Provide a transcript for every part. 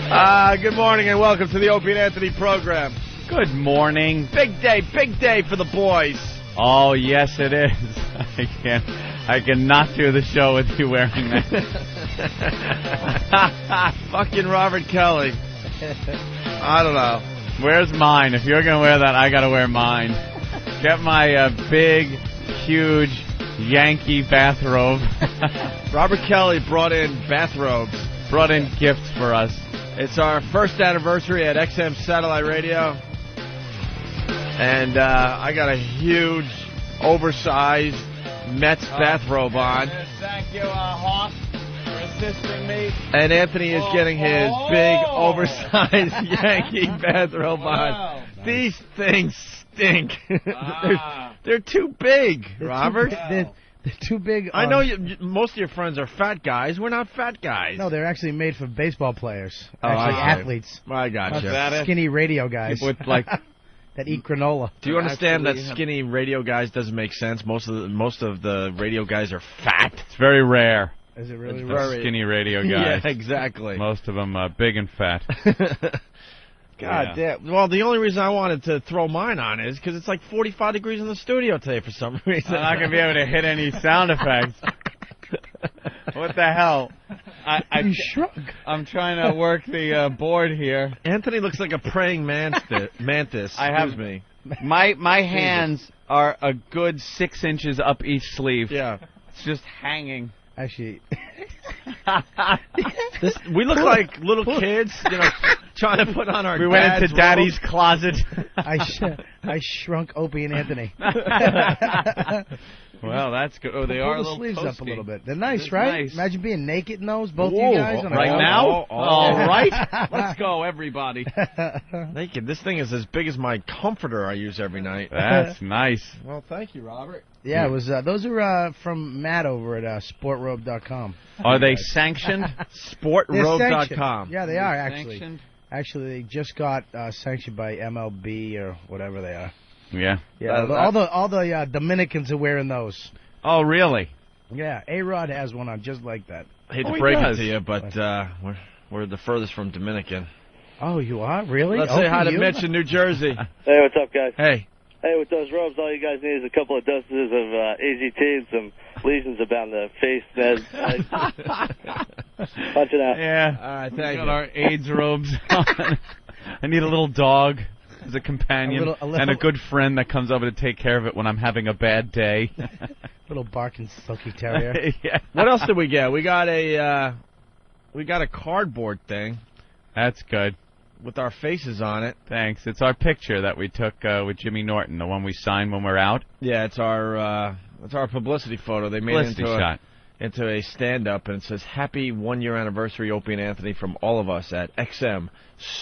Good morning and welcome to the Opie and Anthony program. Good morning. Big day for the boys. Oh, yes, it is. I cannot do the show with you wearing that. Fucking Robert Kelly. I don't know. Where's mine? If you're going to wear that, I got to wear mine. Get my big, huge Yankee bathrobe. Robert Kelly brought in bathrobes. Brought in gifts for us. It's our first anniversary at XM Satellite Radio. And I got a huge, oversized Mets bathrobe on. Thank you, Hawk, for assisting me. And Anthony is getting his big, oversized Yankee bathrobe on. Nice. These things stink. They're too big, Robert. They're too big. I know most of your friends are fat guys. We're not fat guys. No, they're actually made for baseball players. Oh, actually, I see. athletes. I got you. Not skinny radio guys. With like that eat granola. Do you understand that skinny radio guys doesn't make sense? Most of the radio guys are fat. It's very rare. Is it really The rare? skinny radio guys. Yeah, exactly. Most of them big and fat. God damn. Well, the only reason I wanted to throw mine on is because it's like 45 degrees in the studio today for some reason. I'm not going to be able to hit any sound effects. What the hell? You shrunk. I'm trying to work the board here. Anthony looks like a praying mantis. I have Excuse me. My hands are a good 6 inches up each sleeve. Yeah. It's just hanging. Actually, We look like little kids, trying to put on our. We went into Daddy's closet. I shrunk Opie and Anthony. Well, that's good. Oh, they are a Pull the little sleeves toasty. up a little bit. They're nice, It's right? nice. Imagine being naked in those, both Whoa, you guys. On a Right wall. now? Oh. All right. Let's go, everybody. Naked. This thing is as big as my comforter I use every night. That's nice. Well, thank you, Robert. Yeah, it was. Those are from Matt over at sportrobe.com. Are they sanctioned? Sportrobe.com. Yeah, they are actually. Sanctioned? Actually, they just got sanctioned by MLB or whatever they are. Yeah. Yeah, all the Dominicans are wearing those. Oh, really? Yeah, A-Rod has one on just like that. I hate Oh, to he break it does. to you, but we're the furthest from Dominican. Oh, you are? Really? Let's say hi to you? Mitch in New Jersey. Hey, what's up, guys? Hey. Hey, with those robes, all you guys need is a couple of dosages of AZT and some lesions about the face. Punch it out. Yeah. All right, We thank got you. our AIDS robes on. I need a little dog as a companion A little- and a good friend that comes over to take care of it when I'm having a bad day. Little barking silky terrier. Yeah. What else did we get? We got a cardboard thing That's good. with our faces on it. Thanks. It's our picture that we took with Jimmy Norton, the one we signed when we're out. Yeah, it's our publicity photo. They made Publicity it shot. into a stand-up, and it says, "Happy 1-year anniversary, Opie and Anthony, from all of us at XM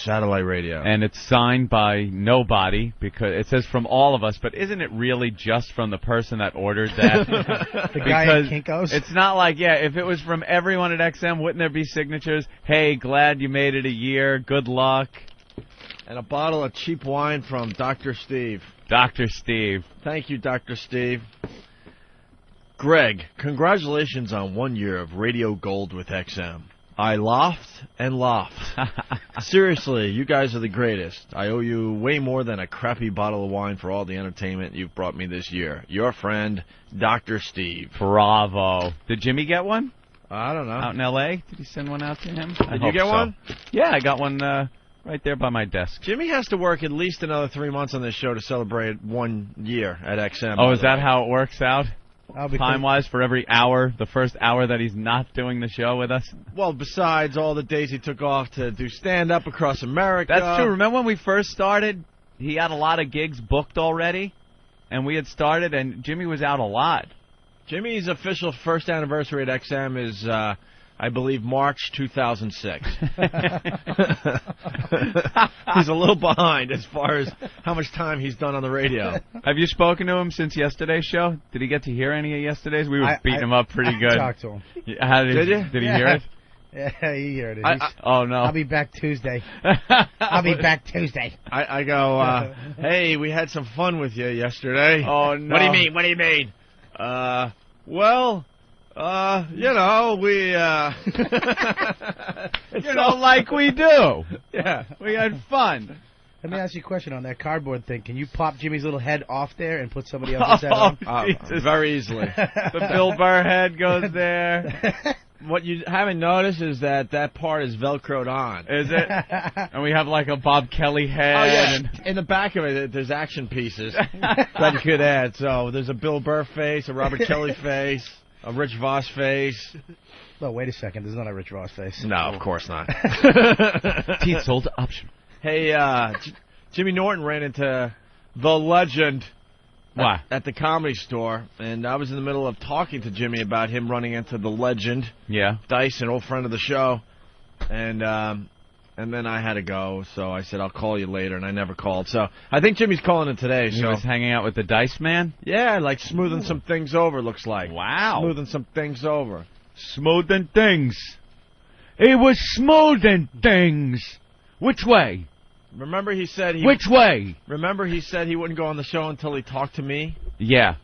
Satellite Radio." And it's signed by nobody because it says from all of us, but isn't it really just from the person that ordered that? The guy at Kinko's? It's not like, if it was from everyone at XM, wouldn't there be signatures? Hey, glad you made it a year. Good luck. And a bottle of cheap wine from Dr. Steve. Dr. Steve. Thank you, Dr. Steve. Greg, congratulations on 1 year of Radio Gold with XM. I laughed and laughed. Seriously, you guys are the greatest. I owe you way more than a crappy bottle of wine for all the entertainment you've brought me this year. Your friend, Dr. Steve. Bravo. Did Jimmy get one I don't know. out in L.A.? Did he send one out to him? Did you get one? Yeah, I got one right there by my desk. Jimmy has to work at least another 3 months on this show to celebrate 1 year at XM. Oh, is that how it works out? Because- Time-wise, for every hour, the first hour that he's not doing the show with us? Well, besides all the days he took off to do stand-up across America. That's true. Remember when we first started, he had a lot of gigs booked already, and we had started, and Jimmy was out a lot. Jimmy's official first anniversary at XM is, I believe, March 2006. He's a little behind as far as how much time he's done on the radio. Have you spoken to him since yesterday's show? Did he get to hear any of yesterday's? We were beating him up pretty good. I talked to him. How did you? Did he hear it? Yeah, he heard it. Oh, no. I'll be back Tuesday. I'll be back Tuesday. I go, hey, we had some fun with you yesterday. Oh, no. What do you mean? What do you mean? Well, We, like we do. yeah. We had fun. Let me ask you a question on that cardboard thing. Can you pop Jimmy's little head off there and put somebody else's head on? Jesus. Very easily. The Bill Burr head goes there. What you haven't noticed is that part is Velcroed on. Is it? And we have like a Bob Kelly head. Oh, yeah. And In the back of it, there's action pieces that you could add. So there's a Bill Burr face, a Robert Kelly face, a Rich Voss face. Oh, wait a second. There's not a Rich Ross face. No, of course not. teeth sold option. Hey, Jimmy Norton ran into the legend Why? at the Comedy Store, and I was in the middle of talking to Jimmy about him running into the legend. Yeah. Dice, an old friend of the show, and then I had to go, so I said, I'll call you later, and I never called. So I think Jimmy's calling it today. He So was hanging out with the Dice Man? yeah, like smoothing some things over, looks like. Wow. Smoothing some things over. Smoothing things. He was smoothing things. Which way? Remember he said Which way? Remember he said he wouldn't go on the show until he talked to me? Yeah.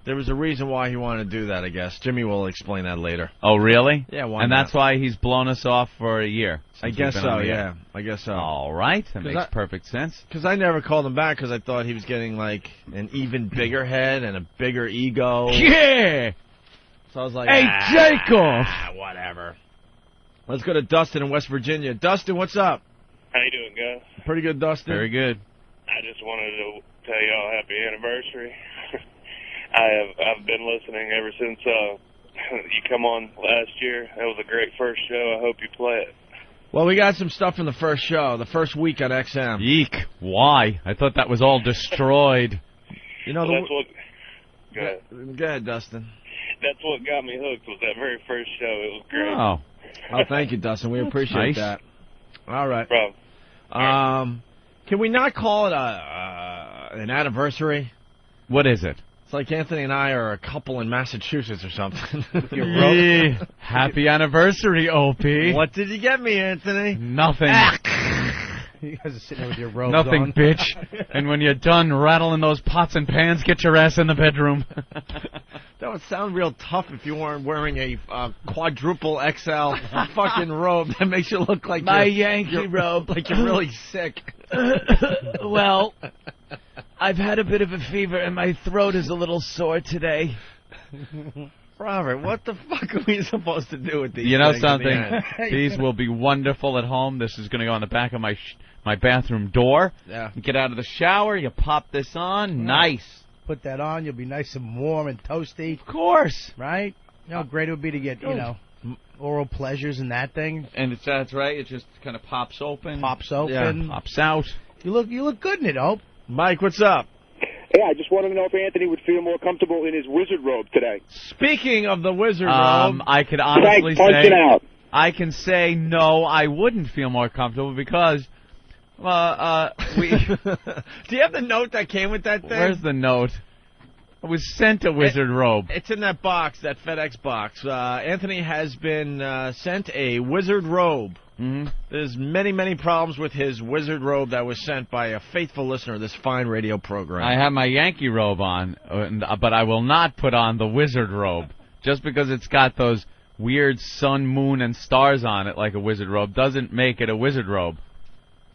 There was a reason why he wanted to do that, I guess. Jimmy will explain that later. Oh, really? Yeah, why And not? that's why he's blown us off for a year. I since guess we've been so, on the yeah. air. I guess so. All right. That makes I- perfect sense. Because I never called him back because I thought he was getting, like, an even bigger head and a bigger ego. Yeah! So I was like, Hey, Jacob! whatever. Let's go to Dustin in West Virginia. Dustin, what's up? How you doing, guys? Pretty good, Dustin. Very good. I just wanted to tell y'all happy anniversary. I've been listening ever since you come on last year. That was a great first show. I hope you play it. Well, we got some stuff from the first show, the first week on XM. Eek. Why? I thought that was all destroyed. You know, Well, that's what. Go ahead. Go ahead, Dustin. That's what got me hooked. Was that very first show? It was great. Oh. Oh, thank you, Dustin. We appreciate nice. that. All right. Problem. Can we not call it an anniversary? What is it? It's like Anthony and I are a couple in Massachusetts or something. Yee. Happy anniversary, Opie. What did you get me, Anthony? Nothing. You guys are sitting there with your robes Nothing, on. bitch. And when you're done rattling those pots and pans, get your ass in the bedroom. That would sound real tough if you weren't wearing a quadruple XL fucking robe that makes you look like My you're, Yankee robe. like you're really sick. Well, I've had a bit of a fever and my throat is a little sore today. Robert, what the fuck are we supposed to do with these? You know things in the something? end? These will be wonderful at home. This is going to go on the back of my bathroom door. Yeah. You get out of the shower, you pop this on. Nice. Put that on. You'll be nice and warm and toasty, Of course. right? You know how great it would be to get, oral pleasures in that thing. And that's right. It just kind of pops open. Pops open. Pops out. You look good in it, Hope. Mike, what's up? Yeah, I just wanted to know if Anthony would feel more comfortable in his wizard robe today. Speaking of the wizard robe, I could honestly Frank, punch say it out. I can say no. I wouldn't feel more comfortable because we. do you have the note that came with that thing? Where's the note? I was sent a wizard robe. It's in that box, that FedEx box. Anthony has been sent a wizard robe. Mm-hmm. There's many, many problems with his wizard robe that was sent by a faithful listener of this fine radio program. I have my Yankee robe on, but I will not put on the wizard robe. Just because it's got those weird sun, moon, and stars on it like a wizard robe doesn't make it a wizard robe.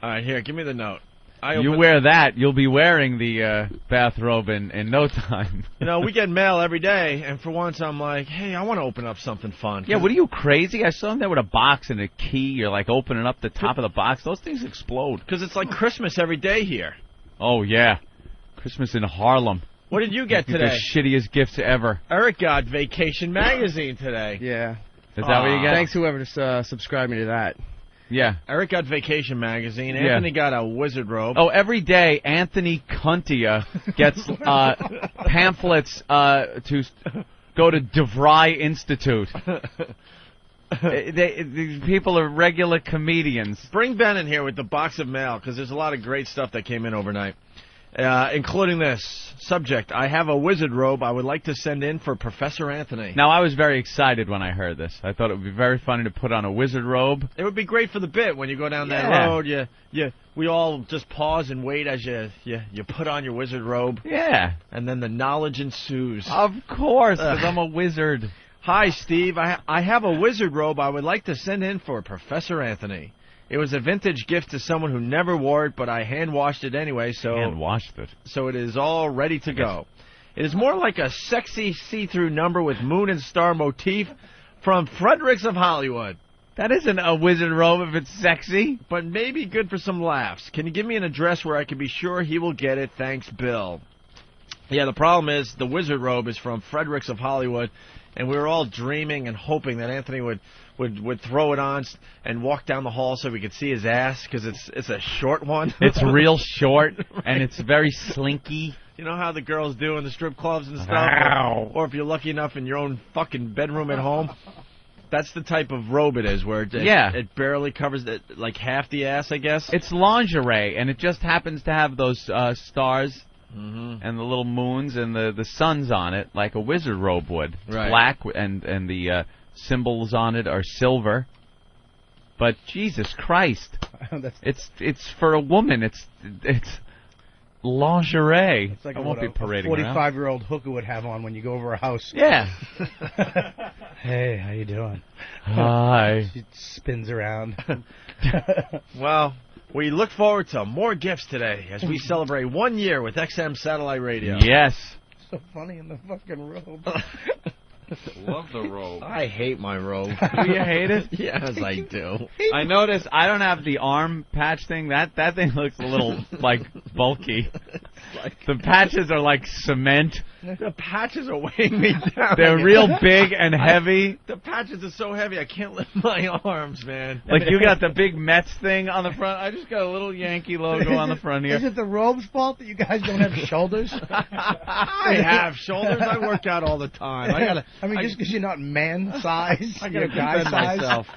All right, here, give me the note. You wear that, you'll be wearing the bathrobe in no time. You know, we get mail every day, and for once I'm like, hey, I want to open up something fun. Yeah, what are you, crazy? I saw him there with a box and a key. You're like opening up the top of the box. Those things explode. Because it's like Christmas every day here. Oh, yeah. Christmas in Harlem. What did you get today? The shittiest gifts ever. Eric got Vacation Magazine today. Yeah. Is that what you got? Thanks whoever subscribed me to that. Yeah. Eric got Vacation Magazine. Yeah. Anthony got a wizard robe. Oh, every day Anthony Cuntia gets pamphlets to go to DeVry Institute. These people are regular comedians. Bring Ben in here with the box of mail, because there's a lot of great stuff that came in overnight, including this subject. I have a wizard robe I would like to send in for Professor Anthony. Now, I was very excited when I heard this. I thought it would be very funny to put on a wizard robe. It would be great for the bit when you go down that road. We all just pause and wait as you put on your wizard robe. Yeah. And then the knowledge ensues. Of course, because I'm a wizard. Hi, Steve. I have a wizard robe I would like to send in for Professor Anthony. It was a vintage gift to someone who never wore it, but I hand-washed it anyway, so... Hand-washed it. So it is all ready to go. It is more like a sexy see-through number with moon and star motif from Fredericks of Hollywood. That isn't a wizard robe if it's sexy. But maybe good for some laughs. Can you give me an address where I can be sure he will get it? Thanks, Bill. Yeah, the problem is the wizard robe is from Fredericks of Hollywood, and we were all dreaming and hoping that Anthony would throw it on and walk down the hall so we could see his ass, because it's a short one. It's real short, and it's very slinky. You know how the girls do in the strip clubs and stuff? Ow. Or if you're lucky enough in your own fucking bedroom at home? That's the type of robe it is, where it barely covers like half the ass, I guess. It's lingerie, and it just happens to have those stars and the little moons and the suns on it, like a wizard robe would. It's black, and the symbols on it are silver. But Jesus Christ, it's for a woman. It's lingerie. It's like I won't be parading a 45-year-old hooker would have on when you go over a house. Yeah. Hey, how you doing? Hi. She spins around. Well, we look forward to more gifts today as we celebrate 1 year with XM Satellite Radio. Yes. So funny in the fucking robe. Love the robe. I hate my robe. Do you hate it? Yes, I do. I notice I don't have the arm patch thing. That thing looks a little, like, bulky. The patches are like cement. The patches are weighing me down. They're real big and heavy. The patches are so heavy I can't lift my arms, man. Like you got the big Mets thing on the front. I just got a little Yankee logo on the front here. Is it the robe's fault that you guys don't have shoulders? I have shoulders. I work out all the time. Just because you're not man size, I gotta guy size. myself.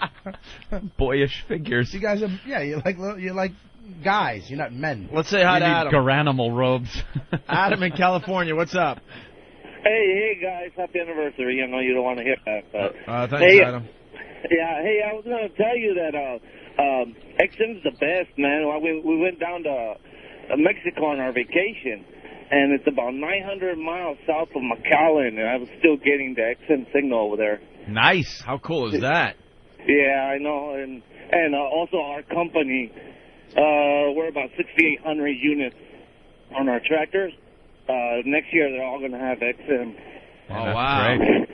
Boyish figures. You guys are, you're like guys. You're not men. Let's say hi to Adam. Garanimal robes. Adam in California, what's up? Hey guys, happy anniversary. I know you don't want to hear that, but thanks, Adam. Yeah, hey, I was going to tell you that XM's the best, man. We went down to Mexico on our vacation, and it's about 900 miles south of McAllen, and I was still getting the XM signal over there. Nice. How cool is that? Yeah, I know, and also our company, we're about 6,800 units on our tractors. Next year, they're all going to have XM. Oh, wow. Great.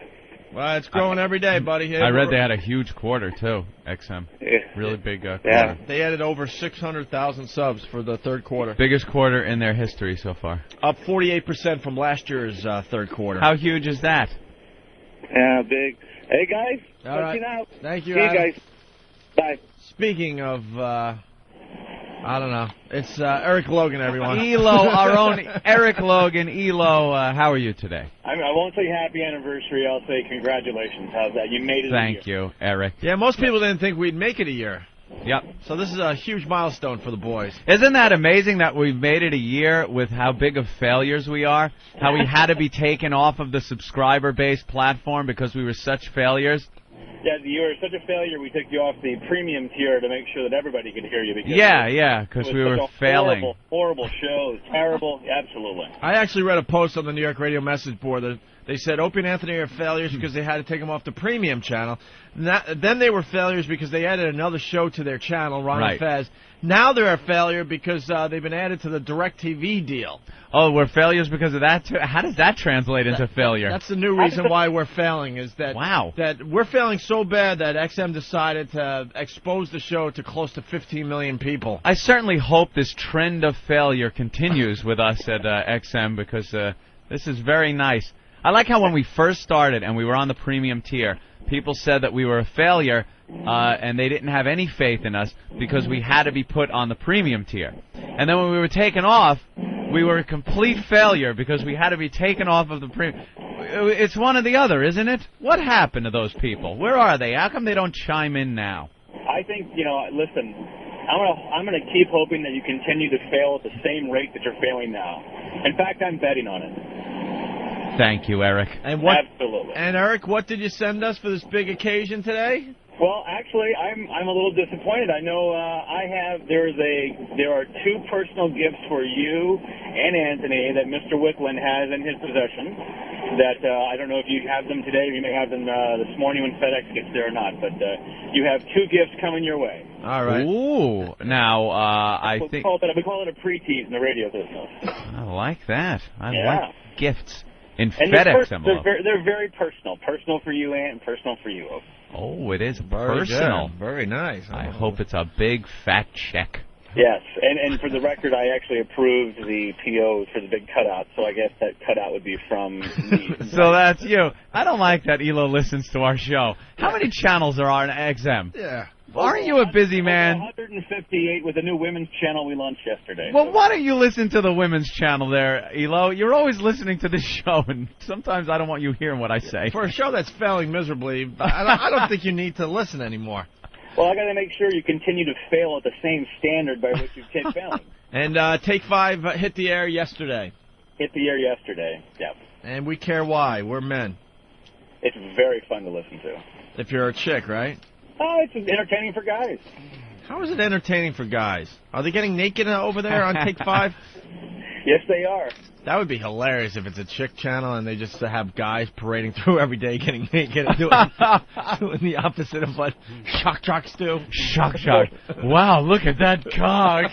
Well, it's growing every day, buddy. I read they had a huge quarter, too, XM. Yeah. Really big quarter. Yeah. They added over 600,000 subs for the third quarter. Biggest quarter in their history so far. Up 48% from last year's third quarter. How huge is that? Yeah, big. Hey, guys. All right. Out. Thank you, See Adam. you guys. Bye. Speaking of... I don't know. It's Eric Logan, everyone. Elo, our own Eric Logan. Elo, how are you today? I won't say happy anniversary. I'll say congratulations. How's that? You made it Thank you, Eric. Yeah, most people didn't think we'd make it a year. Yep. So this is a huge milestone for the boys. Isn't that amazing that we've made it a year with how big of failures we are? How we had to be taken off of the subscriber-based platform because we were such failures? Yeah, you were such a failure, we took you off the premium tier to make sure that everybody could hear you. Because we were failing. Horrible show. It was terrible. Absolutely. I actually read a post on the New York Radio message board that they said Opie and Anthony are failures because they had to take them off the premium channel. Then they were failures because they added another show to their channel, Ron and Fez. Now they're a failure because they've been added to the DirecTV deal. Oh, we're failures because of that too? How does that translate into failure? That's the new reason why we're failing, is that that we're failing so bad that XM decided to expose the show to close to 15 million people. I certainly hope this trend of failure continues with us at XM because this is very nice. I like how when we first started and we were on the premium tier, people said that we were a failure and they didn't have any faith in us because we had to be put on the premium tier. And then when we were taken off, we were a complete failure because we had to be taken off of the premium. It's one or the other, isn't it? What happened to those people? Where are they? How come they don't chime in now? I think, listen, I'm gonna keep hoping that you continue to fail at the same rate that you're failing now. In fact, I'm betting on it. Thank you, Eric. And Absolutely. And Eric, what did you send us for this big occasion today? Well, actually, I'm a little disappointed. I know there are 2 personal gifts for you and Anthony that Mr. Wicklund has in his possession. That I don't know if you have them today, or you may have them this morning when FedEx gets there or not. But you have 2 gifts coming your way. All right. Ooh. Now, I think... We call it a pre-tease in the radio business. I like that. I Yeah. like gifts in And FedEx envelope. they're very personal. Personal for you, and personal for you. Oh, it is Very personal. good. Very nice. I hope it's a big fat check. Yes, and for the record, I actually approved the POs for the big cutout, so I guess that cutout would be from me. So that's you. I don't like that Elo listens to our show. How many channels are on XM? Yeah. Aren't you a busy man? 158 with a new women's channel we launched yesterday. Well, why don't you listen to the women's channel there, Elo? You're always listening to this show, and sometimes I don't want you hearing what I say. For a show that's failing miserably, I don't think you need to listen anymore. Well, I got to make sure you continue to fail at the same standard by which you've kept failing. And Take 5 hit the air yesterday. Hit the air yesterday, yeah. And we care why. We're men. It's very fun to listen to. If you're a chick, right? Oh, it's entertaining for guys. How is it entertaining for guys? Are they getting naked over there on Take 5? Yes, they are. That would be hilarious if it's a chick channel and they just have guys parading through every day getting naked and doing the opposite of what Shock Jocks do. Shock. Wow, look at that cock.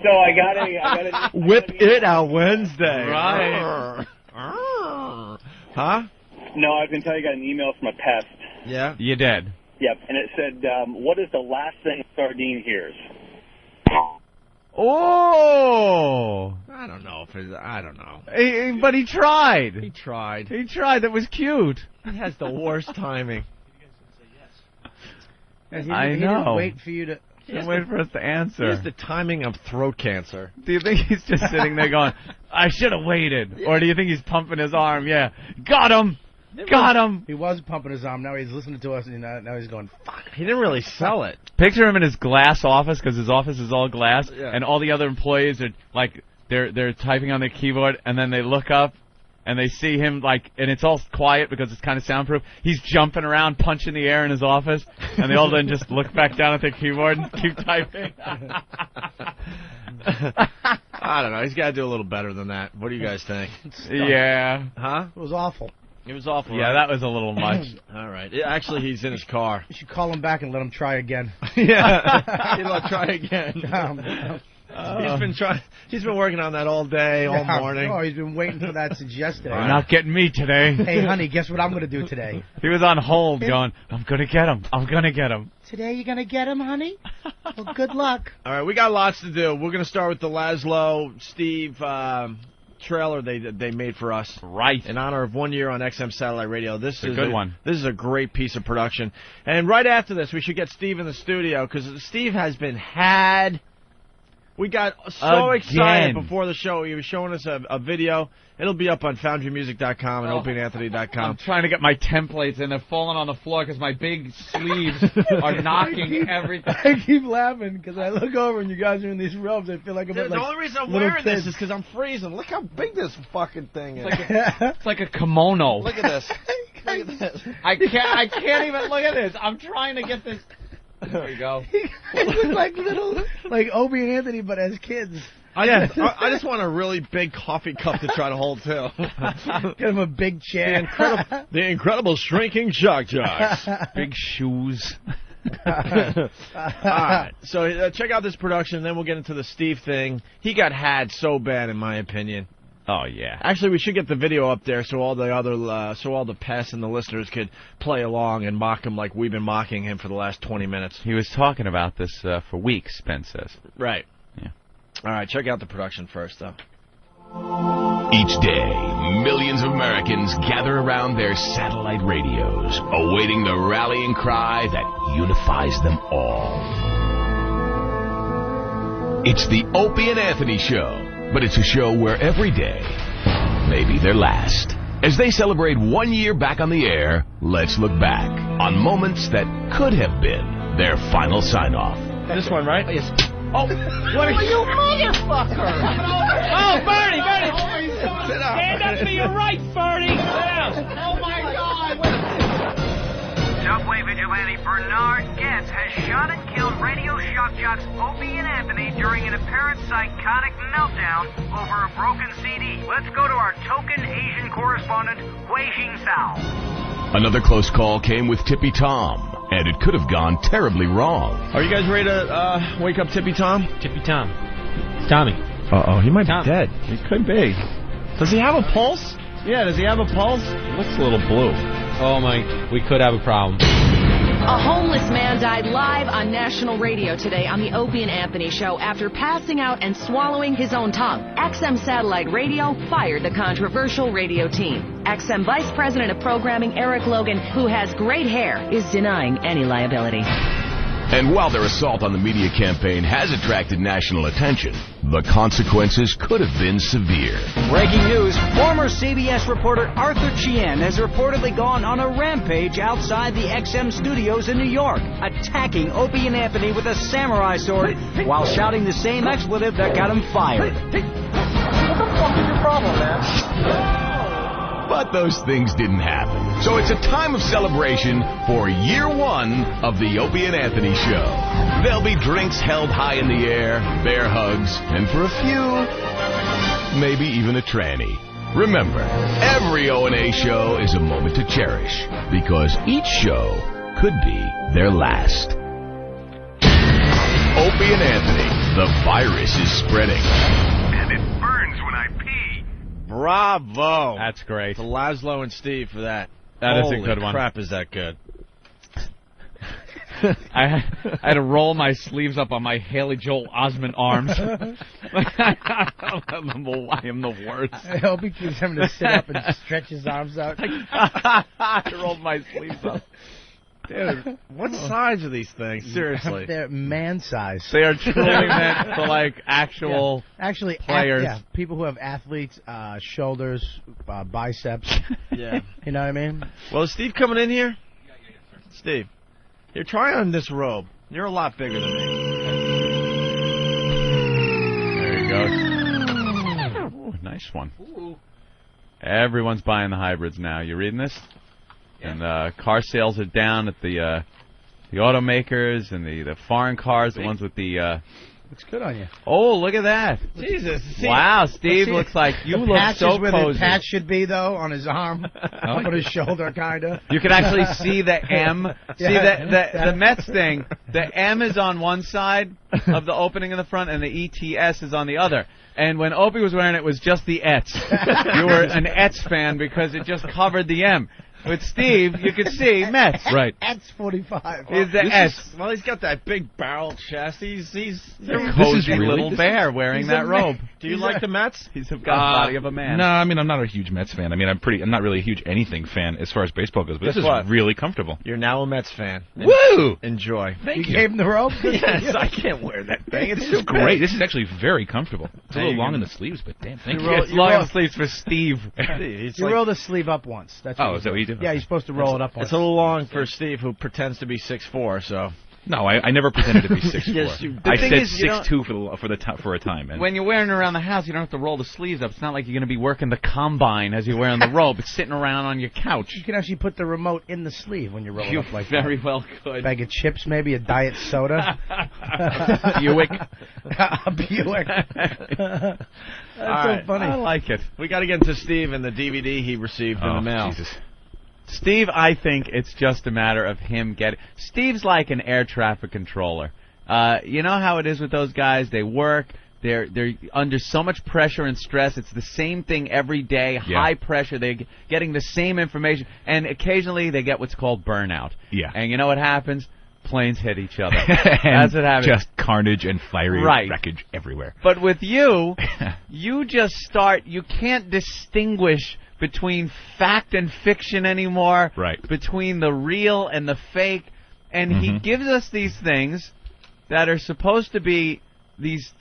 So I got a Whip it out Wednesday. Right. Huh? No, I was going to tell you I got an email from a pest. Yeah? You did. Yep, and it said, what is the last thing Sardine hears? Oh! I don't know. I don't know. But he tried. He tried. He tried. That was cute. He has the worst timing. He I didn't know. wait for you to... Can't wait for us to He answer. has the timing of throat cancer. Do you think he's just sitting there going, I should have waited? Or do you think he's pumping his arm? Yeah. Got him! Got him! He was pumping his arm. Now he's listening to us, and now he's going, fuck. He didn't really sell it. Picture him in his glass office, because his office is all glass, Yeah. and all the other employees are, like, they're typing on their keyboard, and then they look up, and they see him, like, and it's all quiet because it's kind of soundproof. He's jumping around, punching the air in his office, and they all then just look back down at their keyboard and keep typing. I don't know. He's got to do a little better than that. What do you guys think? Yeah. Huh? It was awful. It was awful. Yeah, right? that was a little much. All right. Actually, he's in his car. You should call him back and let him try again. Yeah. He'll try again. He's been working on that all day, all morning. Oh, he's been waiting for that since yesterday. You're not getting me today. Hey, honey, guess what I'm going to do today? He was on hold going, I'm going to get him. I'm going to get him. Today you're going to get him, honey? Well, good luck. All right, we got lots to do. We're going to start with the Laszlo, Steve trailer they made for us. Right. In honor of 1 year on XM Satellite Radio. This is a good one. This is a great piece of production. And right after this, we should get Steve in the studio because Steve has been had. We got so excited before the show. He was showing us a video. It'll be up on FoundryMusic.com and OpieandAnthony.com. I'm trying to get my templates, and they're falling on the floor because my big sleeves are knocking everything. I keep laughing because I look over and you guys are in these robes. I feel like I'm The like only reason I'm little wearing kids. this is because I'm freezing. Look how big this fucking thing is. It's like a kimono. Look at this. Look at this. I can't even look at this. I'm trying to get this. There you go. They look like like Opie and Anthony, but as kids. I just want a really big coffee cup to try to hold, too. Get him a big chair. The incredible shrinking shock jocks. Big shoes. All right, so check out this production, then we'll get into the Steve thing. He got had so bad, in my opinion. Oh, yeah. Actually, we should get the video up there so all the pests and the listeners could play along and mock him like we've been mocking him for the last 20 minutes. He was talking about this for weeks, Spence says. Right. Yeah. All right, check out the production first, though. Each day, millions of Americans gather around their satellite radios, awaiting the rallying cry that unifies them all. It's the Opie and Anthony Show. But it's a show where every day may be their last. As they celebrate 1 year back on the air, let's look back on moments that could have been their final sign-off. This one, right? Yes. Oh, what are you motherfucker? Oh, Bernie! Stand up to your right, Bernie! Sit down. Oh, my God! Subway vigilante Bernard Getz has shot and killed radio shock jocks Opie and Anthony during an apparent psychotic meltdown over a broken CD. Let's go to our token Asian correspondent, Hui Sao. Another close call came with Tippy Tom, and it could have gone terribly wrong. Are you guys ready to wake up Tippy Tom? Tippy Tom. It's Tommy. Uh-oh, he might Tom. be dead. He could be. Does he have a pulse? Yeah, does he have a pulse? Looks a little blue. Oh, my. We could have a problem. A homeless man died live on national radio today on the Opie and Anthony show after passing out and swallowing his own tongue. XM Satellite Radio fired the controversial radio team. XM Vice President of Programming Eric Logan, who has great hair, is denying any liability. And while their assault on the media campaign has attracted national attention, the consequences could have been severe. Breaking news, former CBS reporter Arthur Chien has reportedly gone on a rampage outside the XM studios in New York, attacking Opie and Anthony with a samurai sword while shouting the same expletive that got him fired. What the fuck is your problem, man? But those things didn't happen. So it's a time of celebration for year one of the Opie and Anthony show. There'll be drinks held high in the air, bear hugs, and for a few, maybe even a tranny. Remember, every O&A show is a moment to cherish, because each show could be their last. Opie and Anthony, the virus is spreading. And it burns when I pee. Bravo. That's great. To Laszlo and Steve for that. That is Holy a good one. crap, is that good. I had to roll my sleeves up on my Haley Joel Osment arms. I am the worst. I hope he keeps having to sit up and stretch his arms out. I rolled my sleeves up. Dude, what size are these things? Seriously. They're man size. They are truly meant for, like, actual actually players. People who have athletes, shoulders, biceps. Yeah. You know what I mean? Well, is Steve coming in here? Steve, here, try on this robe. You're a lot bigger than me. There you go. Ooh, nice one. Ooh. Everyone's buying the hybrids now. You reading this? And car sales are down at the automakers and the foreign cars, the ones with the... Looks good on you. Oh, look at that. Jesus. Wow, Steve looks like you look so where cozy. the patch should be, though, on his arm. On his shoulder, kind of. You can actually see the M. See the Mets thing. The M is on one side of the opening in the front, and the ETS is on the other. And when Opie was wearing it, was just the ETS. You were an ETS fan because it just covered the M. With Steve, you could see Mets. Right. X45. Is the S. Well, he's got that big barrel chest. He's a cozy little bear wearing that robe. Do you like the Mets? He's got the body of a man. No, I mean, I'm not a huge Mets fan. I mean, I'm not really a huge anything fan as far as baseball goes, but this is really comfortable. You're now a Mets fan. Woo! Enjoy. Thank you. Gave him the robe? Yes, I can't wear that thing. It's This is great. This is actually very comfortable. It's a little long in the sleeves, but damn, thank you. It's long in the sleeves for Steve. You roll the sleeve up once. That's is that what you do? Yeah, you're supposed to roll it up once. It's a little long for Steve, who pretends to be 6'4", so... No, I never pretended to be 6'4". Yes, I said 6'2" for a time. And when you're wearing it around the house, you don't have to roll the sleeves up. It's not like you're going to be working the combine as you're wearing the robe. It's sitting around on your couch. You can actually put the remote in the sleeve when you roll it up like that. You very well could. Bag of chips, maybe a diet soda. Buick. A Buick. That's so funny. I like it. We got to get to Steve and the DVD he received in the mail. Jesus. Steve, I think it's just a matter of him getting... Steve's like an air traffic controller. You know how it is with those guys? They work. They're under so much pressure and stress. It's the same thing every day, high pressure. They're getting the same information. And occasionally they get what's called burnout. Yeah. And you know what happens? Planes hit each other. That's what happens. Just carnage and fiery wreckage everywhere. But with you, you just start... You can't distinguish between fact and fiction anymore. Right. Between the real and the fake. And he gives us these things that are supposed to be these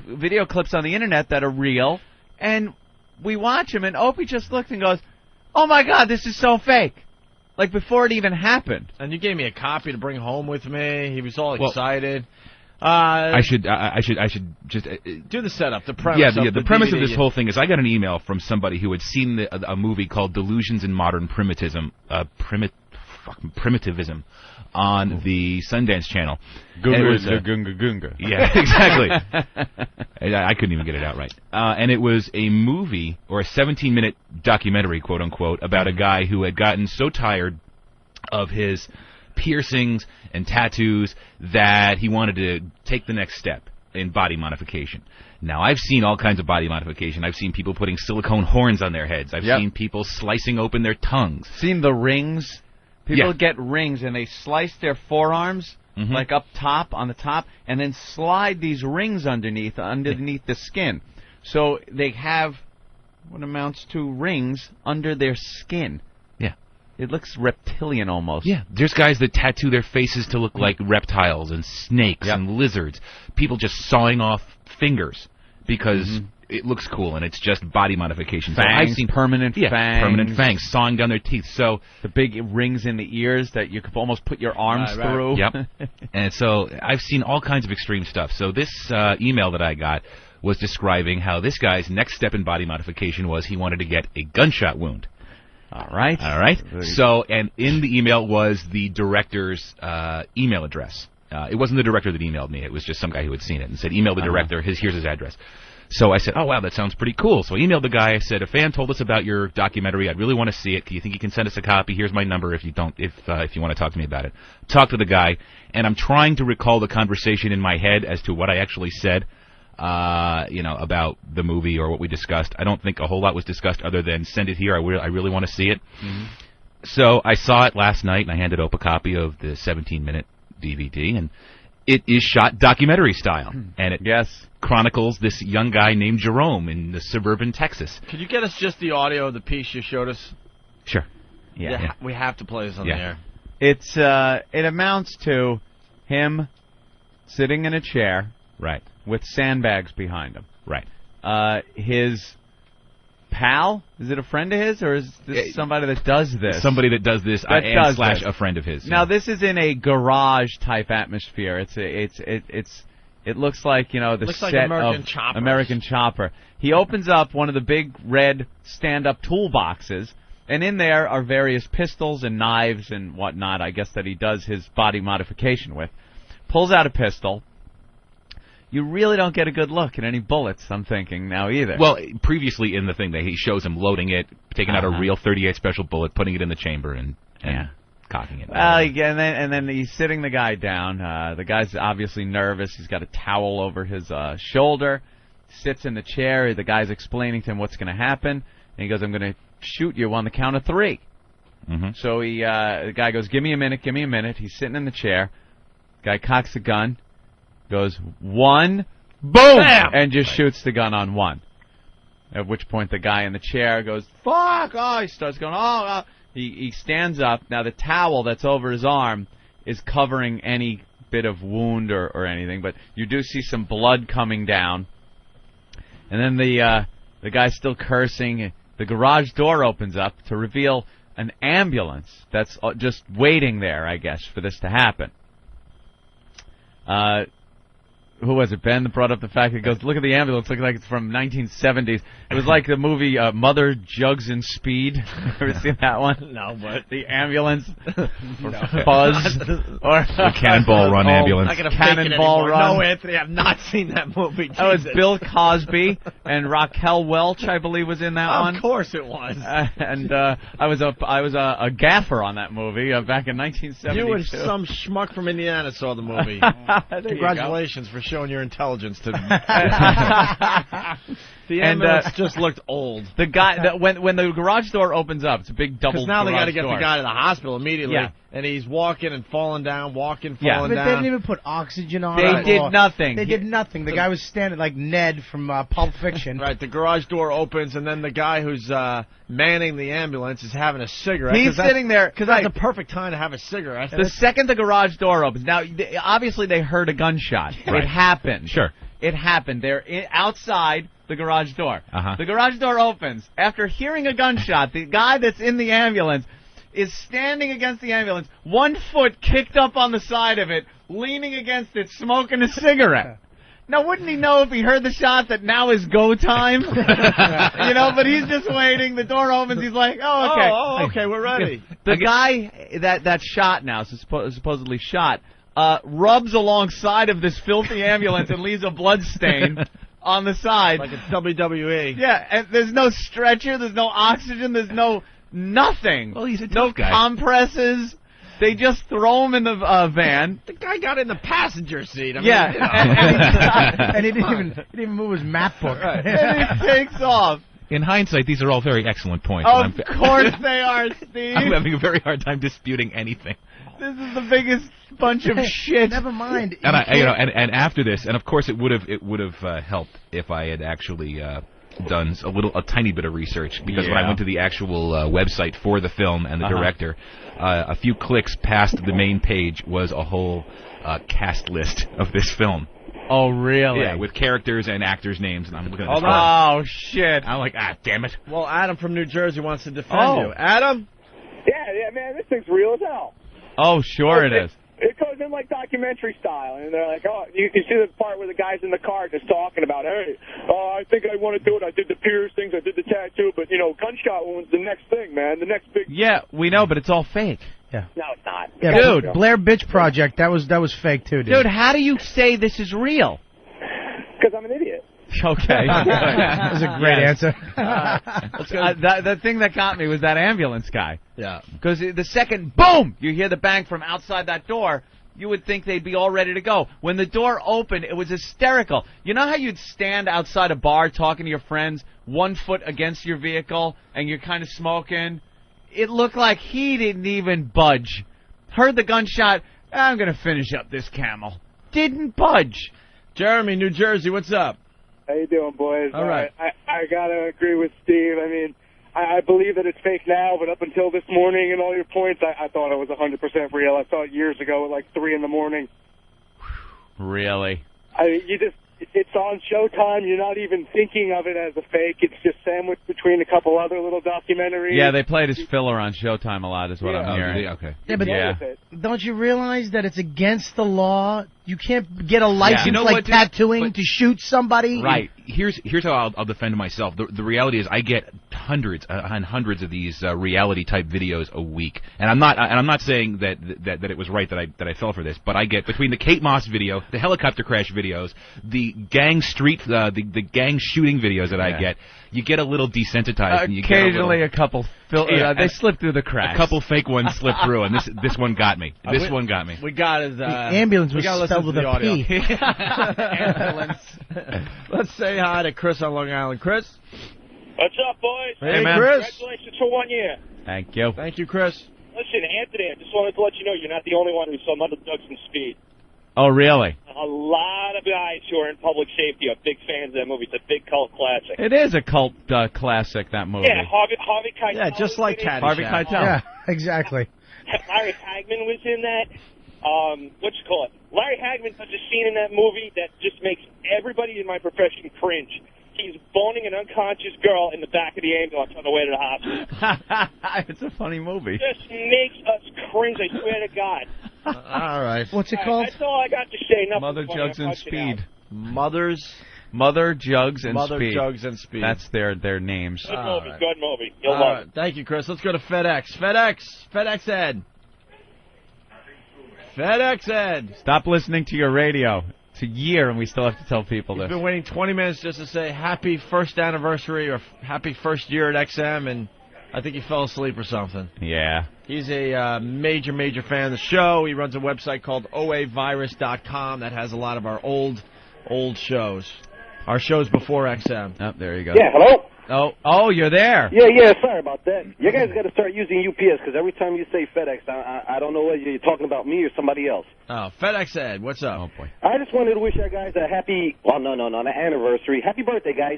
video clips on the internet that are real. And we watch them, and Opie just looks and goes, "Oh my God, this is so fake." Like before it even happened. And you gave me a copy to bring home with me. He was all excited. I should just do the setup, the premise. The premise of this whole thing is I got an email from somebody who had seen a movie called Delusions in Modern Primitivism. fucking primitivism on the Sundance Channel. Gunga. Yeah, exactly. I couldn't even get it out right. And it was a movie, or a 17-minute documentary, quote-unquote, about a guy who had gotten so tired of his piercings and tattoos that he wanted to take the next step in body modification. Now, I've seen all kinds of body modification. I've seen people putting silicone horns on their heads. I've seen people slicing open their tongues. Seen the rings? People get rings, and they slice their forearms, like up top, on the top, and then slide these rings underneath the skin. So they have what amounts to rings under their skin. Yeah. It looks reptilian almost. Yeah, there's guys that tattoo their faces to look like reptiles and snakes and lizards. People just sawing off fingers because it looks cool, and it's just body modification. Fangs, so I've seen permanent fangs, sawing down their teeth. So the big rings in the ears that you could almost put your arms through. Yep. And so I've seen all kinds of extreme stuff. So this email that I got was describing how this guy's next step in body modification was he wanted to get a gunshot wound. All right. So, and in the email was the director's email address. It wasn't the director that emailed me. It was just some guy who had seen it and said, email the director. Here's his address. So I said, oh, wow, that sounds pretty cool. So I emailed the guy. I said, a fan told us about your documentary. I'd really want to see it. Do you think you can send us a copy? Here's my number if you want to talk to me about it. Talk to the guy, and I'm trying to recall the conversation in my head as to what I actually said, about the movie or what we discussed. I don't think a whole lot was discussed other than send it here. I really want to see it. So I saw it last night, and I handed Opie a copy of the 17-minute DVD, and it is shot documentary style, and it chronicles this young guy named Jerome in the suburban Texas. Could you get us just the audio of the piece you showed us? Sure. Yeah. We have to play this on the air. It's it amounts to him sitting in a chair, right, with sandbags behind him, right. His pal, is it a friend of his, or is this somebody that does this? Somebody that does this, slash a friend of his. Now this is in a garage type atmosphere. It looks like the set like of American Chopper. He opens up one of the big red stand-up toolboxes, and in there are various pistols and knives and whatnot. I guess that he does his body modification with. Pulls out a pistol. You really don't get a good look at any bullets, I'm thinking, now either. Well, previously in the thing, he shows him loading it, taking out a real .38 special bullet, putting it in the chamber, and cocking it. Well, and then he's sitting the guy down. The guy's obviously nervous. He's got a towel over his shoulder. Sits in the chair. The guy's explaining to him what's going to happen. And he goes, I'm going to shoot you on the count of 3. So the guy goes, give me a minute. He's sitting in the chair. Guy cocks the gun. Goes 1, boom, bam! And just shoots the gun on 1. At which point the guy in the chair goes, fuck! Oh, he starts going, oh. He stands up. Now the towel that's over his arm is covering any bit of wound or anything, but you do see some blood coming down. And then the guy's still cursing. The garage door opens up to reveal an ambulance that's just waiting there, I guess, for this to happen. Who was it, Ben, that brought up the fact that goes, look at the ambulance, looks like it's from 1970s. It was like the movie Mother Jugs and Speed. Ever seen that one? No, but the ambulance or Buzz or the Cannonball Run ambulance. I Cannonball Run. No, Anthony, I've not seen that movie. That was Bill Cosby and Raquel Welch, I believe, was in that one. Of course it was. And I was a gaffer on that movie back in 1972. You and some schmuck from Indiana saw the movie. Congratulations for showing your intelligence to The ambulance just looked old. The guy when the garage door opens up, it's a big double. Because now they got to get the guy to the hospital immediately, and he's walking and falling down, falling But down. they didn't even put oxygen on. They did nothing. They did nothing. The guy was standing like Ned from Pulp Fiction. Right. The garage door opens, and then the guy who's manning the ambulance is having a cigarette. He's sitting there because that's the perfect time to have a cigarette. The second the garage door opens, now obviously they heard a gunshot. Right. It happened. Sure. It happened. They're outside the garage door. The garage door opens. After hearing a gunshot, the guy that's in the ambulance is standing against the ambulance, 1 foot kicked up on the side of it, leaning against it, smoking a cigarette. Now, wouldn't he know if he heard the shot that now is go time? You know, but he's just waiting. The door opens. He's like, oh, okay. Oh, okay, we're ready. The guy that shot now, supposedly shot, rubs alongside of this filthy ambulance and leaves a blood stain on the side. Like it's WWE. Yeah, and there's no stretcher, there's no oxygen, there's no nothing. Well, he's a no tough guy. Compresses. They just throw him in the van. The guy got in the passenger seat. I mean, Yeah, you know. And he didn't even move his map book. And he takes off. In hindsight, these are all very excellent points. Of course they are, Steve. I'm having a very hard time disputing anything. This is the biggest bunch of shit. Never mind. And and after this, and of course it would have helped if I had actually done a tiny bit of research, because when I went to the actual website for the film and the director, a few clicks past the main page was a whole cast list of this film. Oh, really? Yeah, with characters and actors' names, and I'm looking at this. Oh, shit. I'm like, damn it. Well, Adam from New Jersey wants to defend you. Adam? Yeah, man, this thing's real as hell. Oh, sure it is. It goes in like documentary style, and they're like, oh, you see the part where the guy's in the car just talking about, hey, I think I want to do it. I did the piercings, I did the tattoo, but, gunshot wound's the next thing, man, the next big... Yeah, we know, but it's all fake. Yeah. No, it's not. Yeah, dude, Blair Bitch Project, that was fake too, dude. Dude, how do you say this is real? Because I'm an idiot. Okay. That was a great answer. The thing that got me was that ambulance guy. Yeah. Because the second, boom, you hear the bang from outside that door, you would think they'd be all ready to go. When the door opened, it was hysterical. You know how you'd stand outside a bar talking to your friends, 1 foot against your vehicle, and you're kind of smoking? It looked like he didn't even budge. Heard the gunshot, I'm going to finish up this camel. Didn't budge. Jeremy, New Jersey, what's up? How you doing, boys? All right. I got to agree with Steve. I mean, I believe that it's fake now, but up until this morning and all your points, I thought it was 100% real. I saw it years ago at like 3 in the morning. Really? It's on Showtime. You're not even thinking of it as a fake. It's just sandwiched between a couple other little documentaries. Yeah, they played his filler on Showtime a lot, is what I'm hearing. Okay. Yeah, but don't you realize that it's against the law? You can't get a license tattooing to shoot somebody. Right. Here's how I'll defend myself. The reality is I get hundreds and hundreds of these reality type videos a week, and I'm not saying that it was right that I fell for this, but I get between the Kate Moss video, the helicopter crash videos, the gang the gang shooting videos that I get. You get a little desensitized. And you occasionally get a couple. They slip through the cracks. A couple fake ones slip through, and this one got me. This one got me. We got his the ambulance was spelled with a P. Ambulance. Let's say hi to Chris on Long Island. Chris? What's up, boys? Hey, man. Chris. Congratulations for 1 year. Thank you. Thank you, Chris. Listen, Anthony, I just wanted to let you know you're not the only one who saw Mother Ducks and Speed. Oh, really? A lot of guys who are in public safety are big fans of that movie. It's a big cult classic. It is a cult classic, that movie. Yeah, Harvey Keitel. Yeah, just like Caddyshack. Harvey Keitel. Yeah, exactly. Larry Hagman was in that. Larry Hagman does a scene in that movie that just makes everybody in my profession cringe. He's boning an unconscious girl in the back of the ambulance on the way to the hospital. It's a funny movie. Just makes us cringe, I swear to God. All right. What's it called? That's all I got to say. Nothing Mother funny. Jugs I'll and punch it Speed. Mother Jugs and Mother Speed. Jugs and Speed. That's their names. Good movie, right. good movie. You'll love it. Thank you, Chris. Let's go to FedEx. FedEx Ed. FedEx Ed. Stop listening to your radio. It's a year, and we still have to tell people You've this. been waiting 20 minutes just to say happy first anniversary or happy first year at XM, and I think he fell asleep or something. Yeah. He's a major fan of the show. He runs a website called oavirus.com that has a lot of our old shows. Our shows before XM. Oh, there you go. Yeah, hello? Oh, you're there. Yeah, sorry about that. You guys got to start using UPS, because every time you say FedEx, I don't know whether you're talking about me or somebody else. Oh, FedEx Ed, what's up? Oh, boy. I just wanted to wish you guys a happy, an anniversary. Happy birthday, guys.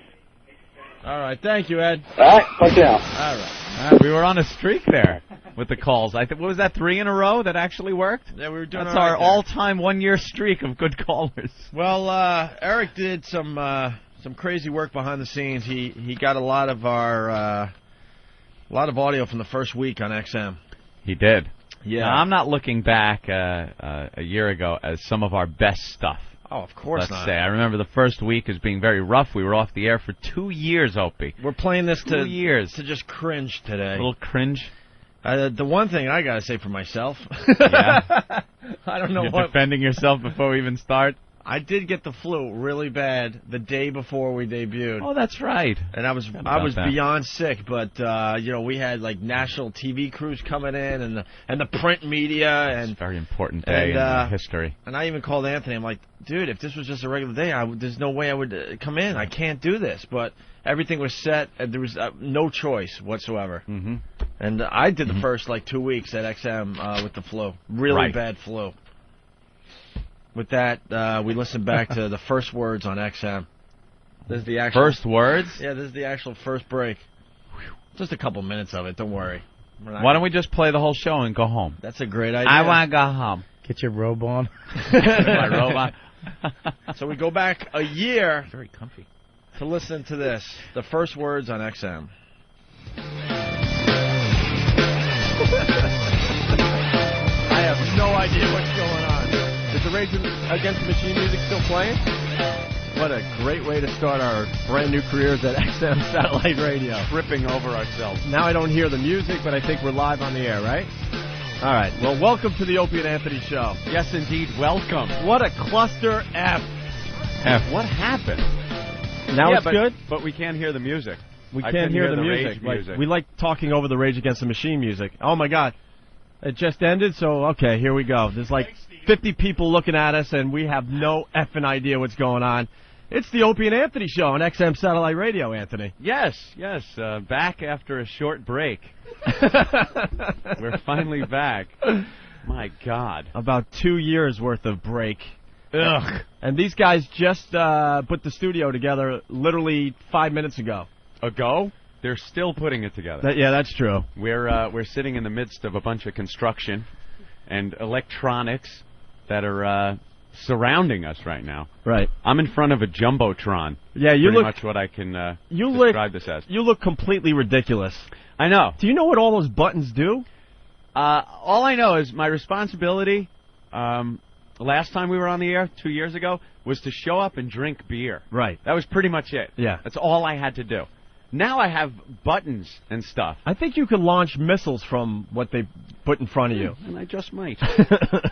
All right, thank you, Ed. All right, punch it out. All right. We were on a streak there with the calls. What was that, 3 in a row that actually worked? Yeah, we were doing That's all right our there. all-time 1-year streak of good callers. Well, Eric did some crazy work behind the scenes. He got a lot of audio from the first week on XM. He did. Yeah. Now, I'm not looking back a year ago as some of our best stuff. Oh, of course Let's not. say. I remember the first week as being very rough. We were off the air for 2 years, Opie. We're playing this 2 years. to just cringe today. A little cringe. The one thing I gotta say for myself, Yeah. I don't know You're what. defending yourself before we even start. I did get the flu really bad the day before we debuted. Oh, that's right. And I was that. beyond sick, but we had like national TV crews coming in and the print media and It's a very important day in history. And I even called Anthony. I'm like, dude, if this was just a regular day, there's no way I would come in. I can't do this. But everything was set, and there was no choice whatsoever. Mm-hmm. And I did the first 2 weeks at XM with the flu, really bad flu. With that, we listened back to the first words on XM. This is the actual First words? Yeah, this is the actual first break. Just a couple minutes of it. Don't worry. Why don't we just play the whole show and go home? That's a great idea. I want to go home. Get your robe on. My robe on. So we go back a year. Very comfy. To listen to this. The first words on XM. I have no idea what's going on. Is the Rage Against the Machine music still playing? What a great way to start our brand new careers at XM Satellite Radio. Tripping over ourselves. Now I don't hear the music, but I think we're live on the air, right? All right. Well, welcome to the Opie and Anthony Show. Yes, indeed. Welcome. What a cluster F. What happened? Now it's good? But we can't hear the music. We can't hear the music. music. We like talking over the Rage Against the Machine music. Oh, my God. It just ended, so, okay, here we go. There's 50 people looking at us, and we have no effing idea what's going on. It's the Opie and Anthony Show on XM Satellite Radio, Anthony. Yes. Back after a short break. We're finally back. My God. About 2 years worth of break. Ugh. And these guys just put the studio together literally 5 minutes ago. Ago? They're still putting it together. Yeah, that's true. We're sitting in the midst of a bunch of construction and electronics that are surrounding us right now. Right. I'm in front of a jumbotron. Yeah, you pretty look much what I can describe this as. You look completely ridiculous. I know. Do you know what all those buttons do? All I know is my responsibility. Last time we were on the air 2 years ago was to show up and drink beer. Right. That was pretty much it. Yeah. That's all I had to do. Now I have buttons and stuff. I think you can launch missiles from what they put in front of you. And I just might.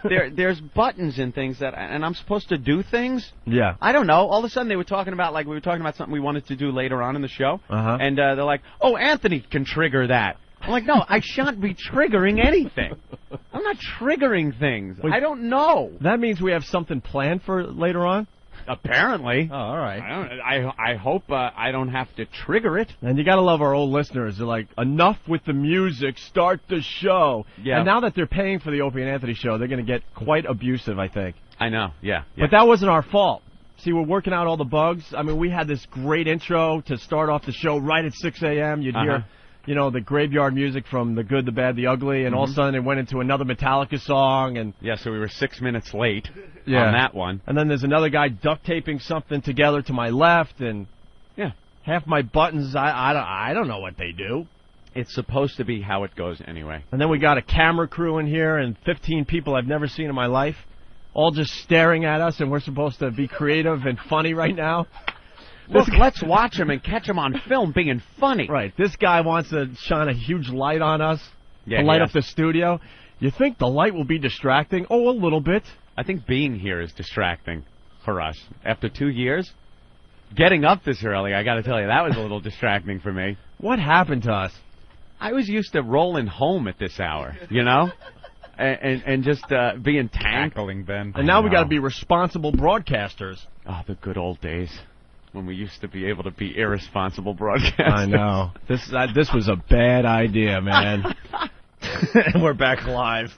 There's buttons and things and I'm supposed to do things? Yeah. I don't know. All of a sudden they were talking about, something we wanted to do later on in the show. Uh-huh. And they're like, oh, Anthony can trigger that. I'm like, no, I shan't be triggering anything. I'm not triggering things. Wait, I don't know. That means we have something planned for later on? Apparently. Oh, all right. I hope I don't have to trigger it. And you got to love our old listeners. They're like, enough with the music, start the show. Yeah. And now that they're paying for the Opie and Anthony show, they're going to get quite abusive, I think. I know, yeah. But that wasn't our fault. See, we're working out all the bugs. I mean, we had this great intro to start off the show right at 6 a.m. You'd hear, the graveyard music from The Good, the Bad, the Ugly, and all of a sudden it went into another Metallica song. And yeah, so we were 6 minutes late on that one. And then there's another guy duct taping something together to my left, and half my buttons, I don't know what they do. It's supposed to be how it goes anyway. And then we got a camera crew in here and 15 people I've never seen in my life, all just staring at us, and we're supposed to be creative and funny right now. Look, let's watch him and catch him on film being funny. Right. This guy wants to shine a huge light on us to light up the studio. You think the light will be distracting? Oh, a little bit. I think being here is distracting for us. After 2 years, getting up this early, I got to tell you, that was a little distracting for me. What happened to us? I was used to rolling home at this hour, and just being tackling Ben. And now we got to be responsible broadcasters. Oh, the good old days when we used to be able to be irresponsible broadcasters. I know. This was a bad idea, man. And we're back live.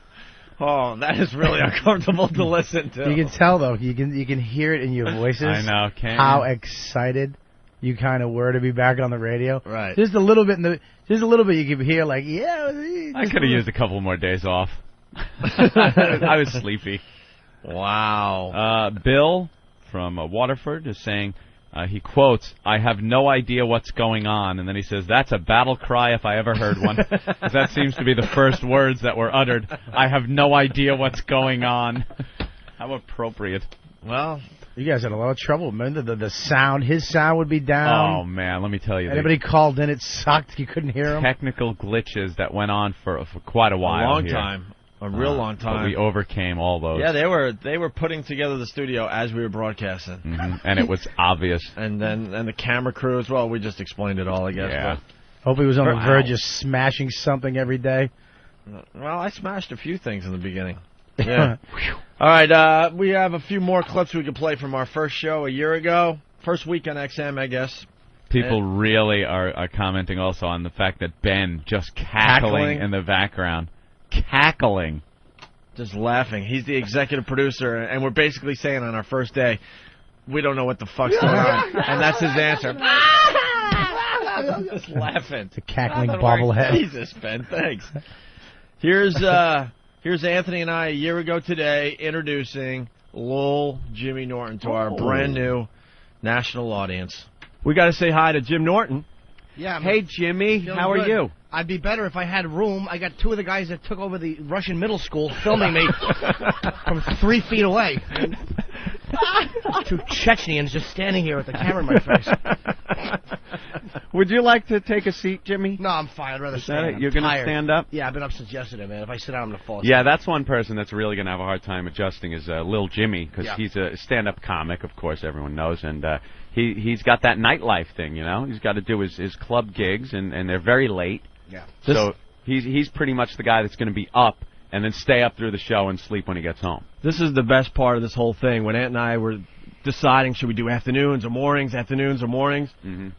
Oh, that is really uncomfortable to listen to. You can tell, though. You can hear it in your voices. I know, how excited you kind of were to be back on the radio. Right. Just a little bit you could hear, like, I could have used a couple more days off. I was sleepy. Wow. Bill from Waterford is saying, he quotes, "I have no idea what's going on," and then he says, "That's a battle cry if I ever heard one." 'Cause that seems to be the first words that were uttered. I have no idea what's going on. How appropriate. Well, You guys had a lot of trouble, man. The sound, his sound would be down. Oh, man, let me tell you. Anybody called in, it sucked. You couldn't hear him. Technical glitches that went on for quite a while. A long here. time. A real long time. But we overcame all those. Yeah, they were putting together the studio as we were broadcasting. And it was obvious. And the camera crew as well. We just explained it all, I guess. Yeah. Hope he was on the verge of smashing something every day. Well, I smashed a few things in the beginning. Yeah. All right, we have a few more clips we could play from our first show a year ago. First week on XM, I guess. People really are commenting also on the fact that Ben just cackling in the background. Cackling. Just laughing. He's the executive producer, and we're basically saying on our first day, we don't know what the fuck's going on. And that's his answer. Just laughing. It's a cackling bobblehead. Jesus, Ben, thanks. Here's Anthony and I a year ago today introducing Lil Jimmy Norton to our brand new national audience. We got to say hi to Jim Norton. Yeah. Hey, Jimmy, how are you? I'd be better if I had room. I got two of the guys that took over the Russian middle school filming me from 3 feet away. Two Chechens just standing here with the camera in my face. Would you like to take a seat, Jimmy? No, I'm fine. I'd rather stand. You're going to stand up? Yeah, I've been up since yesterday, man. If I sit down, I'm going to fall asleep. Yeah, that's one person that's really going to have a hard time adjusting is Lil Jimmy, because he's a stand-up comic, of course, everyone knows, and he's got that nightlife thing, you know? He's got to do his club gigs, and they're very late. Yeah. So he's pretty much the guy that's going to be up and then stay up through the show and sleep when he gets home. This is the best part of this whole thing. When Ant and I were deciding, should we do afternoons or mornings,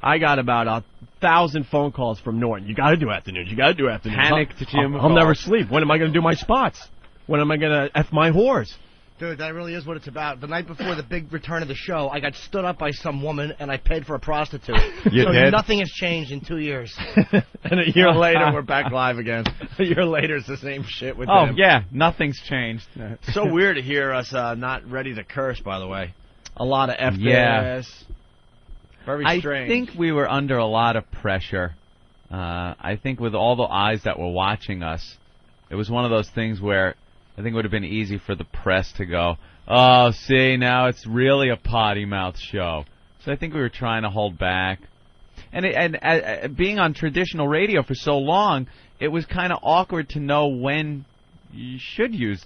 I got about 1,000 phone calls from Norton. You got to do afternoons. You got to do afternoons. Panicked Jim. I'll never sleep. When am I going to do my spots? When am I going to F my whores? Dude, that really is what it's about. The night before the big return of the show, I got stood up by some woman, and I paid for a prostitute. You so did? Nothing has changed in 2 years. And a year later, we're back live again. A year later, it's the same shit with him. Yeah, nothing's changed. So weird to hear us not ready to curse, by the way. A lot of F-gas. Yeah. Very strange. I think we were under a lot of pressure. I think with all the eyes that were watching us, it was one of those things where I think it would have been easy for the press to go, oh, see, now it's really a potty mouth show. So I think we were trying to hold back. And being on traditional radio for so long, it was kind of awkward to know when you should use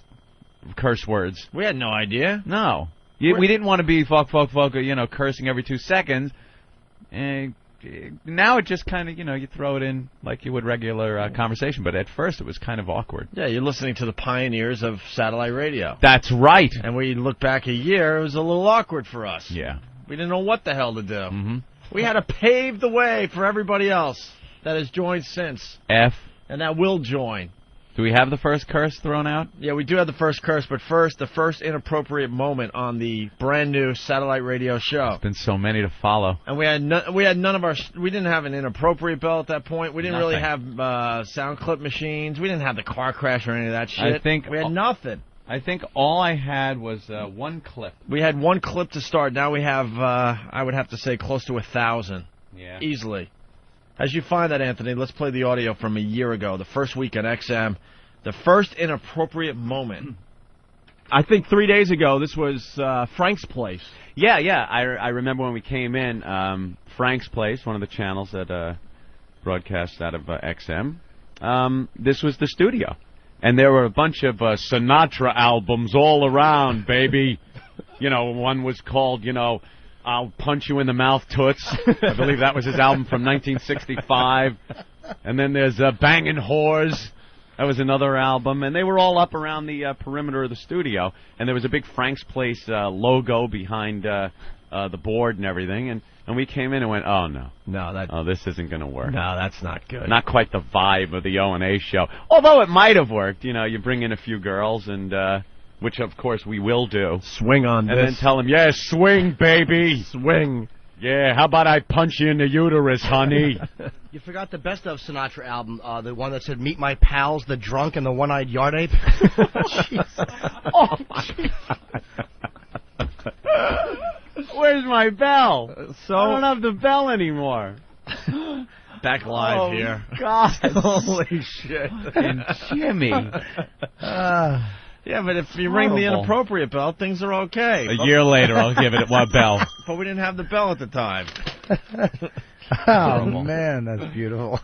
curse words. We had no idea. No. We didn't want to be fuck, cursing every 2 seconds. And now it just kind of, you throw it in like you would regular conversation. But at first it was kind of awkward. Yeah, you're listening to the pioneers of satellite radio. That's right. And we look back a year, it was a little awkward for us. Yeah. We didn't know what the hell to do. We had to pave the way for everybody else that has joined since. And that will join. Do we have the first curse thrown out? Yeah, we do have the first curse, but first, the first inappropriate moment on the brand new satellite radio show. There's been so many to follow. And we had none of our. We didn't have an inappropriate bell at that point. We didn't really have sound clip machines. We didn't have the car crash or any of that shit. I think we had nothing. I think all I had was one clip. We had one clip to start. Now we have, I would have to say, close to 1,000. Yeah. Easily. As you find that, Anthony, let's play the audio from a year ago, the first week on XM, the first inappropriate moment. I think 3 days ago, this was Frank's place. Yeah. I remember when we came in, Frank's place, one of the channels that broadcasts out of XM. This was the studio. And there were a bunch of Sinatra albums all around, baby. One was called, I'll Punch You in the Mouth, Toots. I believe that was his album from 1965. And then there's Bangin' Whores. That was another album. And they were all up around the perimeter of the studio. And there was a big Frank's Place logo behind the board and everything. And we came in and went, oh, no. Oh, this isn't going to work. No, that's not good. Not quite the vibe of the O&A show. Although it might have worked. You bring in a few girls, and which, of course, we will do. Swing on and this. And then tell them, yeah, swing, baby. Swing. Yeah, how about I punch you in the uterus, honey? You forgot the best of Sinatra album, the one that said, Meet My Pals, the Drunk and the One-Eyed Yard Ape. Oh, my God. Where's my bell? I don't have the bell anymore. Back live here. God. Holy shit. And Jimmy. Yeah, but if you ring the Horrible. inappropriate bell, things are okay. A year later, I'll give it one bell. But we didn't have the bell at the time. Oh, man, that's beautiful.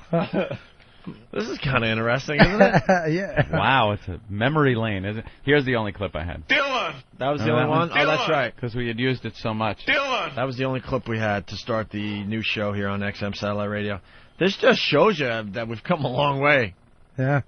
This is kind of interesting, isn't it? Yeah. Wow, it's a memory lane, isn't it? Here's the only clip I had. Dylan! That was the only one? Oh, that's right. Because we had used it so much. Dylan! That was the only clip we had to start the new show here on XM Satellite Radio. This just shows you that we've come a long way. Yeah.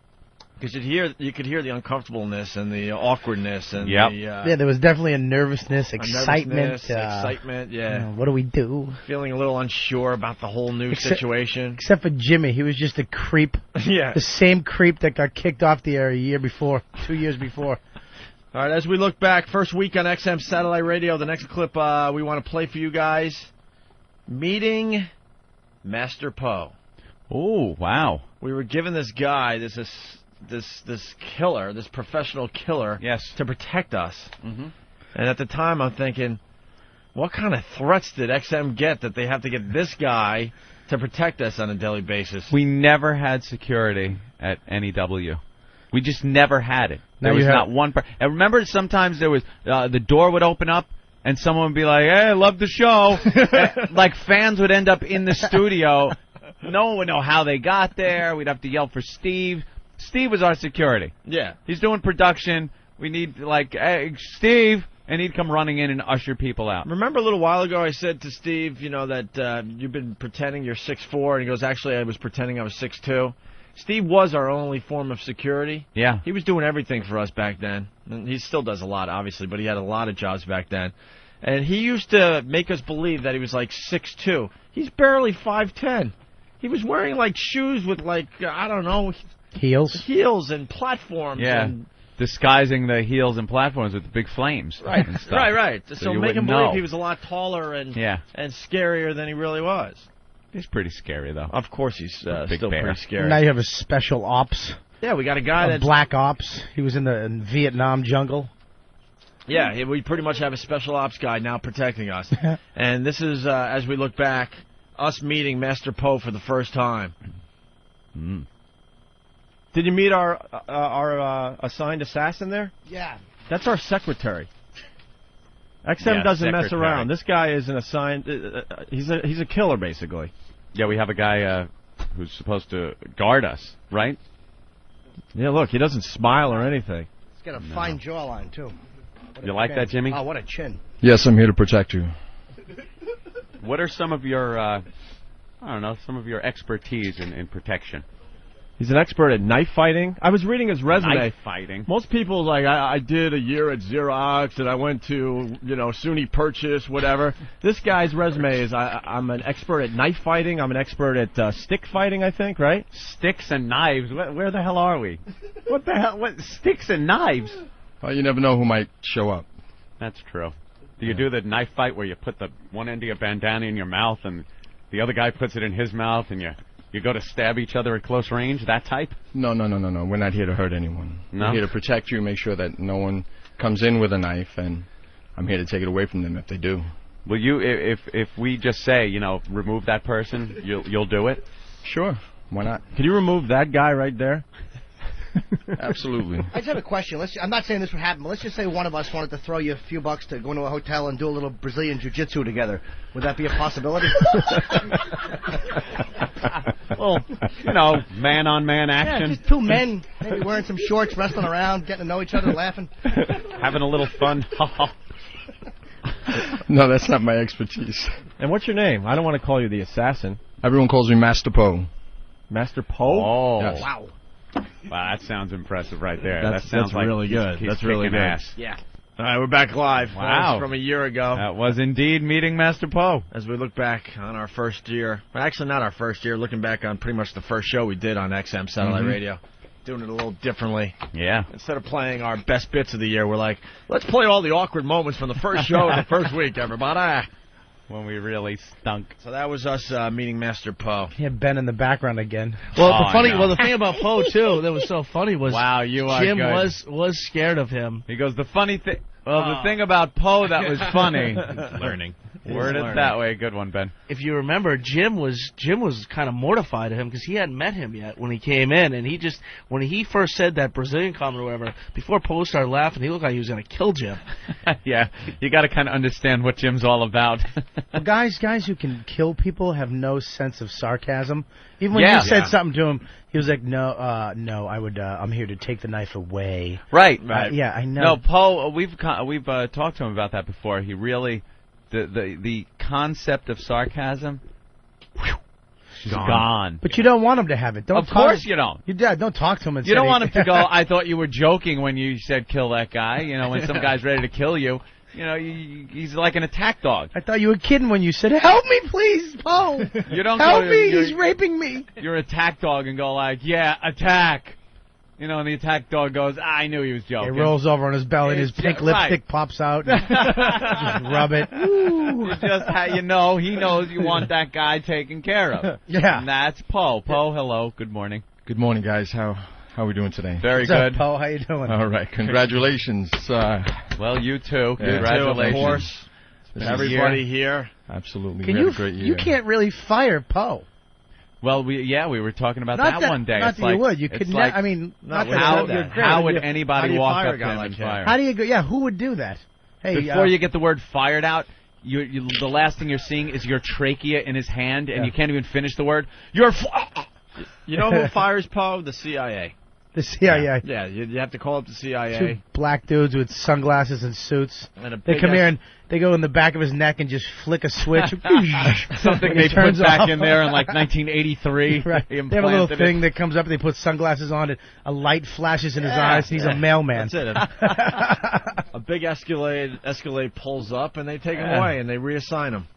Because you could hear the uncomfortableness and the awkwardness and the yeah, there was definitely a nervousness, excitement. Excitement, yeah. What do we do? Feeling a little unsure about the whole new situation. Except for Jimmy, he was just a creep. Yeah. The same creep that got kicked off the air a year before, 2 years before. All right, as we look back, first week on XM Satellite Radio, the next clip we want to play for you guys, Meeting Master Poe. Oh, wow. We were given this guy, this killer, this professional killer, to protect us. Mm-hmm. And at the time, I'm thinking, what kind of threats did XM get that they have to get this guy to protect us on a daily basis? We never had security at NEW. We just never had it. There was not one. And remember, sometimes there was the door would open up. And someone would be like, hey, I love the show. Like, fans would end up in the studio. No one would know how they got there. We'd have to yell for Steve. Steve was our security. Yeah. He's doing production. We need, like, hey, Steve. And he'd come running in and usher people out. Remember a little while ago I said to Steve, that you've been pretending you're 6'4", and he goes, actually, I was pretending I was 6'2". Steve was our only form of security. Yeah. He was doing everything for us back then. And he still does a lot, obviously, but he had a lot of jobs back then. And he used to make us believe that he was like 6'2". He's barely 5'10". He was wearing like shoes with like, I don't know, heels and platforms. Yeah. And disguising the heels and platforms with the big flames. Right, and stuff. right. So you make him wouldn't believe know. he was a lot taller and scarier than he really was. He's pretty scary, though. Of course he's still bear. pretty scary. Now you have a special ops. Yeah, we got a guy that's Black Ops. He was in the Vietnam jungle. Yeah, we pretty much have a special ops guy now protecting us. And this is, as we look back, us meeting Master Poe for the first time. Mm. Did you meet our assigned assassin there? Yeah. That's our secretary. XM doesn't mess around. This guy is an assigned. He's a killer, basically. Yeah, we have a guy who's supposed to guard us, right? Yeah, look, he doesn't smile or anything. He's got a fine jawline, too. You like that, Jimmy? Oh, what a chin. Yes, I'm here to protect you. What are some of your, some of your expertise in protection? He's an expert at knife fighting. I was reading his resume. Knife fighting. Most people like I did a year at Xerox and I went to SUNY Purchase, whatever. This guy's resume is I'm an expert at knife fighting. I'm an expert at stick fighting. I think, right? Sticks and knives. Where the hell are we? What the hell? What sticks and knives? Well, you never know who might show up. That's true. Do you do the knife fight where you put the one end of your bandana in your mouth and the other guy puts it in his mouth and you go to stab each other at close range, that type? No. We're not here to hurt anyone. No? We're here to protect you, make sure that no one comes in with a knife, and I'm here to take it away from them if they do. Will you, if we just say, remove that person, you'll do it? Sure. Why not? Can you remove that guy right there? Absolutely. I just have a question. I'm not saying this would happen, but let's just say one of us wanted to throw you a few bucks to go into a hotel and do a little Brazilian jiu-jitsu together. Would that be a possibility? Well, man-on-man action. Yeah, just two men, maybe wearing some shorts, wrestling around, getting to know each other, laughing. Having a little fun. No, that's not my expertise. And what's your name? I don't want to call you the assassin. Everyone calls me Master Poe. Master Poe? Oh. Yes. Wow. Wow, that sounds impressive right there. That's like really good. He's That's really kicking good. ass. Yeah. All right, we're back live. Wow. From a year ago. That was indeed meeting Master Poe. As we look back on our first year, well, actually not our first year, looking back on pretty much the first show we did on XM Satellite Radio. Doing it a little differently. Yeah. Instead of playing our best bits of the year, we're like, let's play all the awkward moments from the first show of the first week, everybody. When we really stunk. So that was us meeting Master Poe. Yeah, Ben in the background again. Well, the thing about Poe too that was so funny was wow, you are Jim good. was scared of him. He goes, the funny thing. Well, the thing about Poe that was funny. Learning. Word it that way. Good one, Ben. If you remember, Jim was kind of mortified of him because he hadn't met him yet when he came in, and when he first said that Brazilian comment or whatever, before Poe started laughing, he looked like he was going to kill Jim. Yeah, you got to kind of understand what Jim's all about. Well, guys who can kill people have no sense of sarcasm. Even when you said something to him, he was like, "No, I'm here to take the knife away." Right. Yeah, I know. No, Poe, we've talked to him about that before. He really, the concept of sarcasm, gone. But you don't want him to have it. Of course you don't. Don't talk to him and You don't want him to go, I thought you were joking when you said kill that guy. You know, when some guy's ready to kill you. You know, he's like an attack dog. I thought you were kidding when you said, "Help me, please, Poe. You don't help go, me. He's raping me." You're an attack dog and go like, "Yeah, attack." You know, and the attack dog goes, "I knew he was joking." He rolls over on his belly and his pink lipstick pops out. And just rub it. It's just how you know he knows you want that guy taken care of. Yeah. And that's Poe. Poe, hello. Good morning. Good morning, guys. How are we doing today? Very What's good. up, Poe? How you doing? All right. Congratulations. Well, you too. Yeah. Congratulations. Of course. Everybody here. Absolutely. Can we you? had a great year. You can't really fire Poe. Well, we were talking about Not that one day. Not It's that like, you would. You could. like, I mean, not how, that how would How anybody do you walk fire up a to guy him like and that? fire? How do you go? Yeah, who would do that? Hey, Before you get the word fired out, the last thing you're seeing is your trachea in his hand, and you can't even finish the word. You know who fires Poe? The CIA. The CIA. Yeah, you have to call up the CIA. Two black dudes with sunglasses and suits. And They come here and they go in the back of his neck and just flick a switch. Something they put back in there in like 1983. Right. They have a little thing that comes up and they put sunglasses on and a light flashes in his eyes. He's a mailman. That's it. A big Escalade pulls up and they take him away and they reassign him.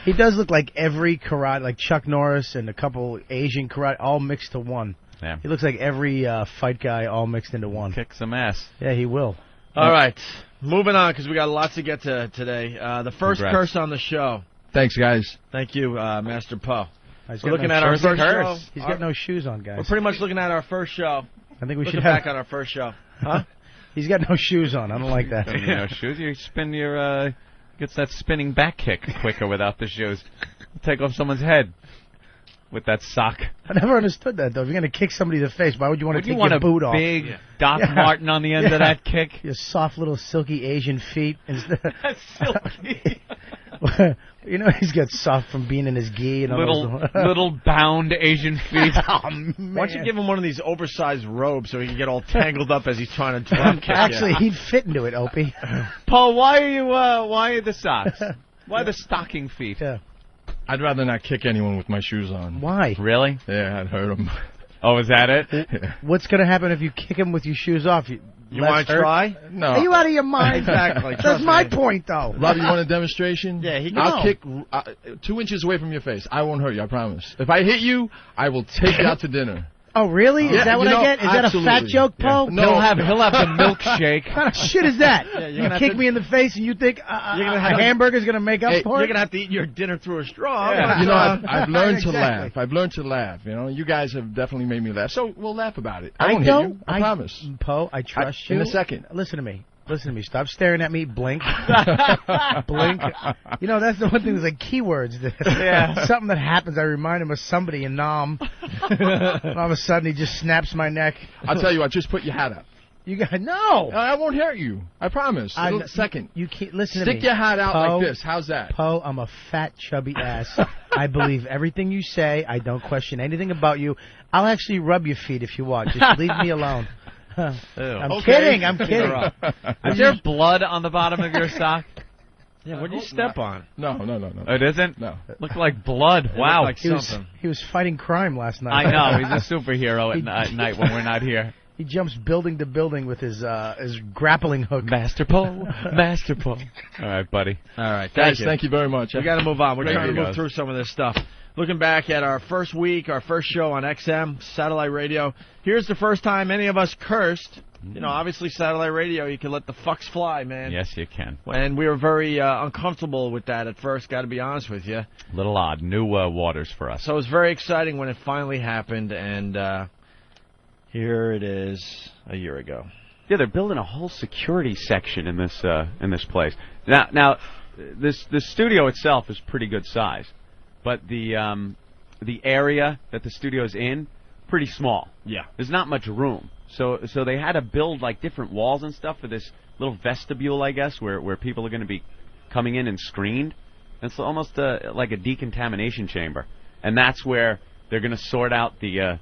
He does look like every karate, like Chuck Norris and a couple Asian karate, all mixed to one. Yeah. He looks like every fight guy all mixed into one. Kick some ass. Yeah, he will. All right. Moving on because we got lots to get to today. The first curse on the show. Thanks, guys. Thank you, Master Poe. We're looking at our first show. He's got no shoes on, guys. We're pretty much looking at our first show. I think we should Looking back on our first show. Huh? He's got no shoes on. I don't like that. No shoes. You spin your gets that spinning back kick quicker without the shoes. Take off someone's head with that sock. I never understood that though. If you're gonna kick somebody in the face, why would you want to take want your boot off? Big Doc Martin on the end of that kick. Your soft little silky Asian feet. Silky. You know he's got soft from being in his gi and all those. little bound Asian feet. Oh, man. Why don't you give him one of these oversized robes so he can get all tangled up as he's trying to drop kick Actually, you? he'd fit into it, Opie. Paul, why are the socks? Why the stocking feet? Yeah. I'd rather not kick anyone with my shoes on. Why? Really? Yeah, I'd hurt them. Oh, is that it? Yeah. What's gonna happen if you kick him with your shoes off? You want to try? No. Are you out of your mind? Exactly. That's my point, though. Rob, you want a demonstration? Yeah, he can. I'll kick 2 inches away from your face. I won't hurt you, I promise. If I hit you, I will take you out to dinner. Oh, really? Is that what I get? Is that a fat joke, Poe? No. He'll have the milkshake. What kind of shit is that? Yeah, you kick me in the face and you think a hamburger's going to make up for You're it? going to have to eat your dinner through a straw. Yeah. You know, I've learned to Exactly. laugh. I've learned to laugh. You know, you guys have definitely made me laugh. So we'll laugh about it. I won't hit you. I promise. Poe, I trust you. In a second. Listen to me. Stop staring at me. Blink. Blink. You know, that's the one thing. There's like keywords. Yeah. Something that happens. I remind him of somebody in Nam. And all of a sudden, he just snaps my neck. I'll tell you what. Just put your hat up. You got no. I won't hurt you. I promise. Second. You can't listen to me. Stick your hat out Poe, like this. How's that? Poe, I'm a fat, chubby ass. I believe everything you say. I don't question anything about you. I'll actually rub your feet if you want. Just leave me alone. I'm kidding. Is there blood on the bottom of your sock? Yeah, what did you step on? No. It isn't? No. Looked like blood. Wow. Like He was fighting crime last night. I know. He's a superhero at night when we're not here. He jumps building to building with his grappling hook. Master Poe. Master Poe. All right, buddy. All right, Guys, thank you very much. We got to move on. We're There trying to you move go. through some of this stuff. Looking back at our first week, our first show on XM, satellite radio. Here's the first time any of us cursed. You know, obviously satellite radio, you can let the fucks fly, man. Yes, you can. And we were very uncomfortable with that at first, got to be honest with you. A little odd. New waters for us. So it was very exciting when it finally happened, and here it is a year ago. Yeah, they're building a whole security section in this place. Now, this studio itself is pretty good size, but the area that the studio's in, pretty small. Yeah. There's not much room. So they had to build like different walls and stuff for this little vestibule, I guess, where people are going to be coming in and screened. It's almost like a decontamination chamber, and that's where they're going to sort out the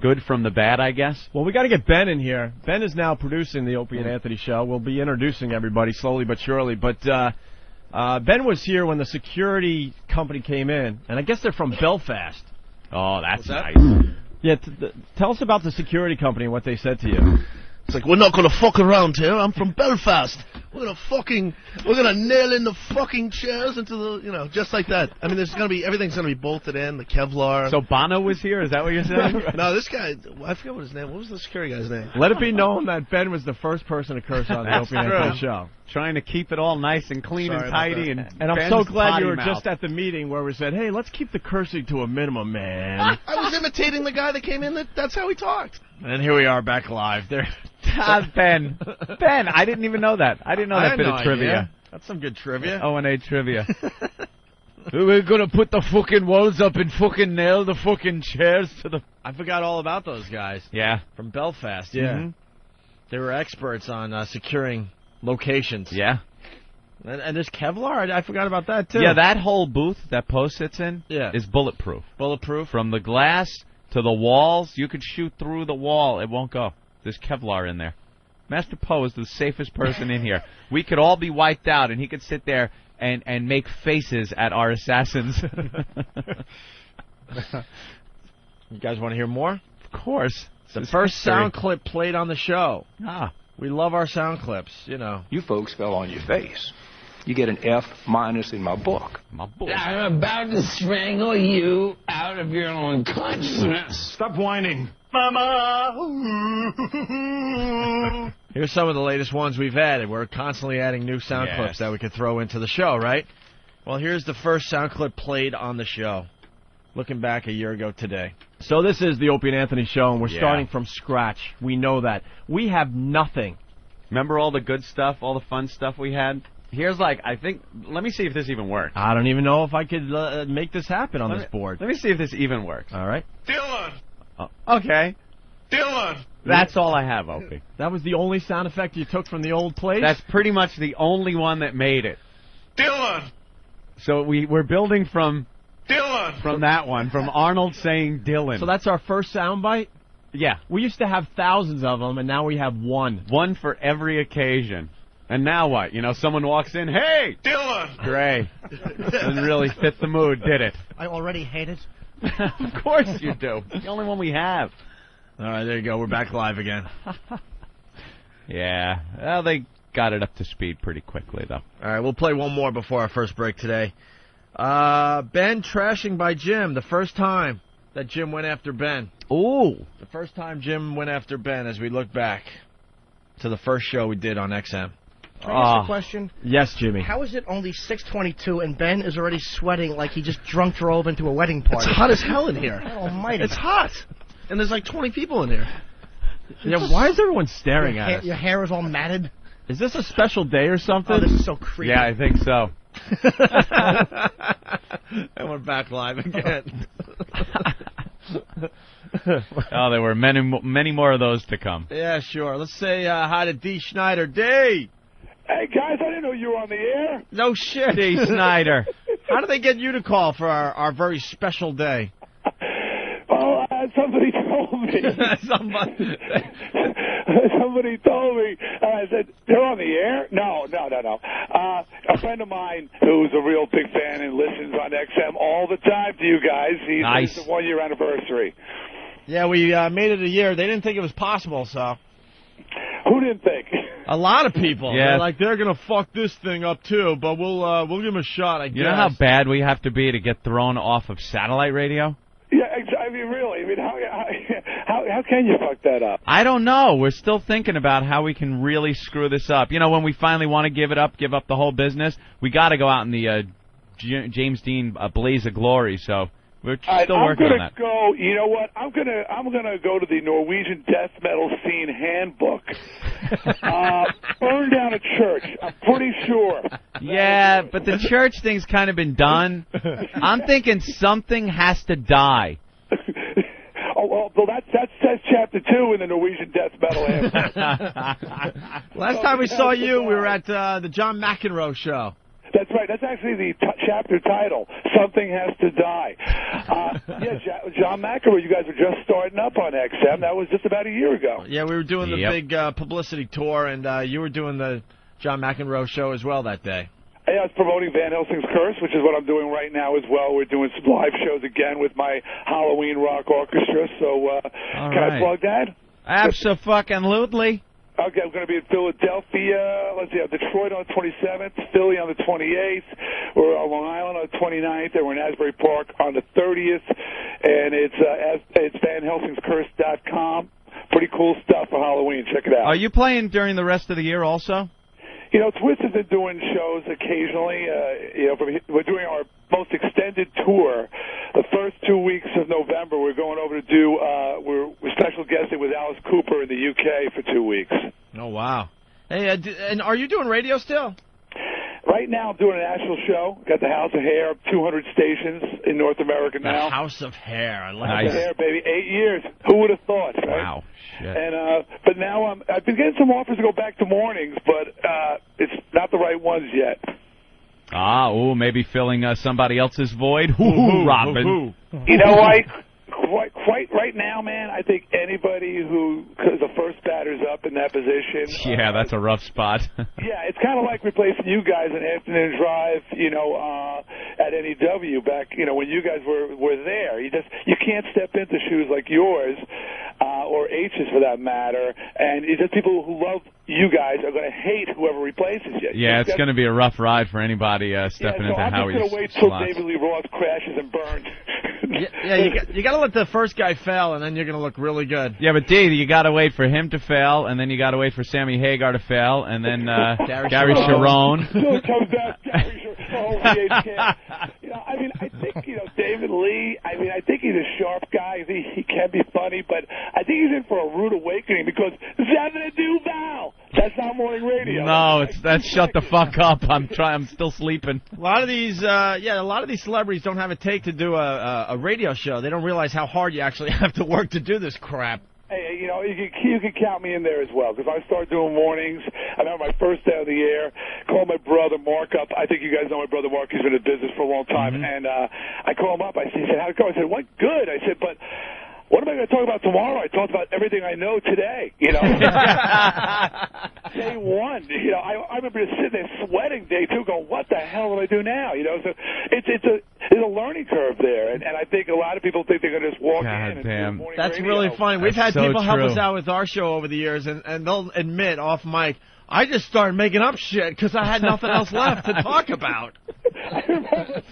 good from the bad, I guess. Well, we got to get Ben in here. Ben is now producing the Opie and Anthony show. We'll be introducing everybody slowly but surely. But Ben was here when the security company came in, and I guess they're from Belfast. Oh, that's nice. Yeah, tell us about the security company and what they said to you. It's like, we're not going to fuck around here. I'm from Belfast. We're going to nail in the fucking chairs into the, just like that. I mean, everything's going to be bolted in, the Kevlar. So Bono was here? Is that what you're saying? No, this guy, I forget what his name, what was the security guy's name? Let it be known that Ben was the first person to curse on the Opie and Anthony show. Trying to keep it all nice and clean and tidy. And I'm so glad you were just at the meeting where we said, hey, let's keep the cursing to a minimum, man. I was imitating the guy that came in. That's how he talked. And here we are back live. There, Ben, I didn't even know that. I didn't know that bit of trivia. Idea. That's some good trivia. O&A trivia. We're gonna put the fucking walls up and fucking nail the fucking chairs to the... I forgot all about those guys. Yeah. From Belfast, yeah. Mm-hmm. They were experts on securing locations. Yeah. And there's Kevlar? I forgot about that, too. Yeah, that whole booth that Poe sits in is bulletproof. Bulletproof? From the glass to the walls, you could shoot through the wall. It won't go. There's Kevlar in there. Master Poe is the safest person in here. We could all be wiped out, and he could sit there and make faces at our assassins. You guys want to hear more? Of course. It's the first sound clip played on the show. We love our sound clips, You folks fell on your face. You get an F- in my book. I'm about to strangle you out of your unconsciousness. Stop whining. Mama! Here's some of the latest ones we've added. We're constantly adding new sound clips that we could throw into the show, right? Well, here's the first sound clip played on the show. Looking back a year ago today. So this is the Opie and Anthony show, and we're starting from scratch. We know that. We have nothing. Remember all the good stuff, all the fun stuff we had? Here's let me see if this even works. I don't even know if I could make this happen on this board. Let me see if this even works. All right. Dylan! Okay. Dylan! That's all I have, Opie. That was the only sound effect you took from the old place? That's pretty much the only one that made it. Dylan! So we're building from... Dylan! From that one, from Arnold saying Dylan. So that's our first soundbite? Yeah. We used to have thousands of them, and now we have one. One for every occasion. And now what? Someone walks in, hey! Dylan! Great. Didn't really fit the mood, did it? I already hate it. Of course you do. It's the only one we have. All right, there you go. We're back live again. Yeah. Well, they got it up to speed pretty quickly, though. All right, we'll play one more before our first break today. Ben trashing by Jim. The first time that Jim went after Ben. Ooh. The first time Jim went after Ben as we look back to the first show we did on XM. Can I ask a question? Yes, Jimmy. How is it only 6:22 and Ben is already sweating like he just drunk drove into a wedding party? It's hot as hell in here. God almighty. It's hot. And there's like 20 people in here. Yeah, why is everyone staring at us? Your hair is all matted. Is this a special day or something? Oh, this is so creepy. Yeah, I think so. And we're back live again. Oh, there were many more of those to come. Yeah, sure. Let's say hi to Dee Snider. Dee! Hey, guys, I didn't know you were on the air. No shit. Dee Snider. How did they get you to call for our very special day? Oh, somebody told me. Somebody told me. I said, they're on the air? No. A friend of mine who's a real big fan and listens on XM all the time to you guys. It's the 1 year anniversary. Yeah, we made it a year. They didn't think it was possible, so. Who didn't think? A lot of people. Yeah. They're going to fuck this thing up, too, but we'll give them a shot, I guess. You know how bad we have to be to get thrown off of satellite radio? Yeah, I mean, really. I mean, how can you fuck that up? I don't know. We're still thinking about how we can really screw this up. When we finally want to give up the whole business, we got to go out in the James Dean blaze of glory. So We're I'm still working on gonna that. go. You know what? I'm gonna go to the Norwegian death metal scene handbook. Burn down a church. I'm pretty sure. Yeah, but the church thing's kind of been done. I'm thinking something has to die. Oh, well, that's chapter 2 in the Norwegian death metal handbook. Last time we saw you, we were at the John McEnroe show. That's right. That's actually the chapter title. Something has to die. John McEnroe, you guys were just starting up on XM. That was just about a year ago. Yeah, we were doing the big publicity tour, and you were doing the John McEnroe show as well that day. Yeah, I was promoting Van Helsing's Curse, which is what I'm doing right now as well. We're doing some live shows again with my Halloween rock orchestra. So can I plug that? Abso-fucking-lutely. Okay, I'm going to be in Philadelphia. Let's see, Detroit on the 27th, Philly on the 28th. We're on Long Island on the 29th, and we're in Asbury Park on the 30th. And it's VanHelsingsCurse.com. Pretty cool stuff for Halloween. Check it out. Are you playing during the rest of the year also? You know, Twist has been doing shows occasionally. We're doing our most extended tour. The first 2 weeks of November, we're going over to do. We're special guesting with Alice Cooper in the UK for 2 weeks. Oh wow! Hey, and are you doing radio still? Right now, I'm doing a national show. Got the House of Hair, 200 stations in North America now. The House of Hair, I like House of Hair, baby. 8 years. Who would have thought? Right? Wow. Shit. And but now I've been getting some offers to go back to mornings, but it's not the right ones yet. Maybe filling somebody else's void. Hoo-hoo, Robin. You know, quite right now, man, I think anybody because the first batter's up in that position. Yeah, that's a rough spot. Yeah, it's kind of like replacing you guys in Afternoon Drive, at NEW back, when you guys were there. You can't step into shoes like yours, or H's for that matter, and it's just people who love you guys are going to hate whoever replaces you. Yeah, it's going to be a rough ride for anybody stepping into Howie's I'm just going to wait till David Lee Roth crashes and burns. You got to let the first guy fail, and then you're going to look really good. Yeah, but Dee, you got to wait for him to fail, and then you got to wait for Sammy Hagar to fail, and then Gary Sharon. Still comes out Gary Sharon, VHK. I think David Lee. I think he's a sharp guy. He can be funny, but I think he's in for a rude awakening because Xavier Duval. That's not morning radio. No, that's shut the fuck up. I'm still sleeping. A lot of these celebrities don't have a take to do a radio show. They don't realize how hard you actually have to work to do this crap. Hey, you can count me in there as well, because I started doing mornings. I remember my first day on the air, called my brother Mark up. I think you guys know my brother Mark. He's been in business for a long time. And I called him up. He said, how'd it go? I said, what? Good. I said, but what am I going to talk about tomorrow? I talked about everything I know today. Day one. I remember just sitting there sweating day two, going, what the hell will I do now? So there's a learning curve there, and I think a lot of people think they're going to just walk in and do morning That's radio. really funny. We've had people help us out with our show over the years, and they'll admit off mic, I just started making up shit because I had nothing else left to talk about. I remember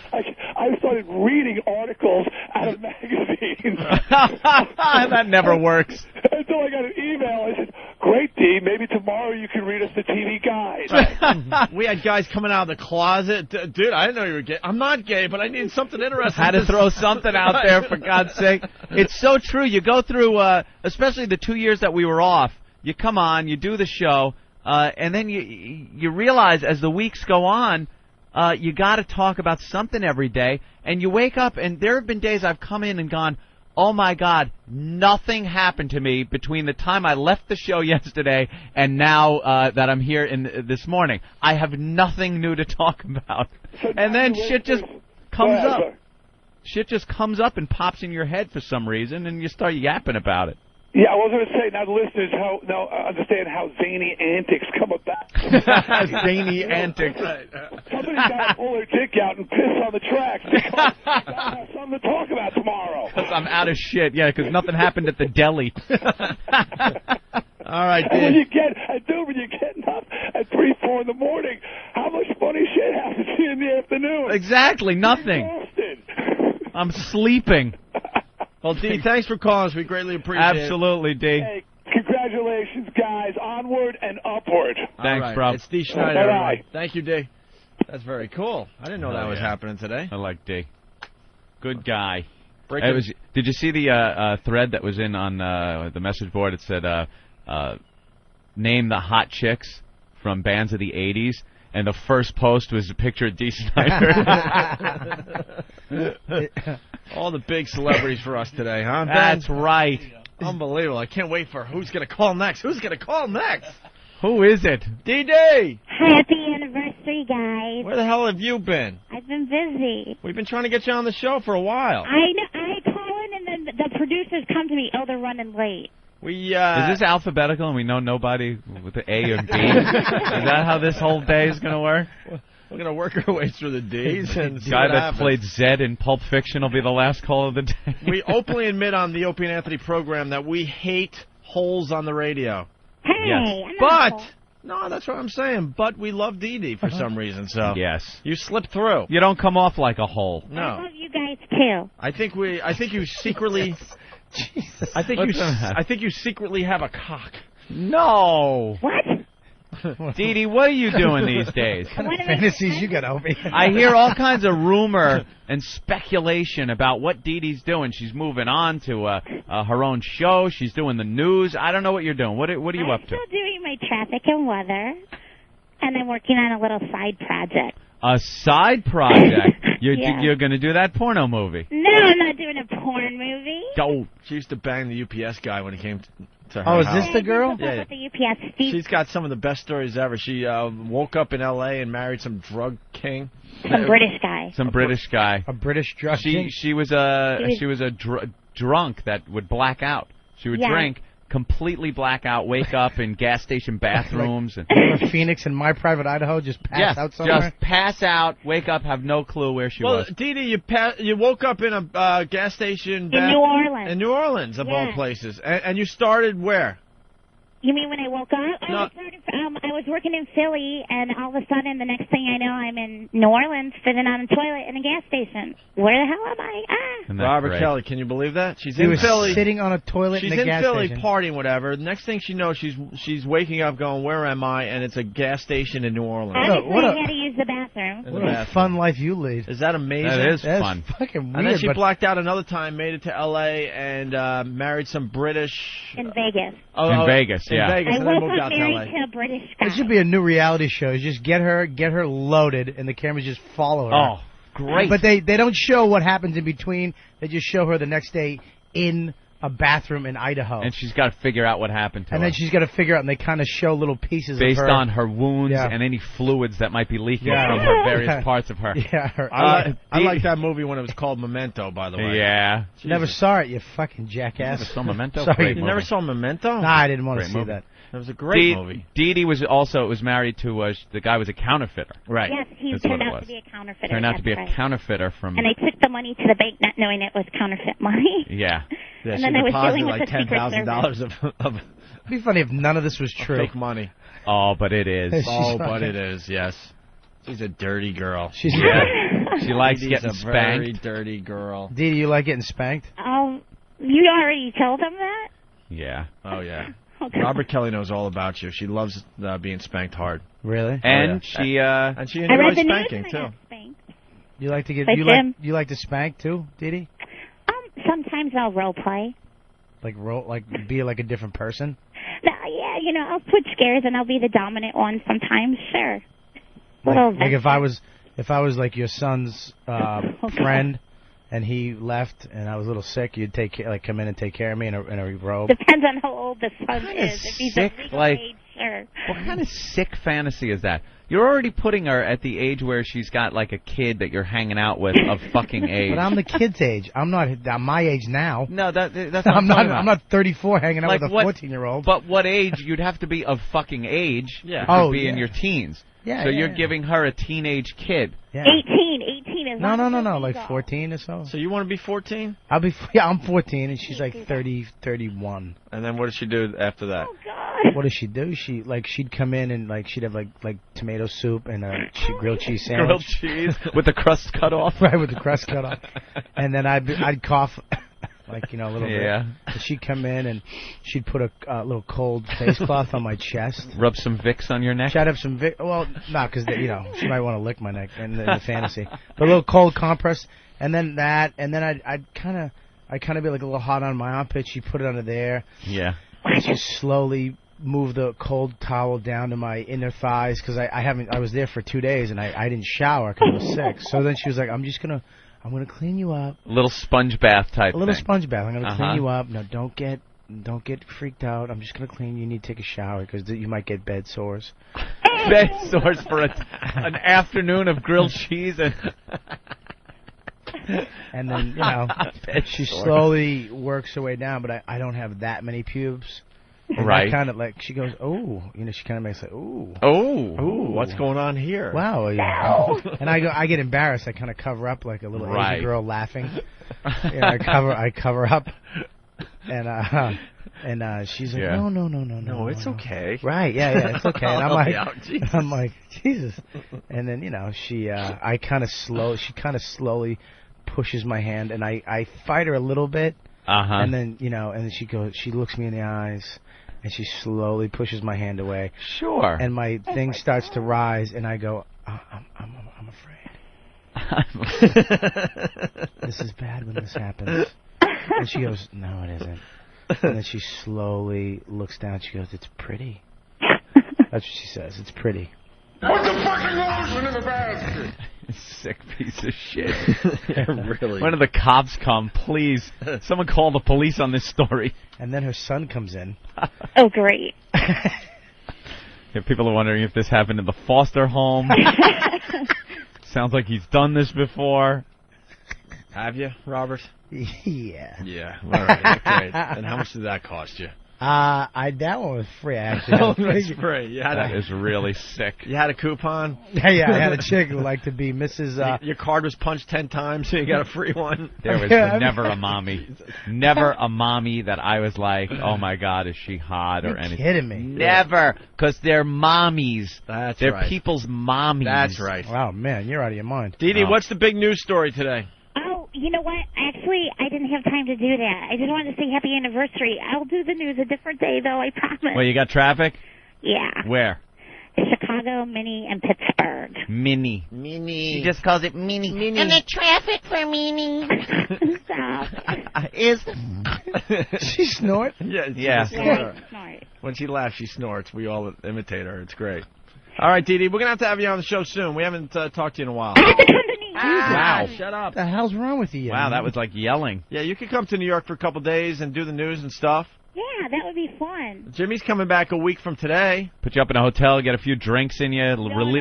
I started reading articles out of magazines. That never works. Until I got an email. I said, great, Dee, maybe tomorrow you can read us the TV guide. We had guys coming out of the closet. Dude, I didn't know you were gay. I'm not gay, but I need something interesting. Had to throw something out there, for God's sake. It's so true. You go through, especially the 2 years that we were off, you come on, you do the show, and then you realize as the weeks go on, you got to talk about something every day, and you wake up, and there have been days I've come in and gone, oh my God, nothing happened to me between the time I left the show yesterday and now that I'm here this morning. I have nothing new to talk about. And then shit just comes up. Shit just comes up and pops in your head for some reason, and you start yapping about it. Yeah, I was going to say, now the listeners understand how zany antics come about. Zany antics. Somebody's got to pull their dick out and piss on the tracks because I have something to talk about tomorrow. Because I'm out of shit, because nothing happened at the deli. All right, and when you're getting up at 3, 4 in the morning, how much funny shit happens to you in the afternoon? Exactly, nothing. I'm sleeping. Well, Dee, thanks for calling us. We greatly appreciate it. Absolutely, Dee. Hey, congratulations, guys. Onward and upward. Thanks, right. bro. It's Dee Snider. Right. Thank you, Dee. That's very cool. I didn't know that was happening today. I like Dee. Good guy. Did you see the thread that was in on the message board? It said, name the hot chicks from bands of the 80s. And the first post was a picture of Dee Snider. All the big celebrities for us today, huh? That's right. Unbelievable. I can't wait for who's going to call next. Who's going to call next? Who is it? D-Day. Happy anniversary, guys. Where the hell have you been? I've been busy. We've been trying to get you on the show for a while. I know. I call in, and then the producers come to me. Oh, they're running late. Is this alphabetical and we know nobody with the A or B? Is that how this whole day is going to work? We're going to work our way through the D's. And the guy that played Zed in Pulp Fiction will be the last call of the day. We openly admit on the Opie and Anthony program that we hate holes on the radio. Hey, yes. But, no, that's what I'm saying. But we love Dee Dee for some reason. So yes, you slip through. You don't come off like a hole. No. I love you guys, too. I think you secretly... Jesus. I think you secretly have a cock. No. What? Dee Dee, what are you doing these days? Fantasies you got, Opie. I hear all kinds of rumor and speculation about what Dee Dee's doing. She's moving on to her own show. She's doing the news. I don't know what you're doing. What are you up to? I'm still doing my traffic and weather, and I'm working on a little side project. A side project? Yeah. You're going to do that porno movie? No, I'm not doing a porn movie. Oh, she used to bang the UPS guy when he came to her Oh, is house. this the girl? Yeah. The UPS. She's got some of the best stories ever. She woke up in L.A. and married some drug king. Some British guy. Some British guy. A British drug king? She was a drunk that would black out. She would drink, completely black out, wake up in gas station bathrooms. and Phoenix and My Private Idaho, just pass out somewhere? Just pass out, wake up, have no clue where she was. Well, Dee Dee, you woke up in a gas station... In New Orleans. In New Orleans, of all places. And you started where? You mean when I woke up? No. I was working in Philly, and all of a sudden, the next thing I know, I'm in New Orleans, sitting on a toilet in a gas station. Where the hell am I? Robert Kelly, can you believe that? She's in Philly. Sitting on a toilet in a gas Philly station. partying, whatever. The next thing she knows, she's waking up going, where am I? And it's a gas station in New Orleans. I had to use the bathroom. What a fun life you lead. Is that amazing? That is fun. Fucking weird. And then she blacked out another time, made it to L.A., and married some British... In Vegas. In Vegas, In Vegas, and then moved out to married L.A. to a British guy. It should be a new reality show. Just get her loaded, and the cameras just follow her. Oh, great. But they don't show what happens in between. They just show her the next day in a bathroom in Idaho. And she's got to figure out what happened to her. And then she's got to figure out, and they kind of show little pieces based of her. on her wounds and any fluids that might be leaking from her various parts of her. Yeah, I like that movie when it was called Memento, by the way. Yeah. Never saw it, you fucking jackass. Never saw Memento? Sorry. Great You never saw Memento? Nah, I didn't want to see movie. that. It was a great movie. Dee Dee was married to the guy was a counterfeiter. Right. Yes, he That's turned what it out was. to be a counterfeiter. Turned out to be that's a counterfeiter from. And I took the money to the bank not knowing it was counterfeit money. Yeah. Yeah, And she then I was deposited dealing with like the Secret $10,000 of It'd be funny if none of this was true. fake money. Oh, but it is. Oh, but it is, yes. She's a dirty girl. She's She likes Dee Dee's getting a spanked. very dirty girl. Dee Dee, you like getting spanked? You already told them that? Yeah. Oh, yeah. Okay. Robert Kelly knows all about you. She loves being spanked hard. Really? And she and she I read enjoys the news spanking and I too. got spanked. You like to get Like Jim. you like to spank too, Dee Dee? Sometimes I'll role play. Like be like a different person? No, yeah, I'll switch scares and I'll be the dominant one sometimes. Sure. Like if I was like your son's friend, and he left, and I was a little sick, you'd come in and take care of me in a robe. Depends on how old the son is. If he's sick, a legal like- age, sure. What kind of sick fantasy is that? You're already putting her at the age where she's got like a kid that you're hanging out with of fucking age. But I'm the kid's age. I'm my age now. No, that's what I'm not. talking about. I'm not 34 hanging out Like with a what- 14-year-old. But what age? You'd have to be of fucking age. Yeah. To be in your teens. Yeah. So yeah, you're yeah. giving her a teenage kid. Yeah. 18 is No, not like legal. 14 or so. So you want to be 14? I'm 14 and she's like 30, 31. And then what does she do after that? Oh, God. What does she do? She'd come in and she'd have like tomato soup and a grilled cheese sandwich. Grilled cheese with the crust cut off. Right, with the crust cut off. And then I'd cough. like a little Yeah. bit. But she'd come in and she'd put a little cold face cloth on my chest. Rub some Vicks on your neck. She'd have some well, no, because she might want to lick my neck in the fantasy. But a little cold compress, and then that, and then I'd kind of be like a little hot on my armpit. She'd put it under there. Yeah. And she'd slowly move the cold towel down to my inner thighs because I was there for 2 days and I didn't shower because I was sick. So then she was like, I'm gonna clean you up. A little sponge bath type. A little thing. sponge bath. I'm gonna clean you up. No, don't get freaked out. I'm just gonna clean you. You need to take a shower because you might get bed sores. Bed sores for an afternoon of grilled cheese and then she slowly works her way down. But I don't have that many pubes. And right. Kind of like she goes, oh, she kind of makes like, ooh, what's going on here? Wow, yeah. And I get embarrassed. I kind of cover up like a little Asian girl laughing. I cover up, and she's like, no, it's okay. Right, yeah, it's okay. And I'm like, Jesus. And then she kind of slowly pushes my hand, and I fight her a little bit. And then and then she looks me in the eyes, and she slowly pushes my hand away. Sure. And my thing starts to rise, and I go, I'm afraid. This is bad when this happens. And she goes, no, it isn't. And then she slowly looks down. She goes, it's pretty. That's what she says. It's pretty. Put the fucking lotion in the basket. Sick piece of shit. Really. When do the cops come? Please. Someone call the police on this story. And then her son comes in. Oh, great. People are wondering if this happened in the foster home. Sounds like he's done this before. Have you, Robert? Yeah. Yeah. All right. Great. And how much did that cost you? That one was free. I actually That one was free. That is really sick. You had a coupon? Yeah, I had a chick who liked to be Mrs. Your card was punched 10 times, so you got a free one. There was never a mommy. Never a mommy that I was like, oh, my God, is she hot or anything. You're kidding me. Never, because they're mommies. They're right. people's mommies. That's right. Wow, man, you're out of your mind. Dee Dee, what's the big news story today? Oh, you know what? Actually, I didn't have time to do that. I just wanted to say happy anniversary. I'll do the news a different day, though, I promise. Well, you got traffic? Yeah. Where? Chicago, Minnie, and Pittsburgh. Minnie. She just calls it Minnie. And the traffic for Minnie. Is she snort? Yeah. Snort. When she laughs, she snorts. We all imitate her. It's great. All right, Dee Dee, we're going to have you on the show soon. We haven't talked to you in a while. Wow. Shut up. What the hell's wrong with you? Wow, that was like yelling. Yeah, you could come to New York for a couple days and do the news and stuff. Yeah, that would be fun. Jimmy's coming back a week from today. Put you up in a hotel, get a few drinks in you,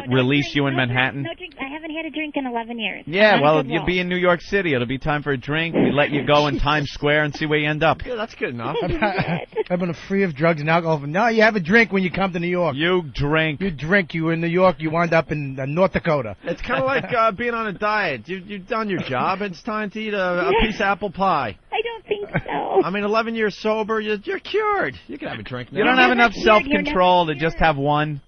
release you in Manhattan. No drink. I haven't had a drink in 11 years. Yeah, well, you'll be in New York City. It'll be time for a drink. We let you go in Times Square and see where you end up. Yeah, that's good enough. I've been free of drugs and alcohol. No, you have a drink when you come to New York. You drink. You drink. You were in New York. You wind up in North Dakota. It's kind of like being on a diet. You've done your job. It's time to eat a piece of apple pie. I don't think so. I mean, 11 years sober, you're cured. You can have a drink now. You don't have enough self-control to just have one.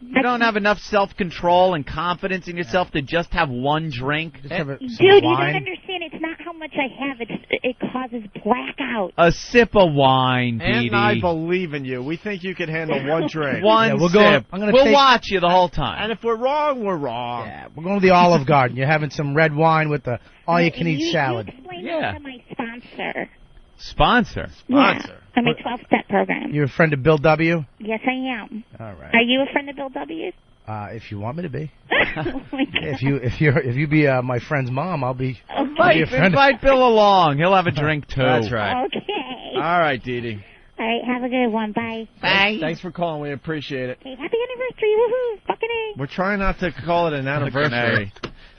You don't have enough self-control and confidence in yourself to just have one drink. Dude, you don't understand. It's not how much I have. It causes blackout. A sip of wine, Dee And Dee. I believe in you. We think you can handle one drink. One sip. We'll watch you the whole time. And if we're wrong, we're wrong. Yeah, we're going to the Olive Garden. You're having some red wine with the all-you-can-eat salad. You explain that to my sponsor. Sponsor? Yeah, on my 12-step program. You're a friend of Bill W.? Yes, I am. All right. Are you a friend of Bill W.? If you want me to be. Oh my God. If you be my friend's mom, I'll be a friend. Invite Bill along. He'll have a drink too. That's right. Okay. All right, Dee Dee. All right, have a good one. Bye. Thanks for calling. We appreciate it. Okay, happy anniversary. Woohoo. Fucking A. We're trying not to call it an anniversary.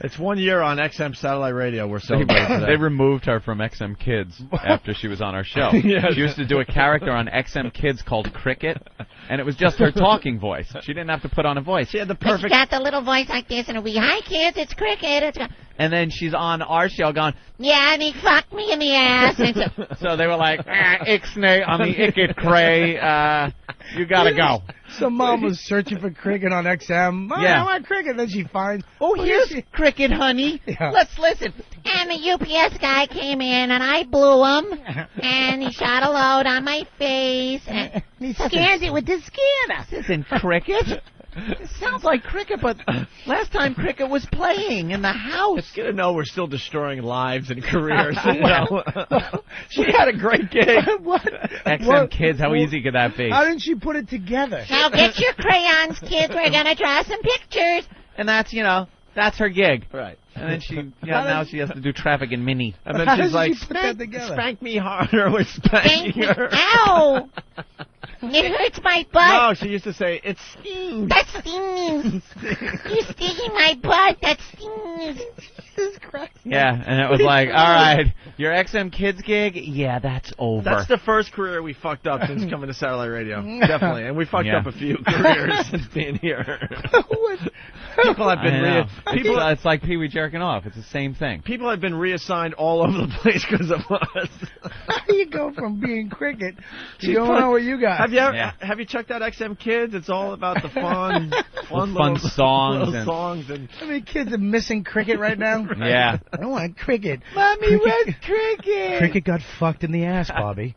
It's 1 year on XM Satellite Radio. We're celebrating today. They removed her from XM Kids after she was on our show. Yes. She used to do a character on XM Kids called Cricket, and it was just her talking voice. She didn't have to put on a voice. She had the perfect... She got the little voice like this, and it'll be, hi, kids, it's Cricket. And then she's on our show going, Yeah, and he fucked me in the ass. And so they were like, Ixnay on the Icket Cray, you gotta go. So Mom was searching for Cricket on XM. Mom, Yeah. I want Cricket. Then she finds, here's Cricket, honey. Yeah. Let's listen. And the UPS guy came in, and I blew him, and he shot a load on my face, and he scanned it with the scanner. This isn't Cricket. It sounds like Cricket, but last time Cricket was playing in the house. It's good to know we're still destroying lives and careers. You know? She had a great gig. What? XM Kids, how easy could that be? How didn't she put it together? Now get your crayons, kids. We're going to draw some pictures. And that's, that's her gig. Right. And then now she has to do traffic in Mini. And then How she's does like, she put that together? spank me harder with spanking her. Ow! It hurts my butt. No, she used to say, it stings. That stings. You're stinging my butt. That stings. Jesus Christ. Yeah, and it was like, all right, your XM Kids gig, yeah, that's over. That's the first career we fucked up since coming to satellite radio. Definitely. And we fucked up a few careers since being here. People have been it's like Pee Wee jerking off. It's the same thing. People have been reassigned all over the place because of us. How do you go from being Cricket to going on with you guys? Have you checked out XM Kids? It's all about the fun songs. Little songs and How many kids are missing Cricket right now? Yeah. I want Cricket. Mommy, where's Cricket? Cricket got fucked in the ass, Bobby.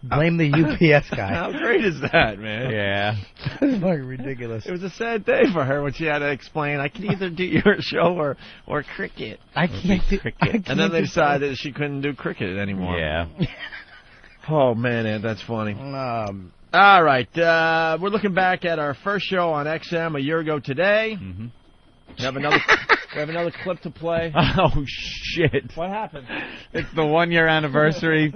Blame the UPS guy. How great is that, man? Yeah. It's fucking ridiculous. It was a sad day for her when she had to explain, I can either do your show or Cricket. I can't do Cricket. And then they decided that she couldn't do Cricket anymore. Yeah. Oh, man, Ed, that's funny. All right. We're looking back at our first show on XM a year ago today. Mm-hmm. We have another clip to play. Oh, shit. What happened? It's the 1-year anniversary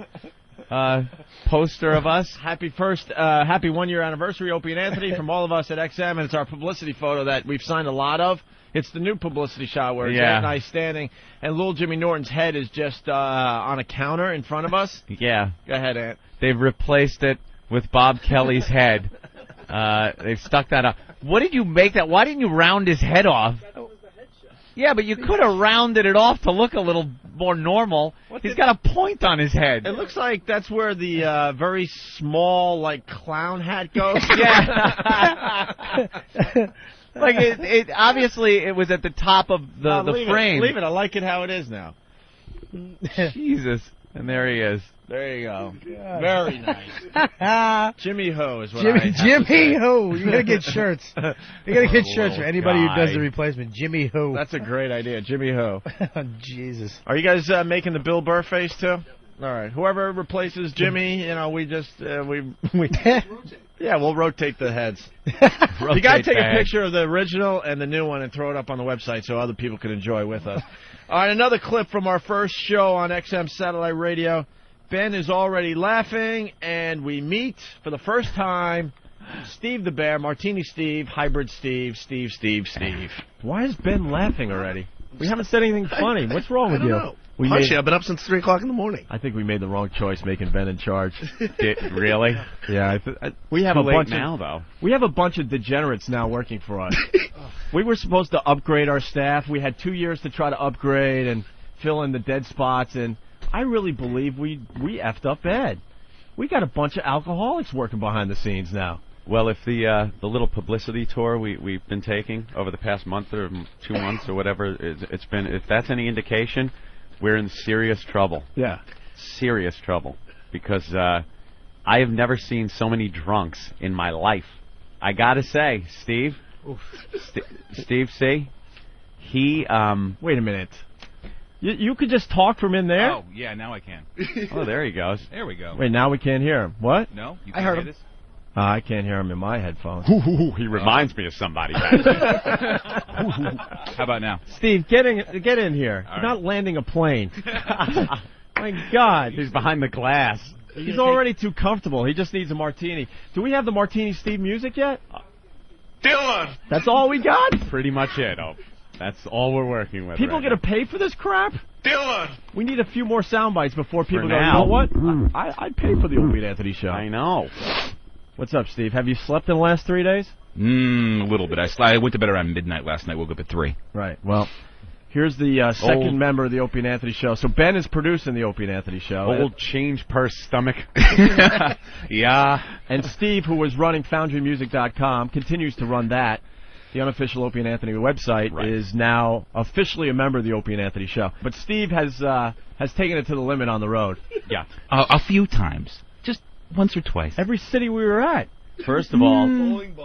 poster of us. Happy 1-year anniversary, Opie and Anthony, from all of us at XM, and it's our publicity photo that we've signed a lot of. It's the new publicity shot where Ed and I standing, and little Jimmy Norton's head is just on a counter in front of us. Yeah. Go ahead, Ant. They've replaced it with Bob Kelly's head. They've stuck that up. What did you make that? Why didn't you round his head off? Yeah, but you could have rounded it off to look a little more normal. He's got a point on his head. It looks like that's where the very small, like, clown hat goes. Yeah. Like, it obviously it was at the top of the frame. Leave it. I like it how it is now. Jesus. And there he is. There you go. God. Very nice. Jimmy Ho is what I have Jimmy Ho. You gotta get shirts. You gotta get shirts for anybody who does the replacement. Jimmy Ho. That's a great idea. Jimmy Ho. Oh, Jesus. Are you guys making the Bill Burr face too? All right. Whoever replaces Jimmy, we just yeah, we'll rotate the heads. You gotta take a picture of the original and the new one and throw it up on the website so other people can enjoy with us. All right, another clip from our first show on XM Satellite Radio. Ben is already laughing, and we meet for the first time Steve the Bear, Martini Steve, Hybrid Steve, Steve. Why is Ben laughing already? We haven't said anything funny. What's wrong with you? Know. Hunchy, I've been up since 3 o'clock in the morning. I think we made the wrong choice making Ben in charge. Really? Yeah. We have Too a late bunch now, though. We have a bunch of degenerates now working for us. We were supposed to upgrade our staff. We had 2 years to try to upgrade and fill in the dead spots, and I really believe we effed up bad. We got a bunch of alcoholics working behind the scenes now. Well, if the little publicity tour we've been taking over the past month or 2 months or whatever it's been, if that's any indication, we're in serious trouble. Yeah. Serious trouble. Because I have never seen so many drunks in my life. I gotta say, Steve, Steve C., he, Wait a minute. You could just talk from in there? Oh, yeah, now I can. Oh, there he goes. There we go. Wait, now we can't hear him. What? No? You I can't heard hear him. this? I can't hear him in my headphones. He reminds me of somebody. How about now? Steve, get in here. All You're right. not landing a plane. My God. He's behind the glass. He's already too comfortable. He just needs a martini. Do we have the Martini Steve music yet? Dylan! That's all we got? Pretty much it. Oh, that's all we're working with. People right gonna pay for this crap? Dylan! We need a few more sound bites before people go, now. you know what? I'd pay for the Opie and Anthony show. I know. What's up, Steve? Have you slept in the last 3 days? A little bit. I went to bed around midnight last night. Woke up at 3. Right. Well, here's the second member of the Opie and Anthony Show. So Ben is producing the Opie and Anthony Show. Old change purse stomach. Yeah. And Steve, who was running FoundryMusic.com, continues to run that. The unofficial Opie and Anthony website is now officially a member of the Opie and Anthony Show. But Steve has taken it to the limit on the road. Yeah. A few times. Just once or twice. Every city we were at. First of all,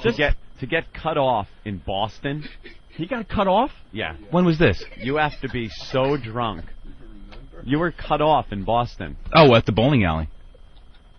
to get cut off in Boston. He got cut off? Yeah. When was this? You have to be so drunk. You were cut off in Boston. Oh, at the bowling alley.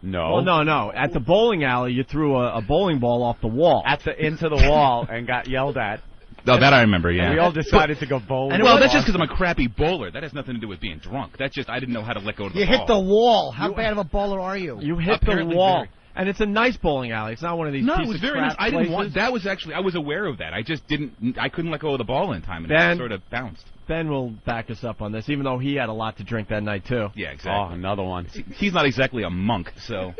No. Well, no. At the bowling alley, you threw a bowling ball off the wall. Into the wall and got yelled at. Oh, that I remember, yeah. And we all decided to go bowling. Well, that's just because I'm a crappy bowler. That has nothing to do with being drunk. That's just I didn't know how to let go of the ball. You hit the wall. How bad of a bowler are you? You hit the wall. And it's a nice bowling alley. It's not one of these No, piece it was of very crap nice. I didn't places. want. That was actually. I was aware of that. I just didn't. I couldn't let go of the ball in time, and Ben, it sort of bounced. Ben will back us up on this, even though he had a lot to drink that night too. Yeah, exactly. Oh, another one. He's not exactly a monk, so.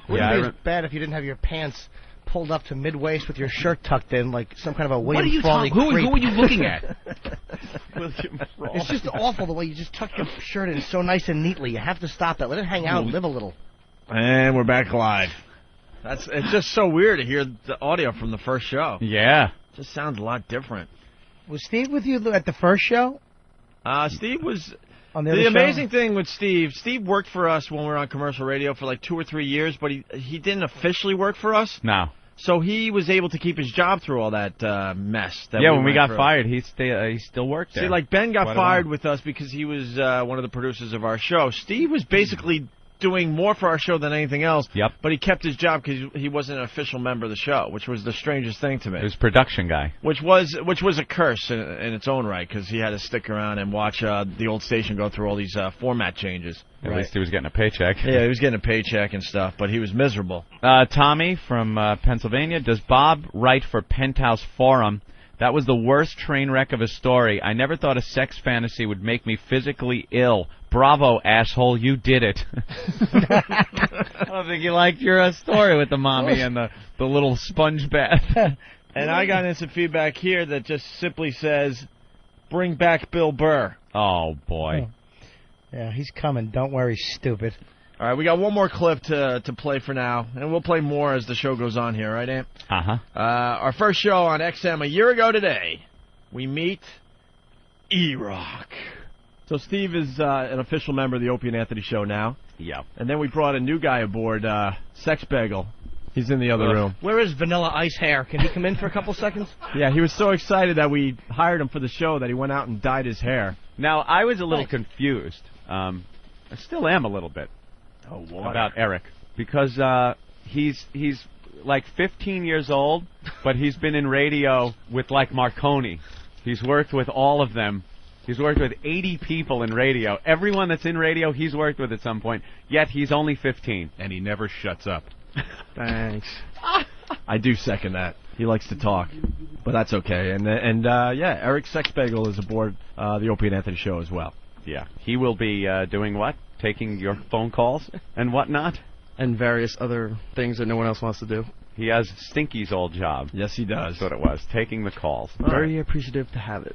Wouldn't be as bad if you didn't have your pants pulled up to mid-waist with your shirt tucked in like some kind of a William Frawley Who creep. are you looking at? It's just awful the way you just tuck your shirt in so nice and neatly. You have to stop it. Let it hang out and live a little. And we're back live. It's just so weird to hear the audio from the first show. Yeah. It just sounds a lot different. Was Steve with you at the first show? Steve was... On the The other show? amazing thing with Steve worked for us when we were on commercial radio for like 2 or 3 years, but he didn't officially work for us. No. So he was able to keep his job through all that mess. That When we went got through. fired, he still worked there. See, like Ben got Quite a fired while. with us because he was one of the producers of our show. Steve was basically doing more for our show than anything else. Yep. But he kept his job because he wasn't an official member of the show, which was the strangest thing to me. He was production guy. Which was a curse in its own right, because he had to stick around and watch the old station go through all these format changes. At least he was getting a paycheck. Yeah, he was getting a paycheck and stuff, but he was miserable. Tommy from Pennsylvania. Does Bob write for Penthouse Forum? That was the worst train wreck of a story. I never thought a sex fantasy would make me physically ill. Bravo, asshole, you did it. I don't think you liked your story with the mommy and the little sponge bath. And I got instant feedback here that just simply says, bring back Bill Burr. Oh, boy. Yeah, he's coming. Don't worry, stupid. All right, we got one more clip to play for now, and we'll play more as the show goes on here, right, Amp? Uh-huh. Our first show on XM a year ago today, we meet E-Rock. So Steve is an official member of the Opie and Anthony Show now. Yeah. And then we brought a new guy aboard, Sex Bagel. He's in the other room. Where is Vanilla Ice Hair? Can he come in for a couple seconds? Yeah, he was so excited that we hired him for the show that he went out and dyed his hair. Now, I was a little confused. I still am a little bit. About Eric, because he's like 15 years old, but he's been in radio with like Marconi. He's worked with all of them. He's worked with 80 people in radio. Everyone that's in radio, he's worked with at some point. Yet he's only 15, and he never shuts up. Thanks. I do second that. He likes to talk, but that's okay. And yeah, Eric Sexbagel is aboard the Opie and Anthony Show as well. Yeah, he will be doing what? Taking your phone calls and whatnot? And various other things that no one else wants to do. He has Stinky's old job. Yes, he does. That's what it was, taking the calls. Very appreciative to have it.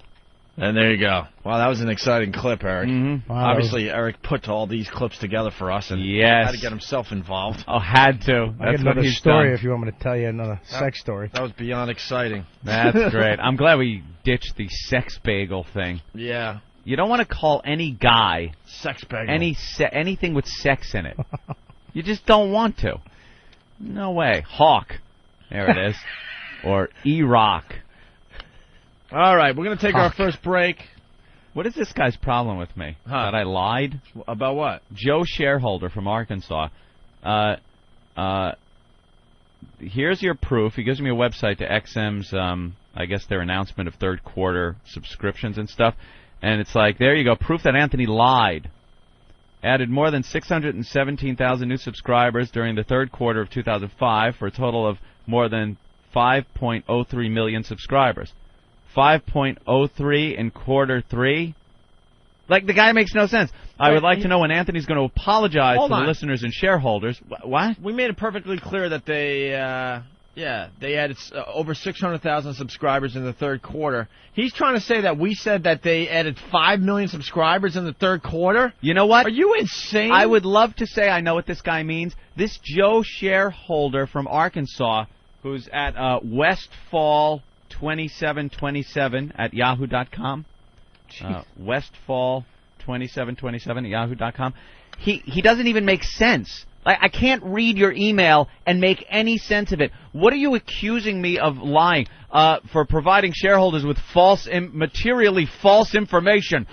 And there you go. Wow, that was an exciting clip, Eric. Mm-hmm. Wow, Obviously, Eric put all these clips together for us and Yes. had to get himself involved. Oh, had to. I got That's what another he's story done. if you want me to tell you another sex story. That was beyond exciting. That's great. I'm glad we ditched the sex bagel thing. Yeah. You don't want to call any guy Sex Bagel. anything with sex in it. You just don't want to. No way. Hawk. There it is. Or E-Rock. All right, we're going to take our Hawk. first break. What is this guy's problem with me? That I lied? About what? Joe Shareholder from Arkansas. Here's your proof. He gives me a website to XM's, I guess, their announcement of third quarter subscriptions and stuff. And it's like, there you go, proof that Anthony lied. Added more than 617,000 new subscribers during the third quarter of 2005 for a total of more than 5.03 million subscribers. 5.03 in quarter 3? Like, the guy makes no sense. I would like to know when Anthony's going to apologize to the listeners and shareholders. What? We made it perfectly clear that they added over 600,000 subscribers in the third quarter. He's trying to say that we said that they added 5 million subscribers in the therd quarter? You know what? Are you insane? I would love to say I know what this guy means. This Joe shareholder from Arkansas, who's at Westfall2727 at yahoo.com. Westfall2727 at yahoo.com. He doesn't even make sense. I can't read your email and make any sense of it. What are you accusing me of lying? For providing shareholders with materially false information,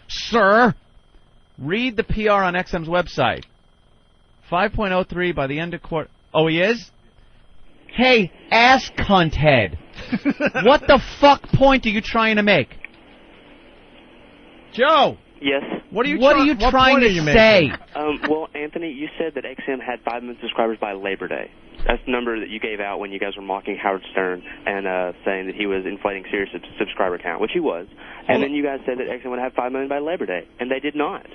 Sir. Read the PR on XM's website. 5.03 by the end of quarter. Oh, he is? Hey, ass cunt head. What the fuck point are you trying to make? Joe! Yes. What are you trying to say? Well, Anthony, you said that XM had 5 million subscribers by Labor Day. That's the number that you gave out when you guys were mocking Howard Stern and saying that he was inflating Sirius' subscriber count, which he was. And then you guys said that XM would have 5 million by Labor Day, and they did not.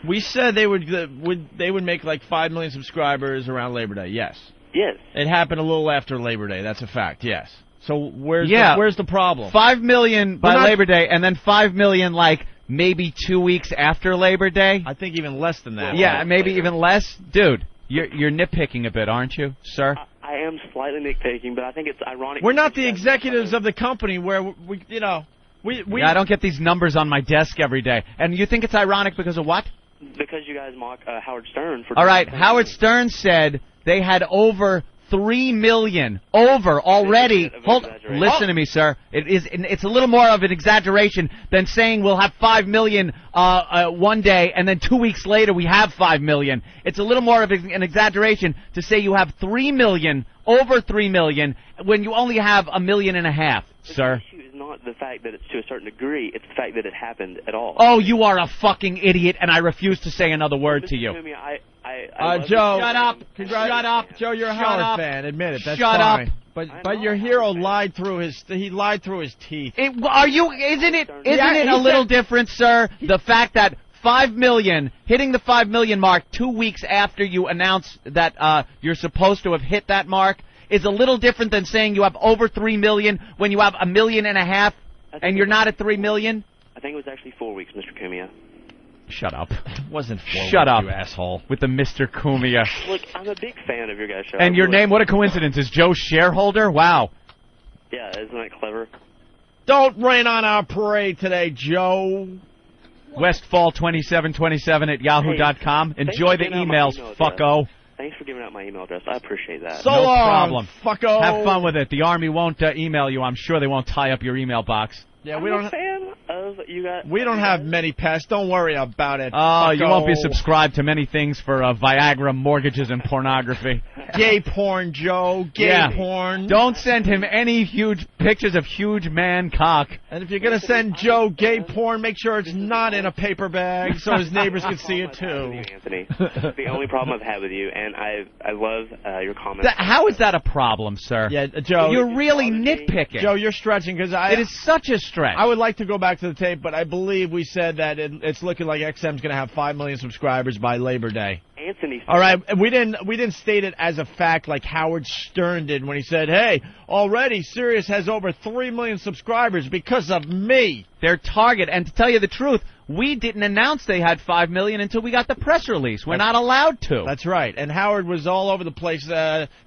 We said they would make like 5 million subscribers around Labor Day. Yes. Yes. It happened a little after Labor Day. That's a fact. Yes. So where's the problem? 5 million by Labor Day, and then 5 million like maybe 2 weeks after Labor Day. I think even less than that. Yeah, maybe even less. Dude, you're nitpicking a bit, aren't you, sir? I am slightly nitpicking, but I think it's ironic. We're not the executives of the company where we Yeah, I don't get these numbers on my desk every day. And you think it's ironic because of what? Because you guys mock Howard Stern for. All right, Howard Stern said they had over 3 million already. Listen to me, sir. It's a little more of an exaggeration than saying we'll have 5 million one day and then 2 weeks later we have 5 million. It's a little more of an exaggeration to say you have 3 million, over 3 million, when you only have 1.5 million, sir. The issue is not the fact that it's to a certain degree, it's the fact that it happened at all. Oh, you are a fucking idiot, and I refuse to say another word to you. Joe, shut up. Shut up. Joe, you're a Howard fan. Admit it. That's Shut fine. up. But your hero lied through his teeth. Isn't it a little different, sir? The fact that 5 million, hitting the 5 million mark 2 weeks after you announce that you're supposed to have hit that mark is a little different than saying you have over 3 million when you have 1.5 million and you're not at 3 million? I think it was actually 4 weeks, Mr. Cumia. Shut up. It wasn't 4 Shut weeks, up, you asshole. With the Mr. Cumia. Look, I'm a big fan of your guys' show. And your name, what a coincidence, is Joe Shareholder? Wow. Yeah, isn't that clever? Don't rain on our parade today, Joe. Westfall2727 at yahoo.com. Enjoy the emails, fucko. Thanks for giving out my email address. I appreciate that. So no long, problem. fucko. Have fun with it. The Army won't email you. I'm sure they won't tie up your email box. Yeah, I'm a fan of you guys. We don't have many pests. Don't worry about it. Oh, fucko. you won't be subscribed to many things for Viagra, mortgages, and pornography. Gay porn, Joe. Gay porn. Don't send him any huge pictures of huge man cock. And if you're going to send Joe gay porn, make sure it's not in a paper bag so his neighbors can see it too. Anthony, the only problem I've had with you, and I love your comments. How is that a problem, sir? Yeah, Joe. You're really nitpicking. Joe, you're stretching because it is such a stretch. I would like to go back to the tape, but I believe we said that it's looking like XM's going to have 5 million subscribers by Labor Day. Anthony. All right, we didn't state it as a fact like Howard Stern did when he said, "Hey, already Sirius has over 3 million subscribers because of me." Their target, and to tell you the truth, we didn't announce they had 5 million until we got the press release. We're not allowed to. That's right. And Howard was all over the place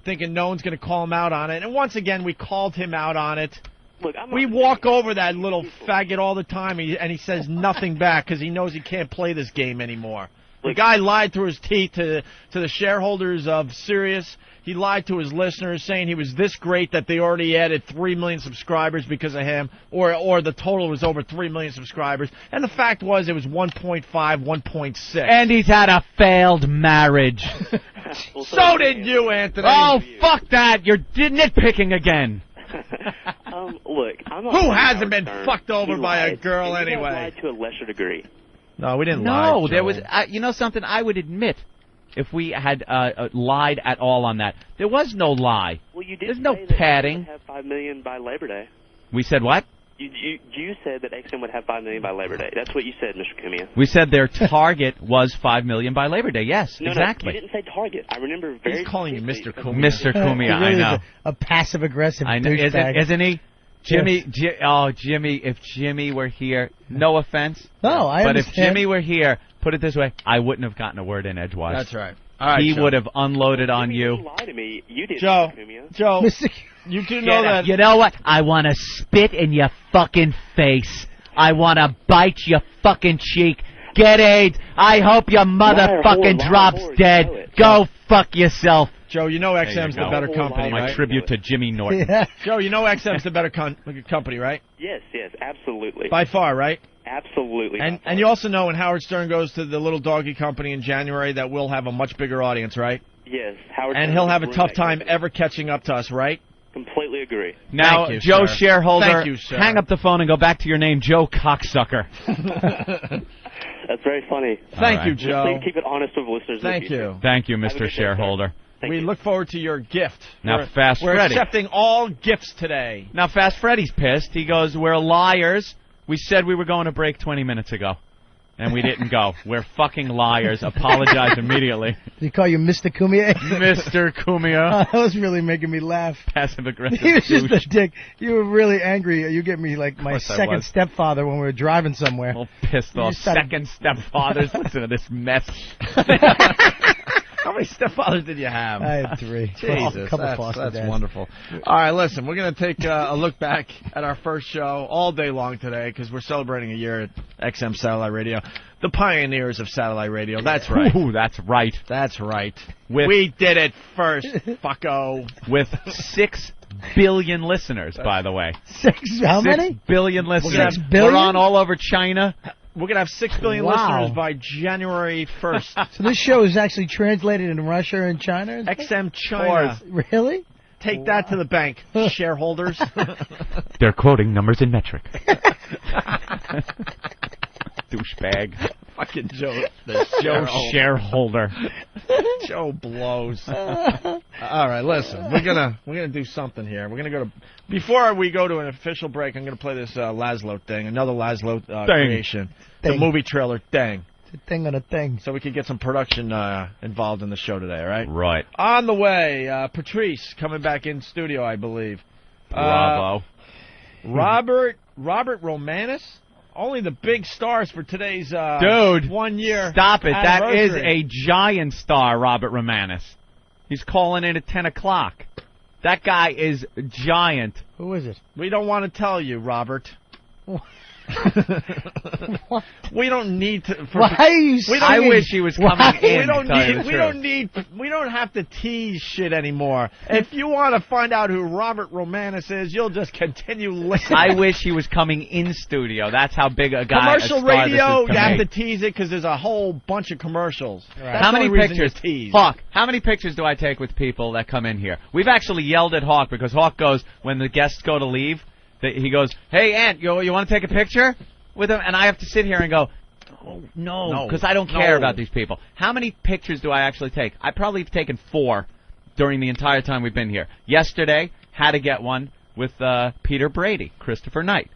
thinking no one's going to call him out on it. And once again, we called him out on it. Look, we walk over that little faggot all the time, and he says nothing back because he knows he can't play this game anymore. The guy lied through his teeth to the shareholders of Sirius. He lied to his listeners, saying he was this great that they already added 3 million subscribers because of him, or the total was over 3 million subscribers. And the fact was it was 1.5, 1.6. And he's had a failed marriage. So did you, Anthony. Oh, fuck that. You're nitpicking again. Look, I'm Who hasn't been fucked over by a girl anyway? Lied to a lesser degree. No, we didn't lie. No, there was. You know something? I would admit, if we had lied at all on that, there was no lie. Well, you did. There's no say that padding. you would have 5 million by Labor Day. We said what? You said that XM would have 5 million by Labor Day. That's what you said, Mr. Cumia. We said their target was 5 million by Labor Day. Yes, No, exactly. you didn't say target. I remember very. He's calling you Mr. Cumia. Mr. Cumia, He really I know. is a passive-aggressive I know. douchebag. Isn't he? Jimmy, Jimmy, if Jimmy were here, no offense. No, I But understand. if Jimmy were here, put it this way, I wouldn't have gotten a word in edgewise. That's right. All right, he Joe. would have unloaded on you. You lied to me. You did, Joe, Mr. Cumia. Joe, you do know that. You know what? I want to spit in your fucking face. I want to bite your fucking cheek. Get AIDS. I hope your motherfucking drops dead. Go fuck yourself. Joe, you know XM's the better company, My right? tribute to Jimmy Norton. Joe, you know XM's the better company, right? Yes, absolutely. By far, right? Absolutely. And you also know when Howard Stern goes to the little doggy company in January that we'll have a much bigger audience, right? Yes, Howard. And Stern he'll is have a ruined tough that time company. ever catching up to us, right? Completely agree. Now, Thank you, Joe sir. shareholder, Thank you, sir. hang up the phone and go back to your name, Joe Cocksucker. That's very funny. Thank you, Joe. Please keep it honest with listeners. Thank you. Thank you, Have a good Mr. day, Shareholder. We look forward to your gift. Now, We're- Fast We're Freddy. accepting all gifts today. Now, Fast Freddy's pissed. He goes, we're liars. We said we were going to break 20 minutes ago, and we didn't go. We're fucking liars. Apologize immediately. Did he call you Mr. Cumia? Mr. Cumia. That was really making me laugh. Passive-aggressive He was just douche. a dick. You were really angry. You get me like my course I second was. stepfather when we were driving somewhere. All pissed You off. started- Second stepfathers. Listen to this mess. How many stepfathers did you have? I had 3. Jesus, a couple that's foster dads. wonderful. All right, listen, we're going to take a look back at our first show all day long today because we're celebrating a year at XM Satellite Radio. The pioneers of satellite radio. That's right. Ooh, that's right. That's right. With- We did it first, fucko. With 6 billion listeners, by the way. How 6 many? billion listeners. 6 billion? We're on all over China. We're going to have 6 billion Wow. listeners by January 1st. So this show is actually translated in Russia and China? XM China. Really? Take that to the bank, shareholders. They're quoting numbers in metric. Douchebag. Fucking Joe. Joe shareholder. Joe blows. All right, listen. We're gonna do something here. We're gonna go to before we go to an official break. I'm gonna play this Laszlo thing, another Laszlo creation, the Thing. movie trailer thing, It's a thing on a thing. so we could get some production involved in the show today. All right. Right. On the way, Patrice coming back in studio, I believe. Bravo. Robert Romanus. Only the big stars for today's Dude, 1 year. Stop it. That is anniversary. a giant star, Robert Romanus. He's calling in at 10 o'clock. That guy is giant. Who is it? We don't want to tell you, Robert. We don't need to. Why are you saying? I wish he was coming in. We don't to tell you need. the We truth. don't need. We don't have to tease shit anymore. If you want to find out who Robert Romanus is, you'll just continue listening. I wish he was coming in studio. That's how big a guy. Commercial a star this radio, is to you have me. to tease it because there's a whole bunch of commercials. That's How the many only reason pictures? you tease. Hawk, how many pictures do I take with people that come in here? We've actually yelled at Hawk because Hawk goes, when the guests go to leave, he goes, hey, Ant, you want to take a picture with him? And I have to sit here and go, oh, no, because I don't care about these people. How many pictures do I actually take? I probably have taken 4 during the entire time we've been here. Yesterday, had to get one with Peter Brady, Christopher Knight.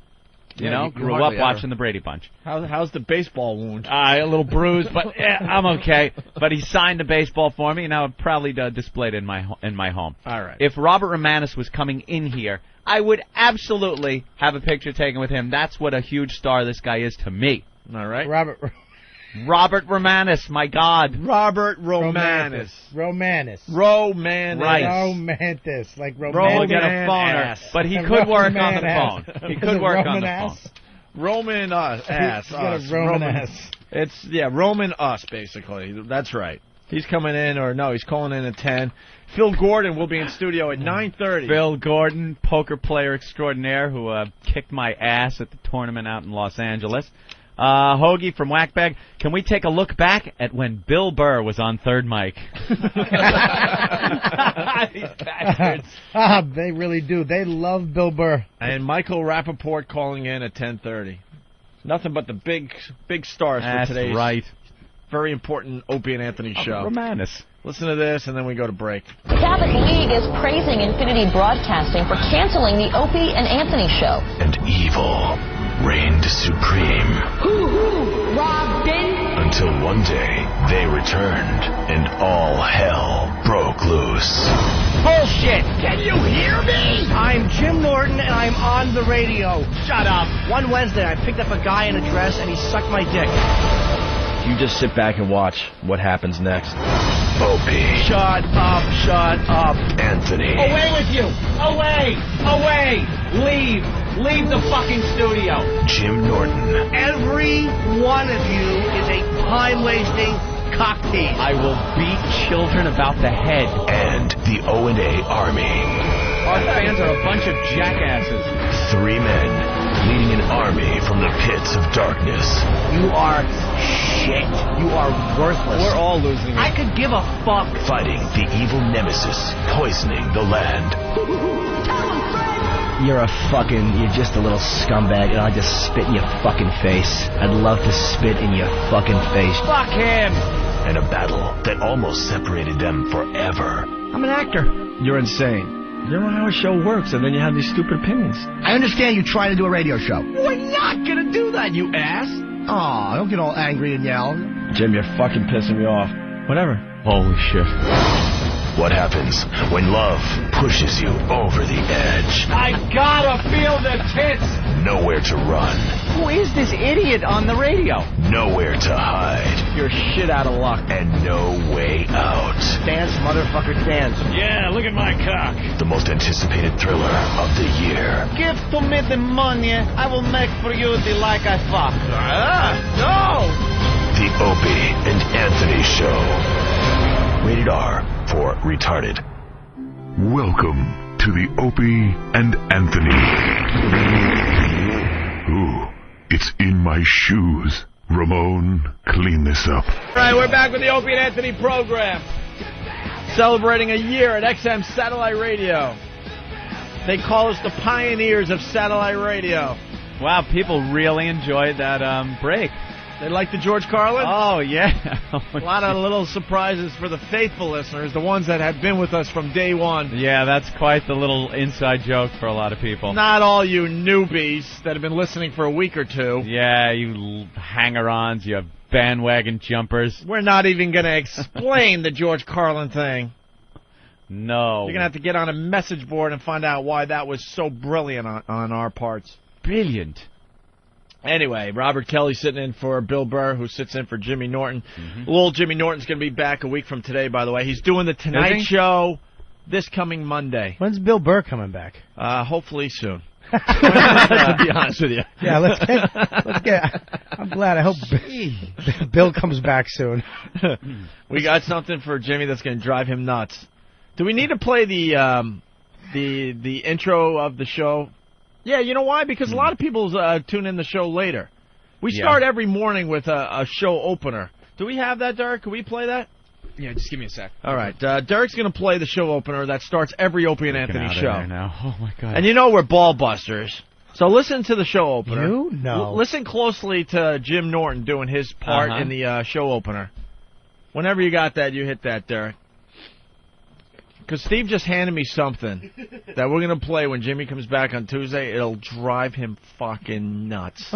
You know, grew up watching the Brady Bunch. How's the baseball wound? A little bruised, but I'm okay. But he signed a baseball for me, and I would probably display it in my home. All right. If Robert Romanus was coming in here, I would absolutely have a picture taken with him. That's what a huge star this guy is to me. All right. Robert Romanus, my God. Robert Romanus. Romanus. Romanus. Right. Romantis. Like We'll romantic. get a phoner, but he could work on the phone. He could work on the phone. Roman ass. He's got a us. Roman ass. It's Roman us basically. That's right. He's coming in, or no, he's calling in at 10. Phil Gordon will be in studio at 9:30. Phil Gordon, poker player extraordinaire, who kicked my ass at the tournament out in Los Angeles. Hoagie from Whackbag, can we take a look back at when Bill Burr was on third mic? These bastards. They really do. They love Bill Burr. And Michael Rappaport calling in at 10:30. Nothing but the big stars That's for today's right. very important Opie and Anthony show. Romanus. Listen to this, and then we go to break. The Catholic League is praising Infinity Broadcasting for canceling the Opie and Anthony show. And evil reigned supreme. Hoo-hoo, Robin! Until one day, they returned, and all hell broke loose. Bullshit! Can you hear me? I'm Jim Norton, and I'm on the radio. Shut up. One Wednesday, I picked up a guy in a dress, and he sucked my dick. You just sit back and watch what happens next. Opie. Shut up, shut up. Anthony. Away with you! Away! Away! Leave! Leave the fucking studio! Jim Norton. Every one of you is a time-wasting cocktease. I will beat children about the head. And the O&A Army. Our fans are a bunch of jackasses. 3 men leading an army from the pits of darkness. You are shit. You are worthless. We're all losing it. I could give a fuck. Fighting the evil nemesis, poisoning the land. You're just a little scumbag, and I'll just spit in your fucking face. I'd love to spit in your fucking face. Fuck him. And a battle that almost separated them forever. I'm an actor. You're insane. You don't know how a show works, and then you have these stupid opinions. I understand you're trying to do a radio show. We're not gonna do that, you ass. Aw, don't get all angry and yell. Jim, you're fucking pissing me off. Whatever. Holy shit. What happens when love pushes you over the edge? I gotta feel the tits! Nowhere to run. Who is this idiot on the radio? Nowhere to hide. You're shit out of luck. And no way out. Dance, motherfucker, dance. Yeah, look at my cock. The most anticipated thriller of the year. Give to me the money, I will make for you the like I fuck. No! The Opie and Anthony Show. Rated R for retarded. Welcome to the Opie and Anthony. Ooh, it's in my shoes. Ramon, clean this up. All right, we're back with the Opie and Anthony program. Celebrating a year at XM Satellite Radio. They call us the pioneers of satellite radio. Wow, people really enjoyed that break. They like the George Carlin? Oh, yeah. A lot of little surprises for the faithful listeners, the ones that have been with us from day one. Yeah, that's quite the little inside joke for a lot of people. Not all you newbies that have been listening for a week or two. Yeah, you hanger-ons, you bandwagon jumpers. We're not even going to explain the George Carlin thing. No. You're going to have to get on a message board and find out why that was so brilliant on our parts. Brilliant. Anyway, Robert Kelly's sitting in for Bill Burr, who sits in for Jimmy Norton. Little Jimmy Norton's going to be back a week from today, by the way. He's doing the Tonight Show this coming Monday. When's Bill Burr coming back? Hopefully soon. To be honest with you. Yeah, let's get. I'm glad. I hope Bill comes back soon. We got something for Jimmy that's going to drive him nuts. Do we need to play the intro of the show? Yeah, you know why? Because a lot of people tune in the show later. We start every morning with a show opener. Do we have that, Derek? Can we play that? Yeah, just give me a sec. All right. Derek's going to play the show opener that starts every Opie and Anthony show. Now. Oh, my God. And you know we're ball busters. So listen to the show opener. You? No. Listen closely to Jim Norton doing his part in the show opener. Whenever you got that, you hit that, Derek. Because Steve just handed me something that we're going to play when Jimmy comes back on Tuesday. It'll drive him fucking nuts.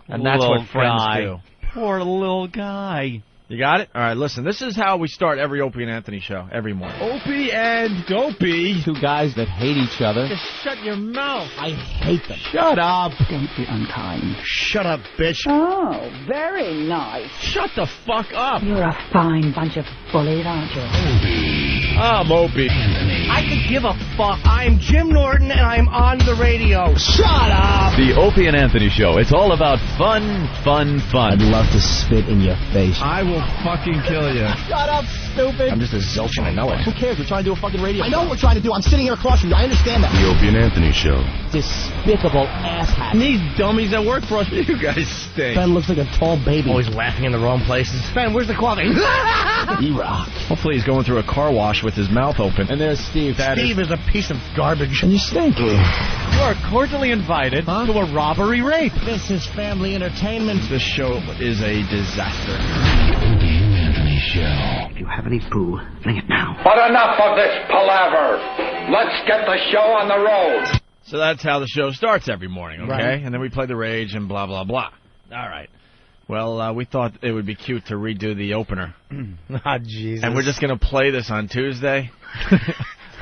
And that's what friends do. Poor little guy. You got it? All right, listen. This is how we start every Opie and Anthony show, every morning. Opie and Dopey. Two guys that hate each other. Just shut your mouth. I hate them. Shut up. Don't be unkind. Shut up, bitch. Oh, very nice. Shut the fuck up. You're a fine bunch of bullies, aren't you? I'm Opie. I could give a fuck. I'm Jim Norton, and I'm on the radio. Shut up. The Opie and Anthony Show. It's all about fun, fun, fun. I'd love to spit in your face. I will fucking kill you. Shut up, stupid. I'm just a zilch and I know it. Who cares? We're trying to do a fucking radio. I know what we're trying to do. I'm sitting here across from you. I understand that. The Opie and Anthony Show. Despicable asshat. And these dummies that work for us, you guys stink. Ben looks like a tall baby. Always laughing in the wrong places. Ben, where's the coffee? E-Rock. Hopefully he's going through a car wash with his mouth open. And there's Steve. Steve is a piece of garbage. And you stink. You are cordially invited to a robbery rape. This is family entertainment. This show is a disaster. The Opie and Anthony Show. If you have any poo, bring it now. But enough of this palaver. Let's get the show on the road. So that's how the show starts every morning, okay? Right. And then we play the Rage and blah, blah, blah. All right. Well, we thought it would be cute to redo the opener. Ah, Jesus. And we're just going to play this on Tuesday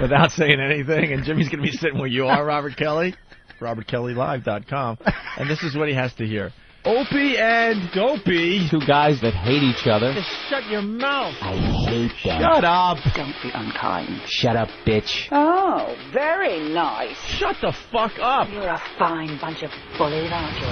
without saying anything. And Jimmy's going to be sitting where you are, Robert Kelly, robertkellylive.com. And this is what he has to hear. Opie and Dopey. Two guys that hate each other. Just shut your mouth. I hate them. Shut up. Don't be unkind. Shut up, bitch. Oh, very nice. Shut the fuck up. You're a fine bunch of bullies, aren't you?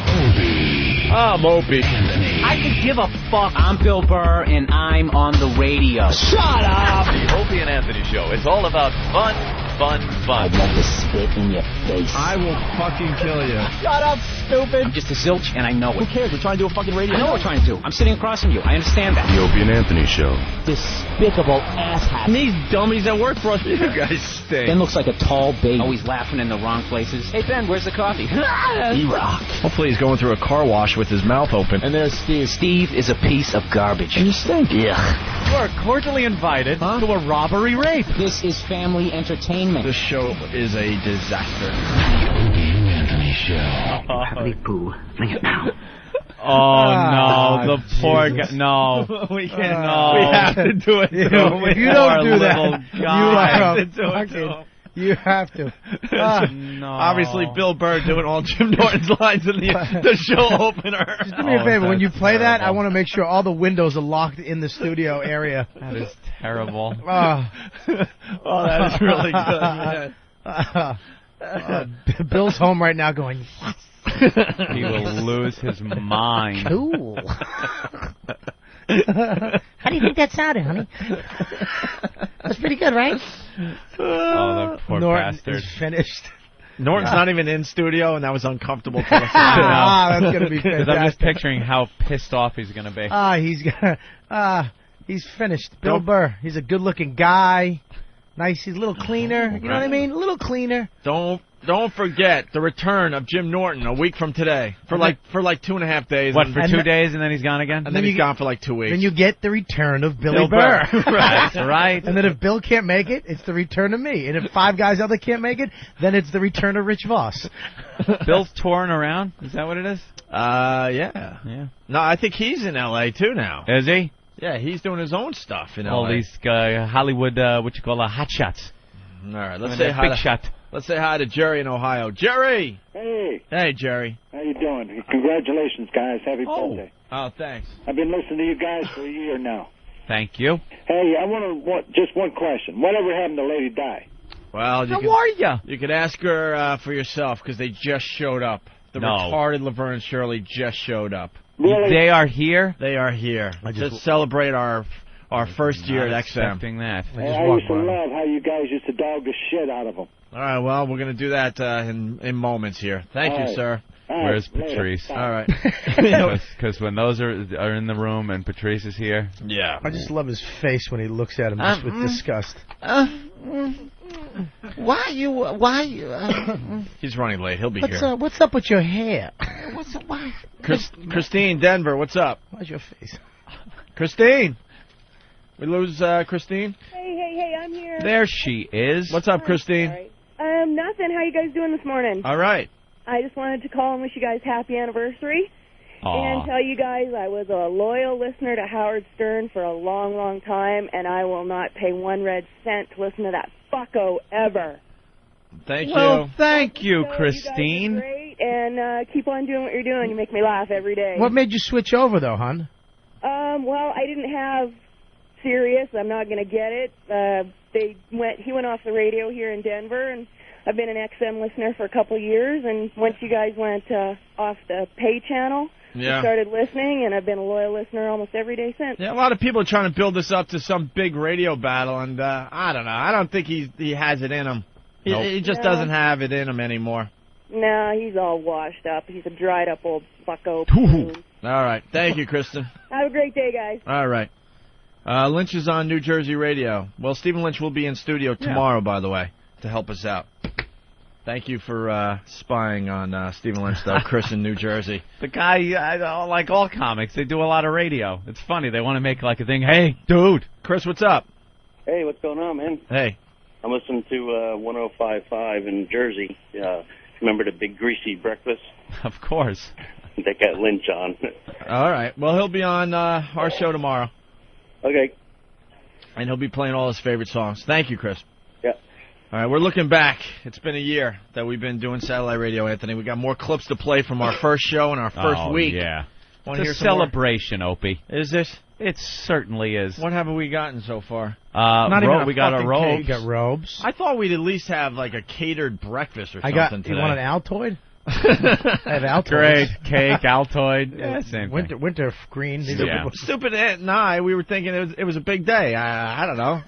I'm Opie. I could give a fuck. I'm Bill Burr, and I'm on the radio. Shut up. The Opie and Anthony Show. It's all about fun, fun, fun. I'd love to spit in your face. I will fucking kill you. Shut up, stupid. I'm just a zilch, and I know it. Who cares? We're trying to do a fucking radio. I know what we're trying to do. I'm sitting across from you. I understand that. The Opie and Anthony Show. Despicable asshat. And these dummies that work for us. You guys stink. Ben looks like a tall baby. Always laughing in the wrong places. Hey, Ben, where's the coffee? E-Rock. Hopefully he's going through a car wash with his mouth open. And there's Steve. Steve is a piece of garbage. And you stink. Yeah. You are cordially invited to a robbery rape. This is family entertainment. This show is a disaster. The Opie and Anthony Show. Have any poo, bring it now. Oh, no, the poor guy. No. We can't. No. We have to do it. If you don't do that, you have to do it to him. You have to. No. Obviously, Bill Burr doing all Jim Norton's lines in the show opener. Just do me a favor. When you play that, I want to make sure all the windows are locked in the studio area. That is terrible. Oh, that is really good. Bill's home right now going, yes. He will lose his mind. Cool. How do you think that sounded, honey? That's pretty good, right? Oh, the poor Norton bastard. is finished. Norton's not even in studio, and that was uncomfortable for us. That's going to be fantastic. I'm just picturing how pissed off he's going to be. He's finished. Bill Burr. He's a good-looking guy. Nice. He's a little cleaner. You know what I mean? A little cleaner. Don't forget the return of Jim Norton a week from today for like 2.5 days. What, for 2 days and then he's gone again? And then he's gone for like 2 weeks. Then you get the return of Billy Bill Burr. That's right. And then if Bill can't make it, it's the return of me. And if 5 guys out there can't make it, then it's the return of Rich Voss. Bill's touring around? Is that what it is? Yeah. No, I think he's in L.A. too now. Is he? Yeah, he's doing his own stuff in L.A. All these Hollywood, hot shots. All right, let's say hi. Big shot. Let's say hi to Jerry in Ohio. Jerry! Hey. Hey, Jerry. How you doing? Congratulations, guys. Happy birthday. Oh, thanks. I've been listening to you guys for a year now. Thank you. Hey, I want just one question. Whatever happened to Lady Di? Well, How are you? You could ask her for yourself because they just showed up. The retarded Laverne and Shirley just showed up. Really? They are here? They are here. To celebrate our first year at XM. Expecting that. I used to love how you guys used to dog the shit out of them. All right, well, we're going to do that in moments here. Thank you, sir. Where's Patrice? All right. Because when those are in the room and Patrice is here. Yeah. I just love his face when he looks at him just with disgust. Why you? He's running late. He'll be here. What's up with your hair? What's up? Why? Christine, Denver, what's up? Why's your face? Christine. We lose Christine? Hey, I'm here. There she is. What's up, Christine? Nothing. How you guys doing this morning? All right. I just wanted to call and wish you guys happy anniversary. Aww. And tell you guys I was a loyal listener to Howard Stern for a long, long time, and I will not pay 1 red cent to listen to that fucko ever. Thank you. Well, thank you, So Christine. You guys are great, and keep on doing what you're doing. You make me laugh every day. What made you switch over, though, hon? Well, I didn't have Sirius. I'm not going to get it. He went off the radio here in Denver, and I've been an XM listener for a couple of years, and once you guys went off the pay channel, I started listening, and I've been a loyal listener almost every day since. Yeah, a lot of people are trying to build this up to some big radio battle, and I don't know. I don't think he has it in him. He just doesn't have it in him anymore. No, he's all washed up. He's a dried-up old bucko. All right. Thank you, Kristen. Have a great day, guys. All right. Lynch is on New Jersey radio. Well, Stephen Lynch will be in studio tomorrow, by the way, to help us out. Thank you for spying on Stephen Lynch, though. Chris in New Jersey. The guy, like all comics, they do a lot of radio. It's funny. They want to make like a thing. Hey, dude. Chris, what's up? Hey, what's going on, man? Hey. I'm listening to 105.5 in Jersey. Remember the big greasy breakfast? Of course. They got Lynch on. All right. Well, he'll be on our show tomorrow. Okay. And he'll be playing all his favorite songs. Thank you, Chris. Yeah. All right, we're looking back. It's been a year that we've been doing satellite radio, Anthony. We got more clips to play from our first show and our first week. Yeah. Want to hear It's a some more? celebration, Opie. Is this? It certainly is. What have we gotten so far? Not even we got a robe. You got robes. I thought we'd at least have like a catered breakfast or I something got. today. You want an Altoid? I have Altoids. Great. Cake, Altoid. Yeah, same thing. Winter green. Stupid Aunt and I, we were thinking it was a big day. I don't know.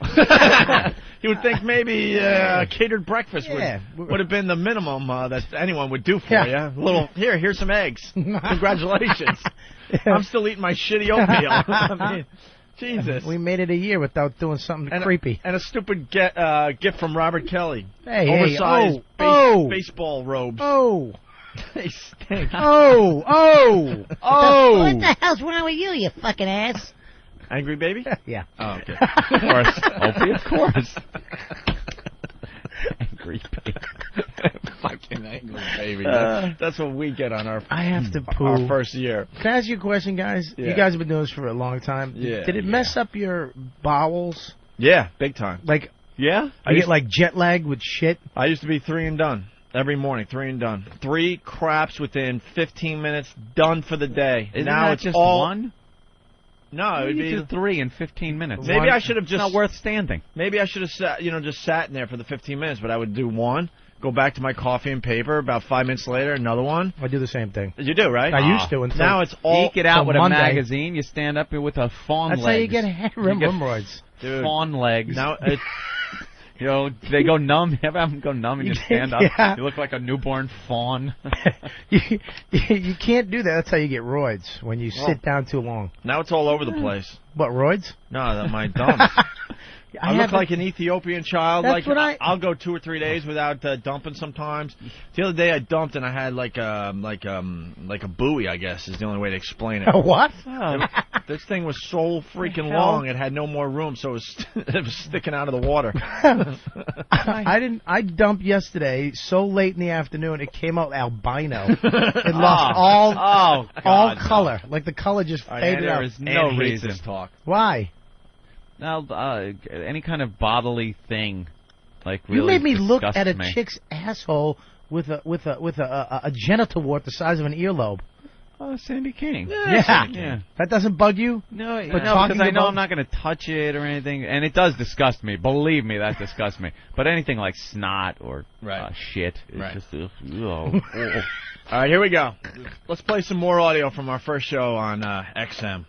You would think maybe a catered breakfast would have been the minimum that anyone would do for you. A little, here's some eggs. Congratulations. I'm still eating my shitty oatmeal. I mean, Jesus. We made it a year without doing something creepy. And a stupid gift from Robert Kelly. Hey, oversized hey, baseball robes. Oh. They stink. Oh. What the hell's wrong with you, you fucking ass? Angry baby? Yeah. Oh, okay. Of course. Opie, of course. Angry baby. Fucking angry baby. That's what we get on our our first year. Can I ask you a question, guys? Yeah. You guys have been doing this for a long time. Yeah. Did it mess up your bowels? Yeah, big time. Like, yeah? I get like jet lag with shit? I used to be 3 and done. Every morning, 3 and done. 3 craps within 15 minutes, done for the day. Isn't now that it's just all... one? No, it would be... do 3 in 15 minutes. Maybe I should have just... It's not worth standing. Maybe I should have just sat in there for the 15 minutes, but I would do one, go back to my coffee and paper, about 5 minutes later, another one. I do the same thing. You do, right? I used to until... Now it's all... Eke it out with Monday. a magazine. You stand up with a fawn That's legs. how you get hemorrhoids. Dude. Fawn legs. Now it's... You know, they go numb. You ever have them go numb and you stand up? Yeah. You look like a newborn fawn. You can't do that. That's how you get roids, when you sit down too long. Now it's all over the place. What, roids? No, my dumps. I look like an Ethiopian child. That's like what I'll go 2 or 3 days without dumping sometimes. The other day I dumped and I had like a buoy, I guess is the only way to explain it. A what? This thing was so freaking long it had no more room, so it was sticking out of the water. I dumped yesterday so late in the afternoon it came out albino. It lost all color. Like the color just faded out. There is no reason to talk. Why? Now, any kind of bodily thing, like You really made me look disgusts at a me. chick's asshole with a genital wart the size of an earlobe. Oh, Sandy King. Yeah. That doesn't bug you? No, But no, talking because I know about- I'm not going to touch it or anything, and it does disgust me. Believe me, that disgusts me. But anything like snot or shit is just... All right, here we go. Let's play some more audio from our first show on XM.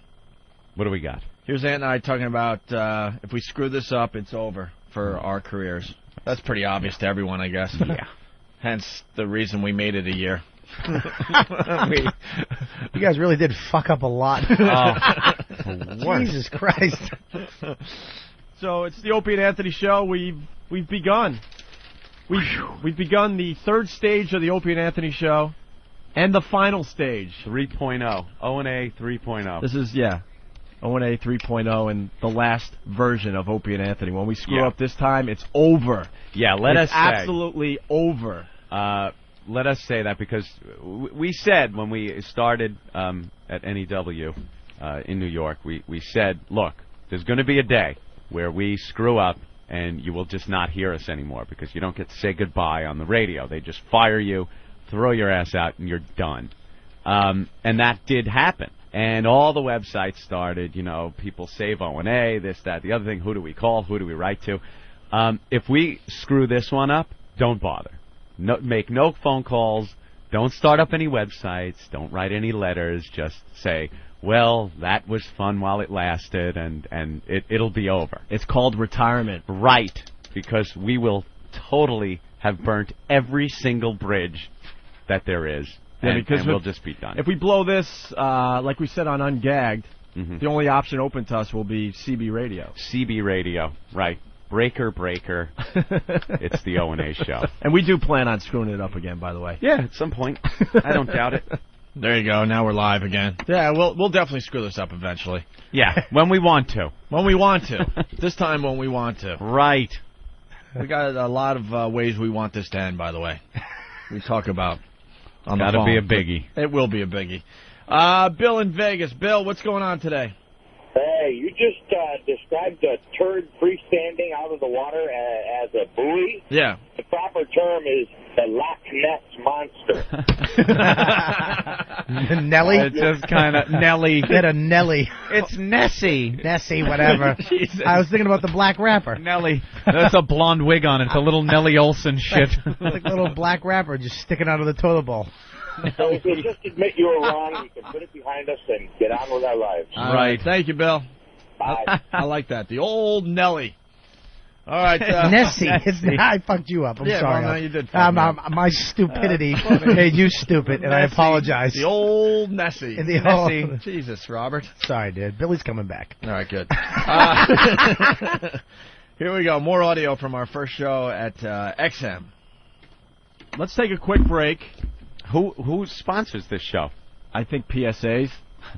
What do we got? Here's Ant and I talking about if we screw this up, it's over for our careers. That's pretty obvious to everyone, I guess. Yeah. Hence the reason we made it a year. You guys really did fuck up a lot. Jesus Christ. So it's the Opie and Anthony show. We've begun. We've begun the 3rd stage of the Opie and Anthony show, and the final stage. 3.0. O&A 3.0. This is O&A 3.0 and the last version of Opie and Anthony. When we screw up this time, it's over. Yeah, It's absolutely over. Let us say that because we said when we started at NEW in New York, we said, look, there's going to be a day where we screw up and you will just not hear us anymore because you don't get to say goodbye on the radio. They just fire you, throw your ass out, and you're done. And that did happen. And all the websites started, people save O&A, this, that, the other thing. Who do we call? Who do we write to? If we screw this one up, don't bother. No, make no phone calls. Don't start up any websites. Don't write any letters. Just say, well, that was fun while it lasted, and it'll be over. It's called retirement. Right, because we will totally have burnt every single bridge that there is, and we'll just be done. If we blow this, like we said on Ungagged, the only option open to us will be CB Radio. CB Radio, right. Breaker. It's the O&A show. And we do plan on screwing it up again, by the way. Yeah, at some point. I don't doubt it. There you go. Now we're live again. Yeah, we'll definitely screw this up eventually. Yeah, when we want to. When we want to. This time when we want to. Right. We got a lot of ways we want this to end, by the way. We talk about on the phone. Gotta be a biggie. It will be a biggie. Bill in Vegas. Bill, what's going on today? Hey, you just described a turd freestanding out of the water as a buoy. Yeah. The proper term is the Loch Ness Monster. Nelly? It's just kind of Nelly. Get a Nelly. It's Nessie. Nessie, whatever. I was thinking about the black rapper. Nelly. That's a blonde wig on it. It's a little Nelly Olsen shit. Like a little black rapper just sticking out of the toilet bowl. So if you just admit you were wrong, we can put it behind us and get on with our lives. All right. Thank you, Bill. Bye. I like that. The old Nelly. All right. Nessie. I fucked you up. I'm sorry. Well, no, you did fuck me up. My stupidity made you stupid, and I apologize. The old Nessie. Nessie. Jesus, Robert. Sorry, dude. Billy's coming back. All right, good. Here we go. More audio from our first show at XM. Let's take a quick break. Who sponsors this show? I think PSAs.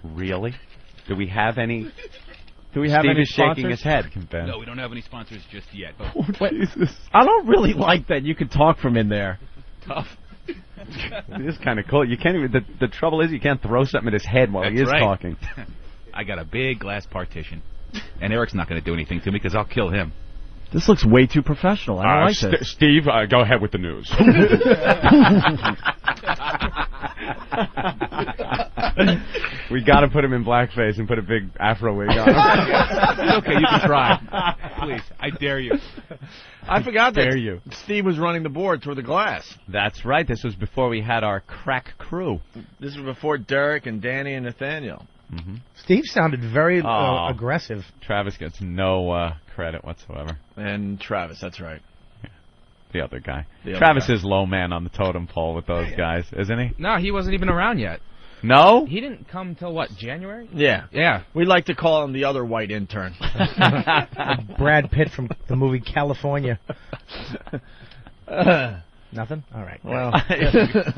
Really? Do we have any? Do we have Steve any is shaking sponsors? his head. Ben. No, we don't have any sponsors just yet. Oh, Jesus. I don't really like that you can talk from in there. Tough. It is kind of cool. You can't even. The trouble is, you can't throw something at his head while he is talking. I got a big glass partition, and Eric's not going to do anything to me because I'll kill him. This looks way too professional. I don't like this. Steve, go ahead with the news. We got to put him in blackface and put a big afro wig on. It's okay, you can try. Please, I dare you. I forgot that dare you. Steve was running the board through the glass. That's right. This was before we had our crack crew. This was before Derek and Danny and Nathaniel. Mm-hmm. Steve sounded very aggressive. Travis gets no credit whatsoever. And Travis, that's right. Yeah. The other guy. The Travis other guy. is low man on the totem pole with those guys, isn't he? No, he wasn't even around yet. No? He didn't come till what, January? Yeah. Yeah. We like to call him the other white intern. Brad Pitt from the movie California. Nothing? All right. Well, Jesus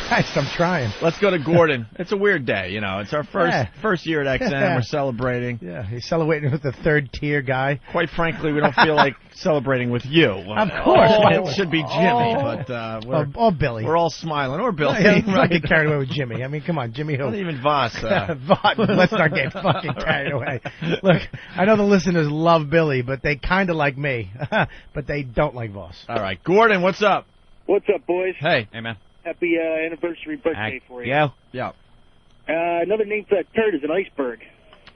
Christ, I'm trying. Let's go to Gordon. It's a weird day, you know. It's our first year at XM. We're celebrating. Yeah, he's celebrating with the third tier guy. Quite frankly, we don't feel like celebrating with you. Of course. It should be Jimmy, but or Billy. We're all smiling. Or Billy. Yeah, let's not get carried away with Jimmy. I mean, come on, Jimmy who? Not even Voss. Let's not get fucking carried away. Look, I know the listeners love Billy, but they kind of like me. But they don't like Voss. All right. Gordon, what's up? What's up, boys? Hey. Hey, man. Happy anniversary birthday for you. Yeah. Another name for that turd is an iceberg.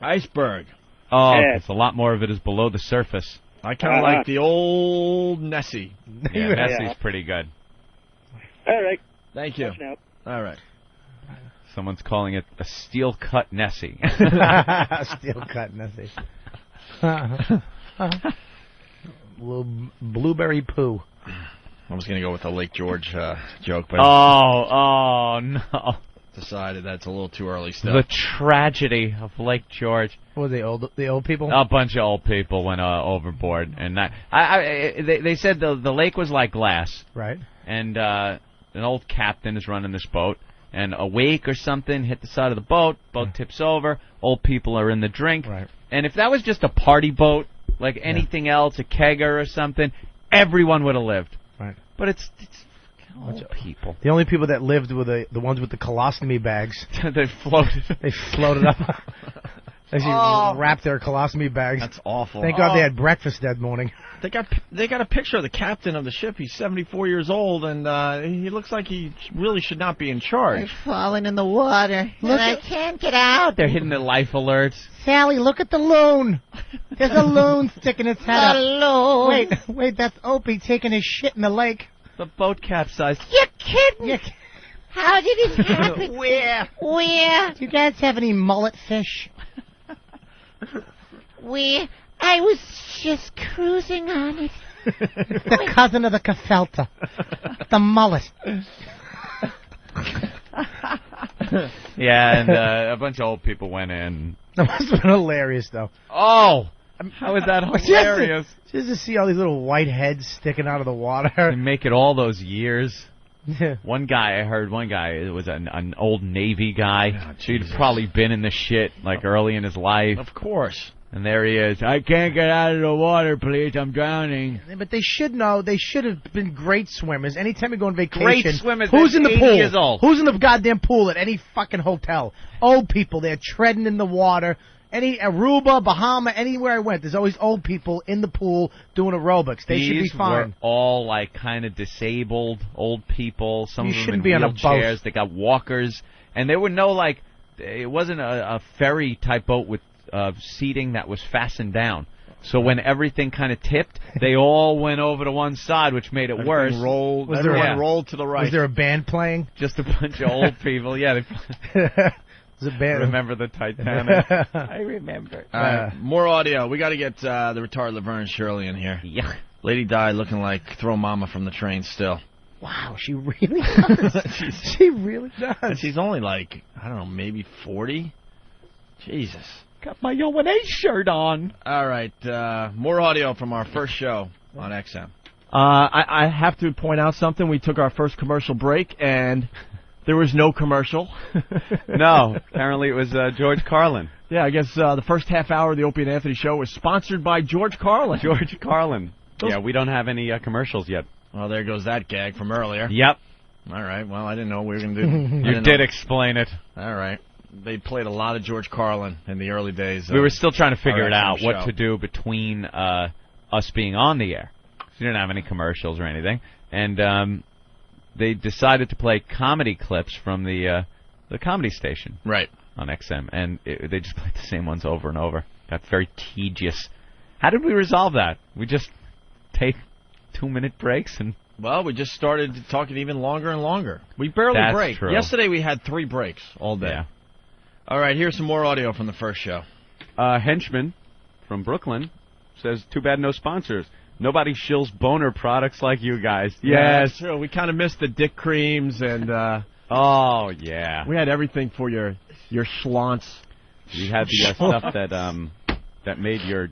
Iceberg. Oh, Yeah. it's a lot more of it is below the surface. I kind of like the old Nessie. Yeah, Nessie's pretty good. All right. Thank you. Watching out. All right. Someone's calling it a steel-cut Nessie. Steel-cut Nessie. Little blueberry poo. I was going to go with a Lake George joke, but Oh, no. decided that's a little too early still. The tragedy of Lake George. What were the old people? A bunch of old people went overboard, and they said the lake was like glass. Right. And an old captain is running this boat, and a wake or something hit the side of the boat. Boat tips over. Old people are in the drink. Right. And if that was just a party boat, like anything else, a kegger or something, everyone would have lived. Right. But it's old people. The only people that lived were the ones with the colostomy bags. They floated. They floated up. They wrapped their colostomy bags. That's awful. Thank God they had breakfast that morning. They got a picture of the captain of the ship. He's 74 years old, and he looks like he really should not be in charge. I've fallen in the water, and I can't get out. They're hitting the life alerts. Sally, look at the loon. There's a loon sticking its head up. Loon. Wait, that's Opie taking his shit in the lake. The boat capsized. You're kidding. How did it happen? Where? Where? Do you guys have any mullet fish? Where? I was just cruising on it. The cousin of the Cafelta. The mullet. Yeah, and a bunch of old people went in. That must have been hilarious, though. Oh, How is that hilarious? Just to see all these little white heads sticking out of the water. And make it all those years. One guy, I heard it was an old Navy guy. He'd probably been in the shit like early in his life. Of course. And there he is. I can't get out of the water, please. I'm drowning. But they should know. They should have been great swimmers. Anytime you go on vacation, Great swimmers. who's in the 80 pool? years old. Who's in the goddamn pool at any fucking hotel? Old people. They're treading in the water. Any Aruba, Bahama, anywhere I went, there's always old people in the pool doing aerobics. They should be fine. Were all like kind of disabled old people. Some of them shouldn't in be on a wheelchairs. boat. They got walkers, and there were no like. It wasn't a ferry type boat with seating that was fastened down. So when everything kind of tipped, they all went over to one side, which made it worse. Rolled. Everyone rolled to the right. Was there a band playing? Just a bunch of old people. Yeah. Was it band? Remember the Titanic? I remember. All right, more audio. We got to get the retarded Laverne Shirley in here. Yeah. Lady Di looking like Throw Mama from the Train still. Wow, she really does. She really does. And she's only like, I don't know, maybe 40? Jesus. Got my O&A shirt on. All right, more audio from our first show on XM. I have to point out something. We took our first commercial break, and there was no commercial. No, apparently it was George Carlin. Yeah, I guess the first half hour of the Opie and Anthony show was sponsored by George Carlin. George Carlin. Yeah, we don't have any commercials yet. Well, there goes that gag from earlier. Yep. All right, well, I didn't know we were going to do... You did explain it. All right. They played a lot of George Carlin in the early days. We were still trying to figure our it out, show. what to do between us being on the air. We didn't have any commercials or anything. And they decided to play comedy clips from the comedy station. Right. On XM. And they just played the same ones over and over. Got very tedious. How did we resolve that? We just take 2-minute breaks and... Well, we just started talking even longer and longer. We barely That's break. true. Yesterday we had 3 breaks all day. Yeah. All right, here's some more audio from the first show. Henchman from Brooklyn says, too bad no sponsors. Nobody shills boner products like you guys. Yeah, Yes. that's true. We kind of missed the dick creams, and oh, yeah. we had everything for your schlonz. We had the stuff that made your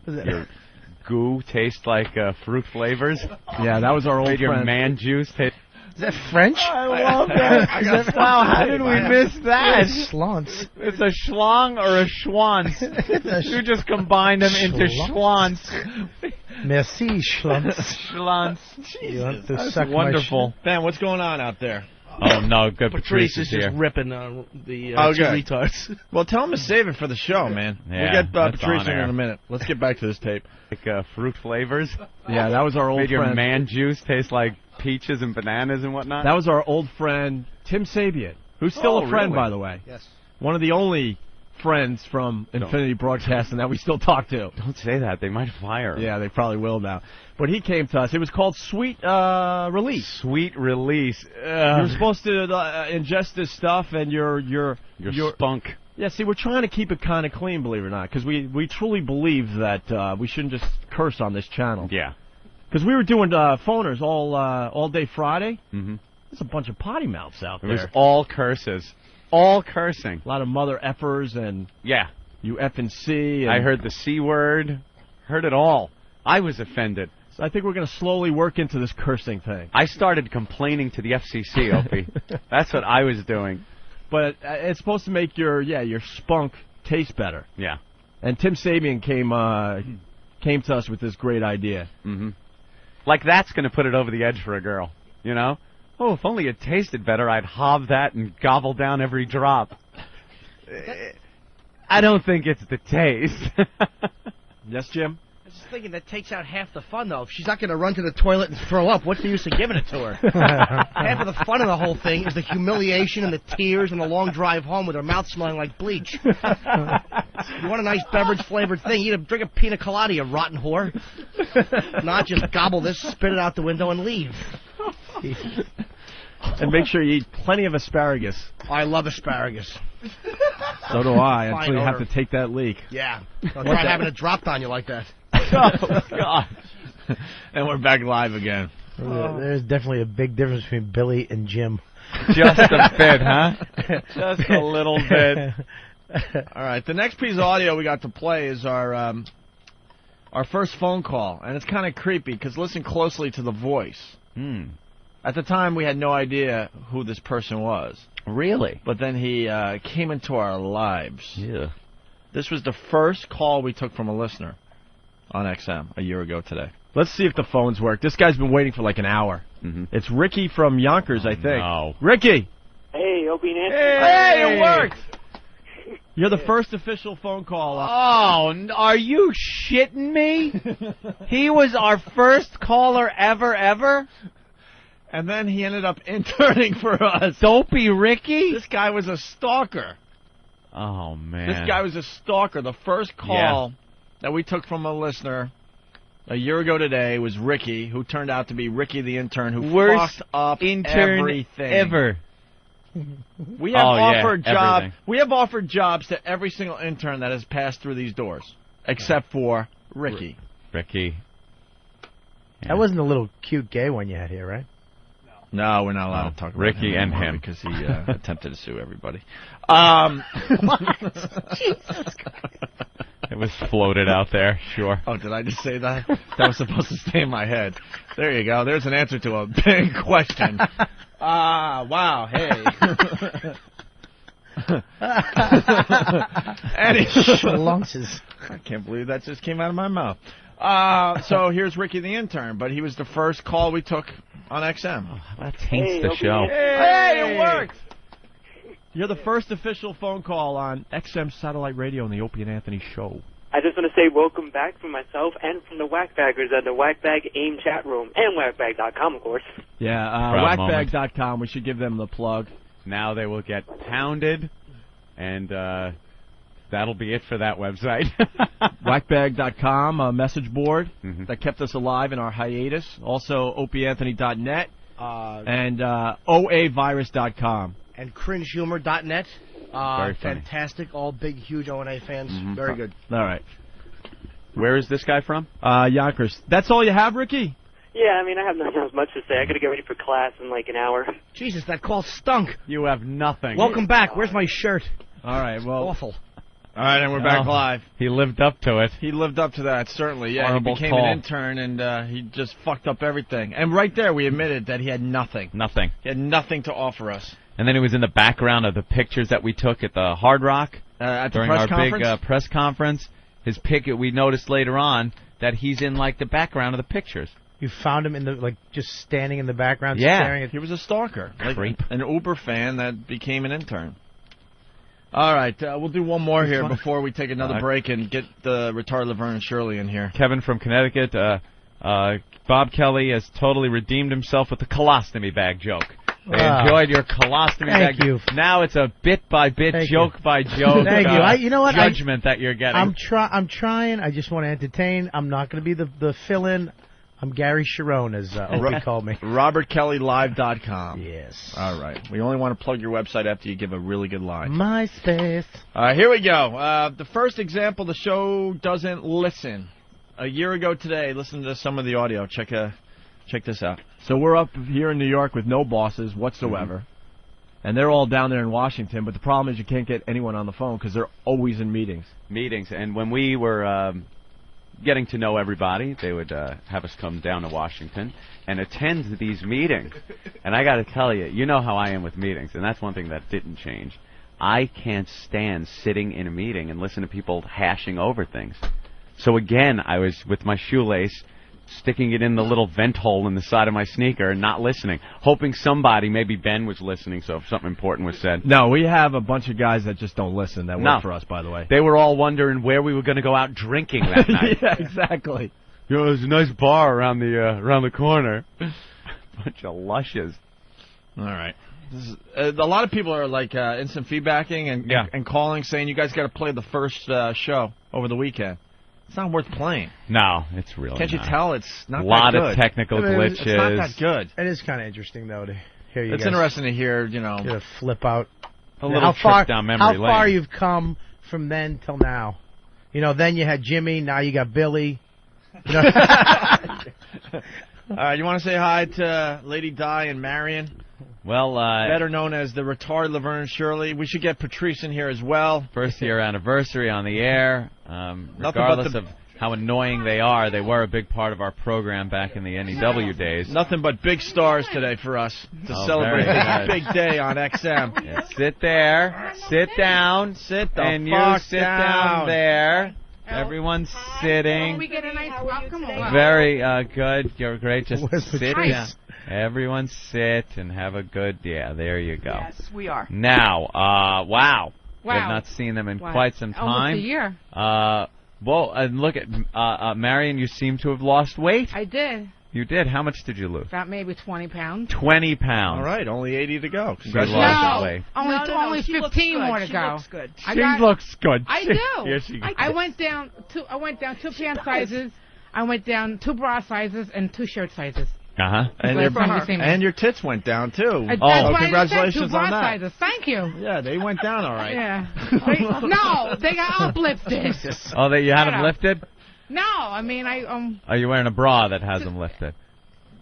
goo taste like fruit flavors. Yeah, that was our old made your friend. man juice taste. Is that French? I love that. Wow, how did we miss that? Schlonz. It's a schlong or a schwanz. You just combined them into schwanz. Merci, Schlonz. Schwanz. Jesus, That's suck wonderful. Ben, what's going on out there? Oh, no, good. Patrice is here. just ripping the two Okay. retards. Well, tell him to save it for the show, man. Yeah, we'll get that's Patrice on in air. a minute. Let's get back to this tape. Like fruit flavors. Yeah, that was our old Made your friend. man juice taste like peaches and bananas and whatnot. That was our old friend, Tim Sabian, who's still Oh, a friend, really? by the way. Yes. One of the only friends from Infinity Broadcasting that we still talk to. Don't say that. They might fire him. Yeah, they probably will now. But he came to us. It was called Sweet Release. Sweet Release. You were supposed to ingest this stuff, and your spunk. Yeah, see, we're trying to keep it kind of clean, believe it or not, because we truly believe that we shouldn't just curse on this channel. Yeah. Because we were doing phoners all day Friday. Mm-hmm. There's a bunch of potty mouths out It there. was all curses. All cursing. A lot of mother effers and Yeah. you F and C. I heard the C word. Heard it all. I was offended. So I think we're going to slowly work into this cursing thing. I started complaining to the FCC, Opie. That's what I was doing. But it's supposed to make your spunk taste better. Yeah. And Tim Sabian came to us with this great idea. Mm-hmm. Like that's going to put it over the edge for a girl, you know? Oh, if only it tasted better, I'd hob that and gobble down every drop. I don't think it's the taste. Yes, Jim? I was just thinking that takes out half the fun, though. If she's not going to run to the toilet and throw up, what's the use of giving it to her? Half of the fun of the whole thing is the humiliation and the tears and the long drive home with her mouth smelling like bleach. You want a nice beverage-flavored thing, you drink a pina colada, you rotten whore. Not just gobble this, spit it out the window, and leave. And make sure you eat plenty of asparagus. I love asparagus. So do I, Fine until you have odor. to take that leak. Yeah. Don't try having it dropped on you like that. Oh, God. And we're back live again. There's definitely a big difference between Billy and Jim. Just a bit, huh? Just a little bit. All right, the next piece of audio we got to play is our our first phone call, and it's kind of creepy because listen closely to the voice. At the time, we had no idea who this person was. Really? But then he came into our lives. Yeah. This was the first call we took from a listener on XM a year ago today. Let's see if the phones work. This guy's been waiting for like an hour. It's Ricky from Yonkers, I think. No. Ricky! Hey, Opie and Anthony. Hey, it worked! You're the first official phone call. Are you shitting me? He was our first caller ever? And then he ended up interning for us. Don't be Ricky. This guy was a stalker. Oh, man. This guy was a stalker. The first call that we took from a listener a year ago today was Ricky, who turned out to be Ricky the intern, who Worst fucked up intern everything. ever. We have offered everything. We have offered jobs to every single intern that has passed through these doors, except for Ricky. Ricky. That wasn't the little cute gay one you had here, right? No, we're not allowed to talk about Ricky him and him because he attempted to sue everybody. Jesus Christ. It was floated out there, sure. Oh, did I just say that? That was supposed to stay in my head. There you go. There's an answer to a big question. Wow, hey. Schlunches. I can't believe that just came out of my mouth. So here's Ricky the intern, but he was the first call we took on XM. That taints the show. Hey, it worked! You're the first official phone call on XM Satellite Radio and the Opie and Anthony Show. I just want to say welcome back from myself and from the Whackbaggers at the Whackbag AIM chat room and whackbag.com, of course. Yeah, whackbag.com. We should give them the plug. Now they will get pounded, and that'll be it for that website. Whackbag.com, a message board that kept us alive in our hiatus. Also, opieanthony.net and oavirus.com. And cringehumor.net. Very funny. Fantastic. All big, huge O&A fans. Very good. All right. Where is this guy from? Yonkers. That's all you have, Ricky? Yeah, I mean, I have nothing else much to say. I got to get ready for class in like an hour. Jesus, that call stunk. You have nothing. Welcome back. Where's my shirt? All right, well. Awful. All right, and we're back live. He lived up to it. He lived up to that, certainly. Yeah, Horrible he became call. an intern, and he just fucked up everything. And right there, we admitted that he had nothing. Nothing. He had nothing to offer us. And then he was in the background of the pictures that we took at the Hard Rock at the during press our conference? big press conference. His pic, we noticed later on that he's in like the background of the pictures. You found him in the just standing in the background, Yeah. staring at. He was a stalker, like Creep. an Uber fan that became an intern. All right, we'll do one more here before we take another break and get the retarded Laverne and Shirley in here. Kevin from Connecticut, Bob Kelly has totally redeemed himself with the colostomy bag joke. They enjoyed your colostomy bag. Thank you. Now it's a bit-by-bit, joke-by-joke Thank you. You know what? judgment that you're getting. I'm trying. I just want to entertain. I'm not going to be the fill-in. I'm Gary Sharon, as Opie called me. RobertKellyLive.com. Yes. All right. We only want to plug your website after you give a really good line. MySpace. All right, here we go. The first example, the show doesn't listen. A year ago today, listen to some of the audio. Check this out. So we're up here in New York with no bosses whatsoever. And they're all down there in Washington, but the problem is you can't get anyone on the phone because they're always in meetings. And when we were getting to know everybody, they would have us come down to Washington and attend these meetings. And I got to tell you, you know how I am with meetings, and that's one thing that didn't change. I can't stand sitting in a meeting and listen to people hashing over things. So again, I was with my shoelace, sticking it in the little vent hole in the side of my sneaker and not listening, hoping somebody, maybe Ben was listening, so if something important was said. No, we have a bunch of guys that just don't listen that work for us, by the way. They were all wondering where we were going to go out drinking that night. Yeah, exactly. You know, there's a nice bar around the corner. Bunch of lushes. All right. A lot of people are like instant feedbacking and calling saying you guys got to play the first show over the weekend. It's not worth playing. No, it's really Can't you not. tell it's not that good? A lot of technical glitches. It's not that good. It is kind of interesting, though, to hear you It's guys interesting to hear, you know. get a flip out. A little trip down memory lane. How far you've come from then till now. You know, then you had Jimmy, now you got Billy. You know? All right, you want to say hi to Lady Di and Marion? Well, better known as the retarded Laverne and Shirley. We should get Patrice in here as well. First year anniversary on the air. Regardless of how annoying they are. They were a big part of our program back in the NEW days. Nothing but big stars today for us to celebrate very this good. big day on XM. Yeah, sit there. Sit down. Sit the and fuck you sit down there. Everyone's sitting. We get a nice welcome. Very good. You're great. Just Where's the sit trees? down. Everyone sit and have a good. Yeah, there you go. Yes, we are. Now, wow. Wow. I've not seen them in Wow. quite some time. Almost a year. Well, and look at Marion. You seem to have lost weight. I did. You did. How much did you lose? About maybe 20 pounds. 20 pounds. All right, only 80 to go. She Congratulations. lost weight. Only she looks 15 good. more to She go. looks good. She looks good. I do. Yes, she I went down 2 pant sizes. I went down 2 bra sizes and 2 shirt sizes. Uh-huh. And your tits went down, too. That's why I congratulations said 2 bra on that. sizes. Thank you. Yeah, they went down all right. Yeah. No, they got uplifted. Oh, that you had Shut them up. lifted? No, I mean Are you wearing a bra that has them lifted?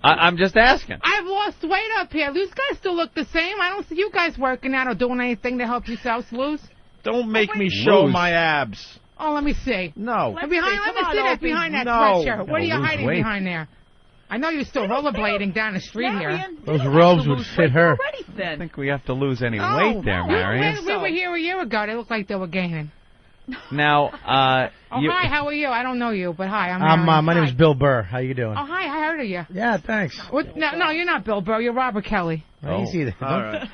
I'm just asking. I've lost weight up here. These guys still look the same. I don't see you guys working out or doing anything to help yourselves lose. Don't make me show my abs. Oh, let me see. No. Let me see that Opie. Behind that No. sweatshirt. What are you Lose hiding weight. behind there? I know you're still rollerblading down the street here. Those robes would fit her. I don't think we have to lose any Oh, weight there, Marion. We were here a year ago. They looked like they were gaining. Now, Hi, how are you? I don't know you, but hi, I'm Marion. My name is Bill Burr. How you doing? Oh, hi, I heard of you. Yeah, thanks. What? No, you're not Bill Burr. You're Robert Kelly. Oh. Easy there. All right.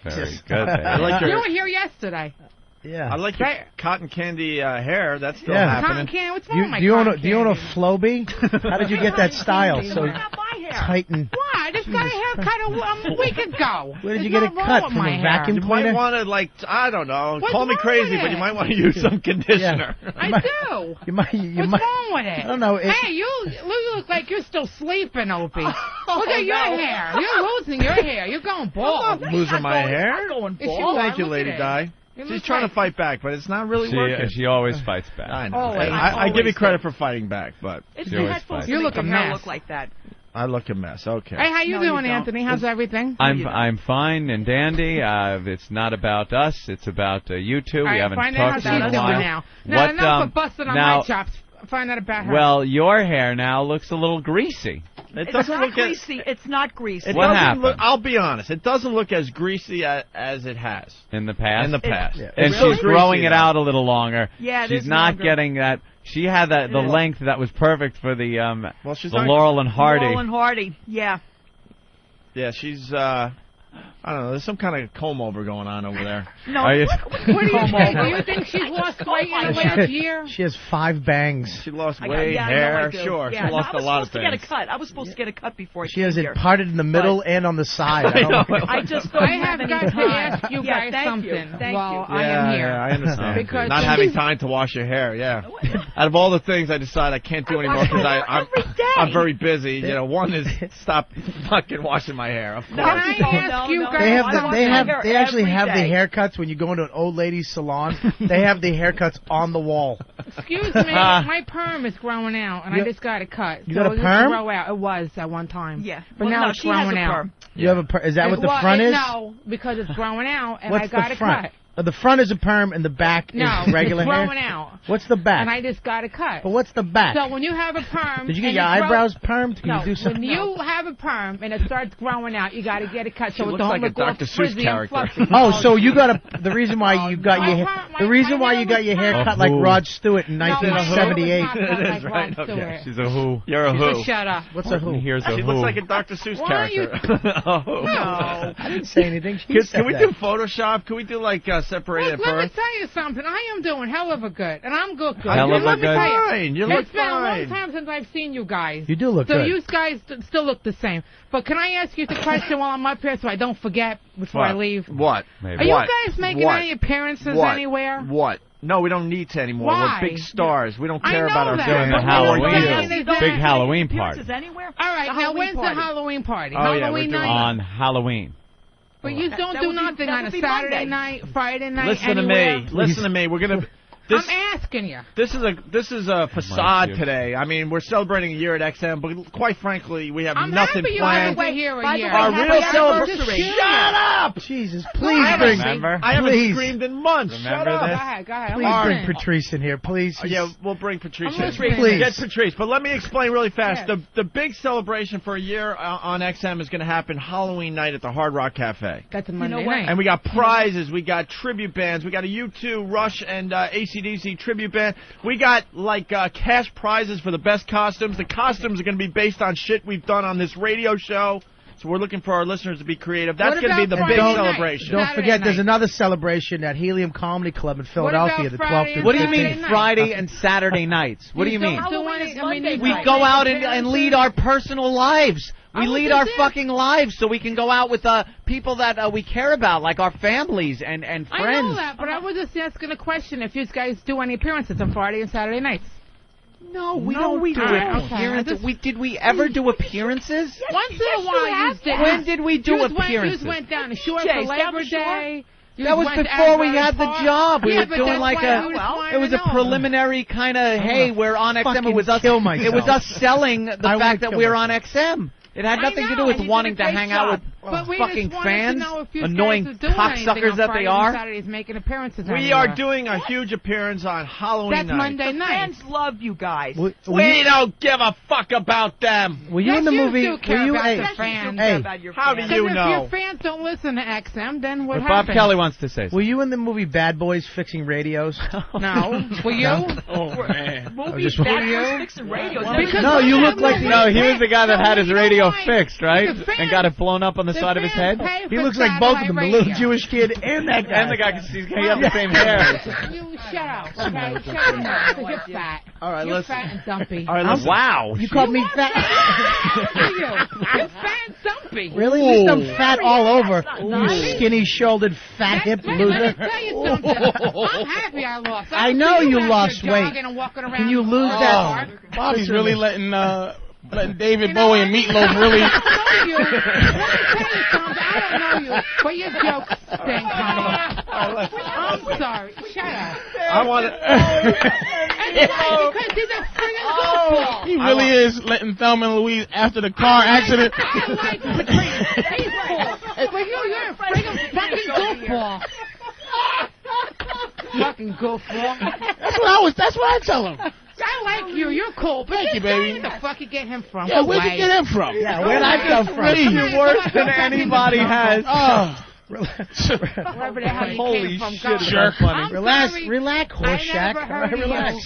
Very good. I like You your, were here yesterday. Yeah. I like your cotton candy hair. That's still Yeah. happening. Cotton candy? What's wrong with my Do you own cotton do you own a candy? Flowbee? How did you get that style so tight and? Why? I just got a haircut a week ago. Where did you There's get it no cut? wrong with From my a hair. vacuum You cleaner? might want to, I don't know, What's call me wrong crazy, with but you it? might want to use some conditioner. I do. You might. What's wrong with it? I don't know. Hey, you look like you're still sleeping, Opie. Look at your hair. You're losing your hair. You're going bald. I'm not losing my hair. I'm going Yes, bald. Thank you, Look Lady at it. Di. You She's look trying like- to fight back, but it's not really working. She always fights back. I know. Always. I give you Always credit for fighting back, but It's She the always headphones. fights. You look a mess. Look like that. I look a mess. Okay. Hey, how you No, you doing, don't. Anthony? How's everything? I'm fine and dandy. It's not about us. It's about you two. All We right, haven't find out talked how in she's a doing while. now. Now, enough of busting on now, my chops. Find out about her. Well, your hair now looks a little greasy. It doesn't look greasy. It's not greasy. It What doesn't happened? look. I'll be honest. It doesn't look as greasy as it has In the past? in the past. And It's still she's growing greasy, it though. out a little longer. Yeah, it she's is not longer. getting that. She had the is. length that was perfect for the Well, she's the not- Laurel and Hardy. Laurel and Hardy. Yeah. Yeah, she's. I don't know. There's some kind of comb over going on over there. No. Are you- what do you think? Do you think she's lost weight in the last year? She has 5 bangs. She lost I weight, know I hair. do. Sure, Yeah, she lost I was a lot of supposed to things. get a cut. I was supposed to get a cut before I She came has it here. parted in the middle and on the side. I don't know. I just don't I have any got to time. ask you Yeah, guys thank something you. Thank while you. I am here. Yeah, I understand. Because not she's- having time to wash your hair. Yeah. Out of all the things, I decide I can't do anymore because I'm very busy. You know, one is stop fucking washing my hair. Of course. Can I ask you guys They actually have the haircuts when you go into an old lady's salon. They have the haircuts on the wall. Excuse me, my perm is growing out, and I just got it cut. You got a So it's perm? grow out. It was at one time. Yeah. But Well, now no, it's she has growing a out. perm. You have a is that what the front is? No, because it's growing out, and What's I got the it front? cut. The front is a perm and the back No, is regular it's hair. growing out. What's the back? And I just got it cut. But what's the back? So when you have a perm, Did you get and your it eyebrows permed? Can No, you do something? when you have a perm and it starts growing out, you got to get it cut so it looks don't like a look all Dr. Seuss frizzy and character. fluffy. Oh, so you got the reason why you got your the reason why you got your hair cut like Rod Stewart in 1978. Like Rod Stewart. Okay. She's a who. You're a who. So shut up. What's a who? Here's a She who. looks like a Dr. Seuss Why are you- character. A who. No. I didn't say anything. She Can said we that. do Photoshop? Can we do like separated Look, let me birth? tell you something. I am doing hell of a good, and I'm good. Hell of a Let me good? tell you, Fine. You look it's been a long fine. time since I've seen you guys. You do look so good. you guys still look the same. But can I ask you the question while I'm up here so I don't forget before I What? leave? What? Maybe. Are you What? guys making What? any appearances What? anywhere? What? No, we don't need to anymore. Why? We're big stars. We don't I care know about our that, Doing but a what we're Halloween, saying is that- big Halloween party. Appearances anywhere? All right, The now Halloween when's party. the Halloween party? Oh, yeah, we're Halloween doing night? On Halloween. But you don't That do would be- nothing that on a would be Saturday Monday. night, Friday night, Listen anywhere? to me. Listen to me. We're gonna. This, I'm asking you. This is a facade today. I mean, we're celebrating a year at XM, but quite frankly, we have nothing planned. By the way, Our real celebration. Shut up! Jesus, please bring. I haven't screamed in months. Shut up. Go ahead. Please bring Patrice in here, please. Yeah, we'll bring Patrice in. Please. Get Patrice. But let me explain really fast. The big celebration for a year on XM is going to happen Halloween night at the Hard Rock Cafe. That's a Monday night. And we got prizes. We got tribute bands. We got a U2, Rush, and AC/DC tribute band. We got cash prizes for the best costumes. The costumes are going to be based on shit we've done on this radio show. So we're looking for our listeners to be creative. That's going to be the big celebration. Don't forget, there's another celebration at Helium Comedy Club in Philadelphia, the 12th and 15th. What do you mean Friday and Saturday nights? What do you mean? We go out and lead our personal lives. We lead our fucking lives so we can go out with people that we care about, like our families and friends. I know that, but I was just asking a question if you guys do any appearances on Friday and Saturday nights. No, we don't do appearances. Did we ever do appearances? Once in a while, you did. When did we do appearances? You went down to Shore for Labor Day. That was before we had the job. We were doing like it was a preliminary kind of, hey, we're on XM. It was us selling the fact that we're on XM. It had nothing to do with wanting to hang out with fucking fans, annoying cocksuckers that they are. Saturdays making appearances. We are doing a huge appearance on Halloween night. That's Monday night. Fans love you guys. We don't give a fuck about them. Were you in the movie? You do care about the fans. How do you know? If your fans don't listen to XM, then what happens? Bob Kelly wants to say something. Were you in the movie Bad Boys Fixing Radios? No. Were you? Oh, man. Movies Bad Boys Fixing Radios. No, you look like... No, he was the guy that had his radio fixed, right? And got it blown up on the side of his head. He looks like both of them, the little Jewish kid and that guy. And the guy, he has the same hair. You shut up, okay? Shut your mouth, 'cause you're fat. All right, you're fat and dumpy. All right, wow. You called me fat. You're fat and dumpy. Really? At least I'm fat all over. You skinny-shouldered, fat hip loser. Let me tell you something. I'm happy I lost. I know you lost weight. Can you lose that? Bobby's really letting David Bowie and Meatloaf really... Let me tell you something. I don't know you, but your jokes stink, honey. I'm sorry. Shut up. I want to... Because he's a friggin' goofball. He really is letting Thelma and Louise after the car accident. I like Patrice. He's cool. But you're a friggin' fucking goofball. Fucking goofball. That's what I tell him. I like you. You're cool. But thank you, baby. Where the fuck you get him from? Yeah, where'd you get him from? Yeah, where'd I come from? You're worse than anybody has. Oh. Wherever the hell you Holy came from, shit, Jerk. funny. Relax, Horseshack. Relax.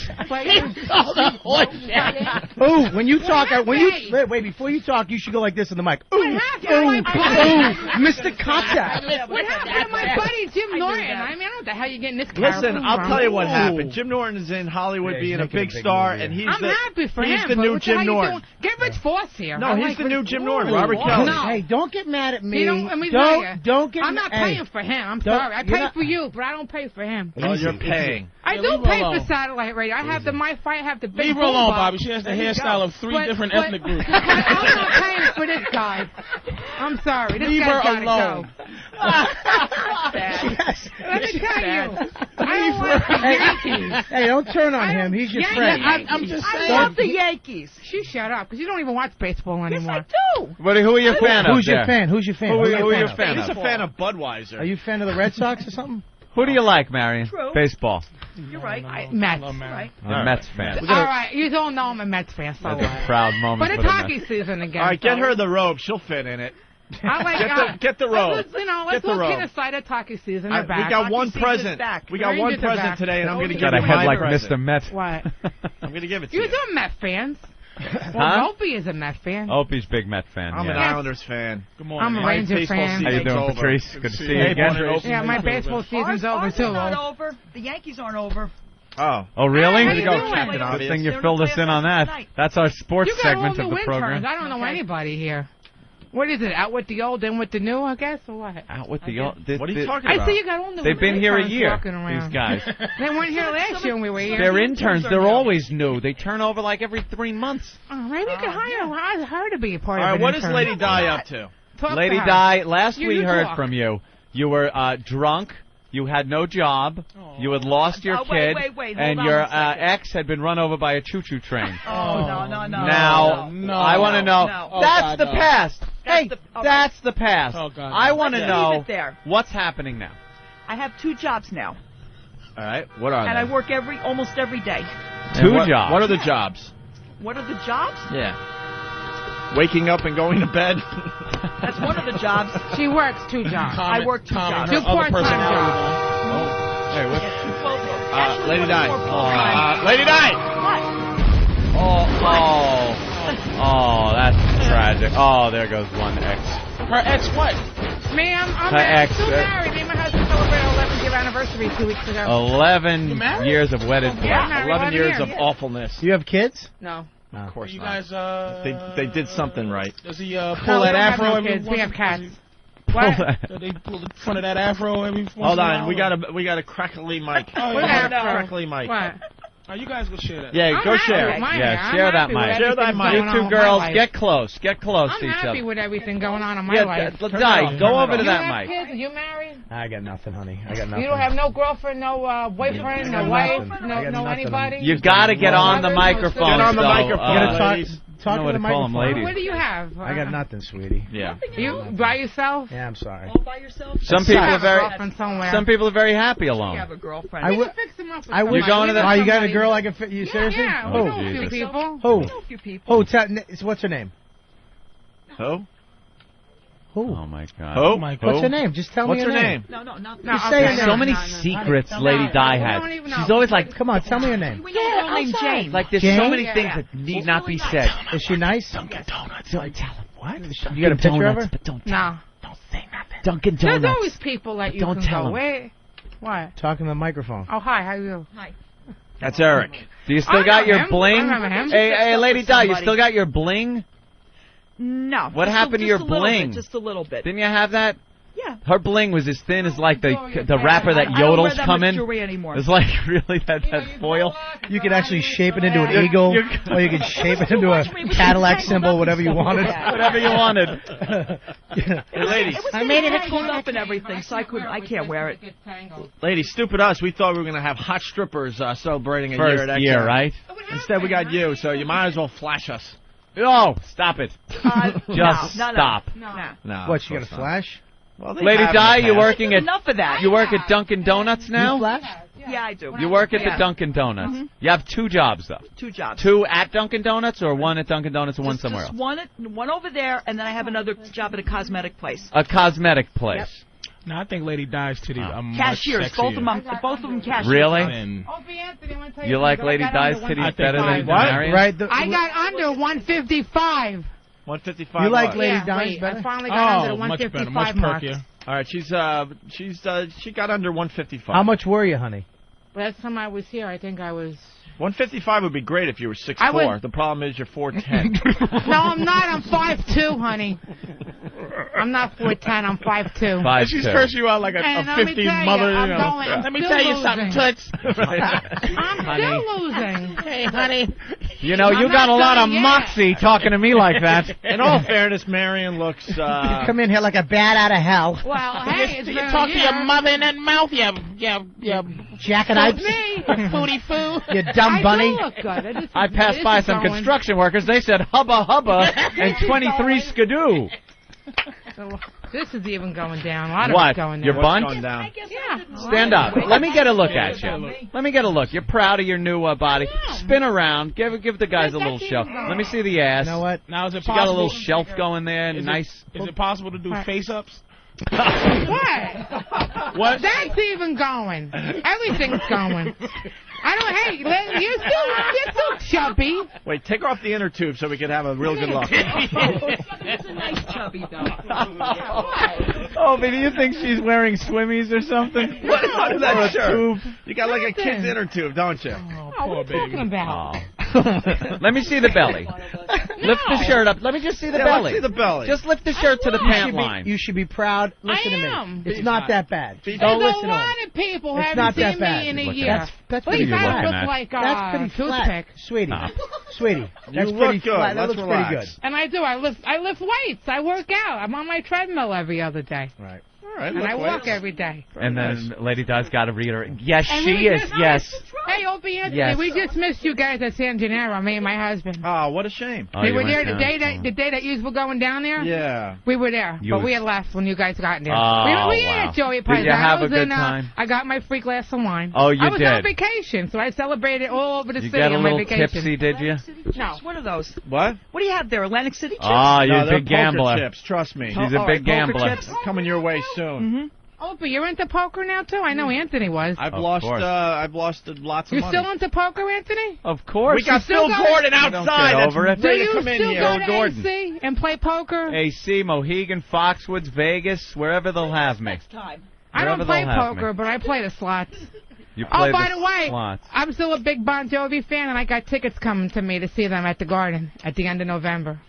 Ooh, when you talk, wait, before you talk, you should go like this in the mic. Ooh, Mr. Kotzak. What happened to my buddy Jim Norton? I mean, I don't know what the hell you getting this character Listen, I'll from. tell you what happened. Jim Norton is in Hollywood being a big star, and he's I'm happy for him. the new Jim Norton. Get Rich Force here. No, he's the new Jim Norton, Robert Kelly. No. Hey, don't get mad at me. Don't get I'm not paying for him. I'm sorry. I pay for you, but I don't pay for him. Oh, you're paying. I do pay for satellite radio. I have the My Fight, I have the big Leave her alone, Bobby. She has the hairstyle of three different ethnic groups. I'm not paying for this guy. I'm sorry. This Leave her guy's gotta alone. go. Let me tell you. I don't like the Yankees. Hey, don't turn on him. He's your friend. I'm just saying. I love the Yankees. She shut up, because you don't even watch baseball anymore. Yes, I do. But who are you a fan of? Who's your fan? Who are you a fan of? He's a fan of Budweiser. Are you a fan of the Red Sox or something? Who do you like, Marion? True. Baseball. You're right. Mets. Right. You're a Mets fan. All right, you don't know I'm a Mets fan, so That's a proud moment. But it's hockey season again. All right, get her the robe. She'll fit in it. I like get the robe. Let's look aside at hockey season. We got one present. We got one present today, and I'm going to give got you a head my like present. Mr. Met. What? I'm going to give it to you. You're some Met fans. Huh? Well, Opie is a Met fan. Opie's big Met fan. I'm an Islanders fan. Good morning. I'm a Ranger fan. How you doing, Patrice? Good to see you again. Yeah, my baseball season's over too. Not over. The Yankees aren't over. Oh, really? How you doing? Good thing you filled us in on that. That's our sports segment of the program. I don't know anybody here. What is it? Out with the old, in with the new, I guess, or what? Out with the old. What are you talking about? I see you got all the They've been here a year, walking around. these guys. They weren't here last year when we were here. They're interns. They're always new. They turn over like every 3 months. Oh, maybe you could hire her to be a part of it. All right, what is Lady Di up to? Talk Lady to her. Di, last we heard talk. from you, you were drunk You had no job. You had lost your kid. Wait, and hold your on a second. ex had been run over by a choo-choo train. No. Now, I want to know. No. That's the past. Hey, all that's the past. Oh, God, I no. want to Leave know it there. what's happening now. I have 2 jobs now, All right. What are and they? I work almost every day. Two what, jobs. What are the jobs? What are the jobs? Yeah. Waking up and going to bed. That's one of the jobs. She works 2 jobs. I work 2 jobs. 2 part-time jobs. Hey, what? Actually, Lady one Di. more full-time. Lady Di. Oh, that's tragic. Oh, there goes one ex. Her ex what? Ma'am, I'm Her ex, still married. Me and my husband celebrated our 11th-year anniversary 2 weeks ago. 11 years of wedded bliss. Yeah, married 11 years 11 of awfulness. Do you have kids? No. Of course You not. guys, They did something right. Does he No, pull we that don't have afro no every kids. once We have in- cats. What? Do they pull the front of that afro every once Hold in a on, while? we got a crackly mic. Oh, What yeah. afro? Crackly mic. What? Oh, you guys will share that. Yeah, I'm go happy share. with mine. Yeah, I'm share that happy with mic. Share that everything mic. going You on two in my girls, life. get close. Get close I'm to each happy other. with everything going on in my Yeah, life. Di, go over to You that have mic. kids? Are you married? I got nothing, honey. I got nothing. You don't have no girlfriend, no boyfriend, no wife, no anybody? You got to get on the microphone. Get on the so, microphone, You gotta talk, ladies. talk know to what the to call 'em, microphone. ladies. What do you have? I got nothing, sweetie. Yeah. You by yourself? Yeah, I'm sorry. All by yourself? Some people are very. Girlfriend somewhere. Some people are very happy You alone. have a girlfriend. I We would. can fix them up with I would. You're going to the- Oh, you got a somebody. girl I can fit? You seriously? Yeah, we Who? know a few Jesus. people. Who? I know a few people. Who? What's her name? Who? Who? Oh my God. Who? What's her name? Just tell What's me her her name? No, not No, Just say her okay, name. So many no. secrets No, Lady Di we has. don't even She's know. always like, Come on, tell me her name. We know a girl named Jane. like there's so Jane? many things Yeah. that need not be said. Is she nice? Dunkin' Donuts. Don't tell him what. You got a picture of her? But don't No. Don't say nothing. Dunkin' There's Donuts. always people that you Don't can tell go, him. wait. What? Talking to the microphone. Oh, hi, how you? Hi. That's Eric. Do you still I got know your him. bling? I remember him. Hey, Lady with Di, you somebody. still got your bling? No. What happened to your just a little bling? bit, just a little bit. Didn't you have that? Yeah. Her bling was as thin as like the rapper that I don't wear yodels that come much in. jewelry anymore. It's like really that foil. You could actually shape it into an eagle, or you could shape it into a Cadillac symbol, whatever you wanted. Whatever you wanted. Hey, ladies. I made it tangled up and everything, so I can't wear it. Ladies, stupid us. We thought we were going to have hot strippers celebrating a year First at year, XM. right? Instead, we got you, so you might as well flash us. No, stop it. Just stop. No. What, you got of a course flash? not. Well, they Lady have in Di, the you past. working at Enough of that. you work at Dunkin' Donuts now? You flash? Yeah, I do. You work at Yeah. the Dunkin' Donuts. You have 2 jobs though. 2 jobs. 2 at Dunkin' Donuts or 1 at Dunkin' Donuts and 1 somewhere Just else? one over there, and then I have another job at a cosmetic place. A cosmetic place. No, I think Lady Di's titties are much Cashiers, sexier. both of them cashiers. Really? And Opie Anthony, I want to tell You like something. Lady I got Di's under titties think better than so. What? Marion? Right. I got under 155. 155. You like what? Lady Yeah, Di's wait, better? I finally got under the much better, 155 much mark. perkier. All right, she got under 155. How much were you, honey? Last time I was here, I think I was... 155 would be great if you were 6'4". I would- The problem is you're 4'10". No, I'm not. I'm 5'2", honey. I'm not 4'10". I'm 5'2". 5'2". She's cursing you out like And a let me 50 tell you, mother. I'm You know. going- I'm Let me still tell you losing. something, Toots. I'm still losing. Hey, honey. You know, you I'm got a not lot of done yet. moxie talking to me like that. In all fairness, Marion looks. You come in here like a bat out of hell. Well, hey, it's You been talk a to year. your mother in that mouth, you Jackanapes. me. booty foo. You dumb bunny. I do look good. It is- I passed it by is some going. construction workers. They said hubba hubba and 23 skidoo. So, this is even going down. A lot of What? it's going down. Your bunt? Going down. Yeah. Stand up. Let me get a look at you. Let me get a look. You're proud of your new body. Spin around. Give the guys a little shelf. Let me see the ass. You know what? Now, is it She got a possible? little shelf going there. Is Nice. Is it possible to do face-ups? What? What? That's even going. Everything's going. I don't. Hey, you're still chubby. Wait, take off the inner tube so we can have a real good look. It's a nice chubby, though. Oh, but do you think she's wearing swimmies or something? What is Or that a shirt? tube? You got like a kid's Nothing. inner tube, don't you? Oh, what are you talking about? Let me see the belly. Lift the shirt up. Let me just see the Yeah, belly. let's see the belly. Just lift the shirt to the pant line. You should be proud. Listen to am. me. It's not that bad. There's Don't a listen to lot him. of people It's haven't not that seen bad. me in a Look at year. That's At pretty least I flat. don't look like a That's pretty toothpick. flat, sweetie. Stop. Sweetie, that's You pretty look good. flat. That Let's looks relax. pretty good. And I do. I lift weights. I work out. I'm on my treadmill every other day. Right. All right, And I walk every day. And then Lady Di's got to reiterate. Yes, And she we is. just- Yes. Hey, Opie Anthony, Yes. we just missed you guys at San Gennaro, me and my husband. Oh, what a shame. Oh, we you were went there down. the day that you were going down there. Yeah. We were there, You but was- we had left when you guys got there. Oh, we ate wow. at Joey Did you have a Paisanos, good and time? I got my free glass of wine. Oh, you I was did. on vacation, so I celebrated all over the You city got a on my little vacation. tipsy, did you? No. What are those? What? What do you have there? Atlantic City chips? Ah, you're No, a they're big gambler. poker chips, trust me. She's Oh, a all big right, poker gambler. chips. Coming your way soon. Mm-hmm. Opie, you're into poker now too? I know Anthony was. I've Of lost course. lots of You're money. still into poker, Anthony? Of course. We got still Phil got- Gordon You don't outside. get That's over it. Do ready to you come in still here. go to Gordon. AC and play poker? AC, Mohegan, Foxwoods, Vegas, wherever they'll have me. Next time. I don't Wherever play they'll have poker, me. but I play the slots. You play Oh, by the way, slots. I'm still a big Bon Jovi fan, and I got tickets coming to me to see them at the Garden at the end of November.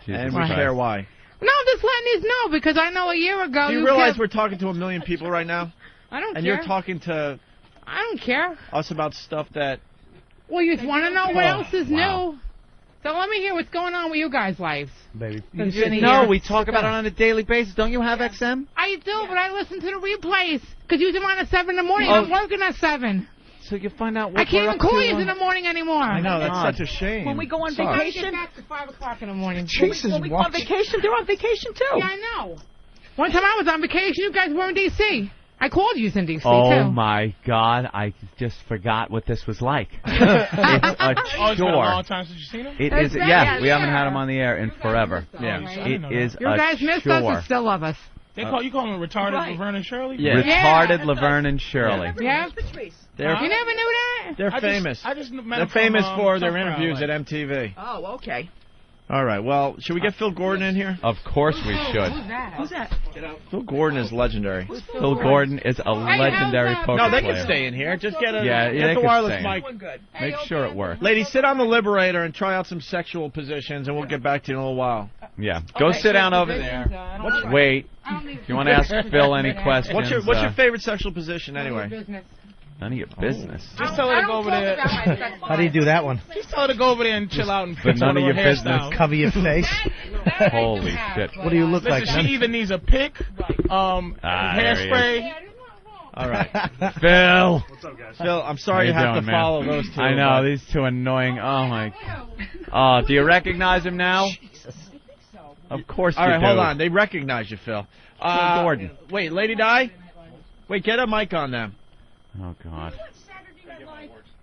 Jesus And we Christ. care why. No, I'm just letting you know because I know a year ago Do you realize kept- we're talking to 1 million people right now? I don't And care. you're talking to I don't care. us about stuff that... Well, you want to know what Oh, else is wow. new? So let me hear what's going on with you guys' lives. Baby. Since you're in No, here. we talk about it on a daily basis. Don't you have XM? I do, but I listen to the replays because you're on at 7 in the morning. Oh. I'm working at 7. So you find out what I can't we're even up call to you on- in the morning anymore. I know, that's God. such a shame. When we go on I get vacation, back at 5 o'clock in the morning. Jesus, when we go on watch. vacation, they're on vacation too. Yeah, I know. One time I was on vacation, you guys were in D.C. I called you in D.C. Oh too. my God! I just forgot what this was like. It's Oh, a it's been a long chore. time since you've seen him? It That's is. right, Yeah, we yeah. haven't had him on the air in forever. Yeah. It is You a guys missed us chore. and still love us. They call you call them retarded Right. Laverne and Shirley? Yeah. Retarded Laverne and Shirley. Yeah? They're, You never knew that? they're I famous. just met They're them from, famous for their Tough Crowd, interviews like- at MTV. Oh, okay. All right, well, should we get Phil Gordon in here? Of course we should. Who's that? Who's that? Phil Gordon is legendary. Phil Gordon is a legendary how's that? poker No, they player. can stay in here. Just get a Yeah, get they the can wireless stay in. mic. Doing good. Make sure it works. Ladies, sit on the Liberator and try out some sexual positions, and we'll get back to you in a little while. Yeah, go sit down over there. Wait. If you want to ask Phil any questions, What's your favorite sexual position, anyway? none of your business. Just tell her to go over there. How do you do that one? Just tell her to go over there and chill out and But fix none all of her your business. hairstyles. Cover your face. Holy shit. What do you look like? Listen, she either needs a pick, there he hairspray. All right. Phil. Phil, I'm sorry you How you have doing, to man? follow those two. I know, but- these two annoying. Oh, my. Oh, do you recognize him now? Of course All you right, do. hold on. They recognize you, Phil. Gordon. Wait, Lady Di? Wait, get a mic on them. Oh, God.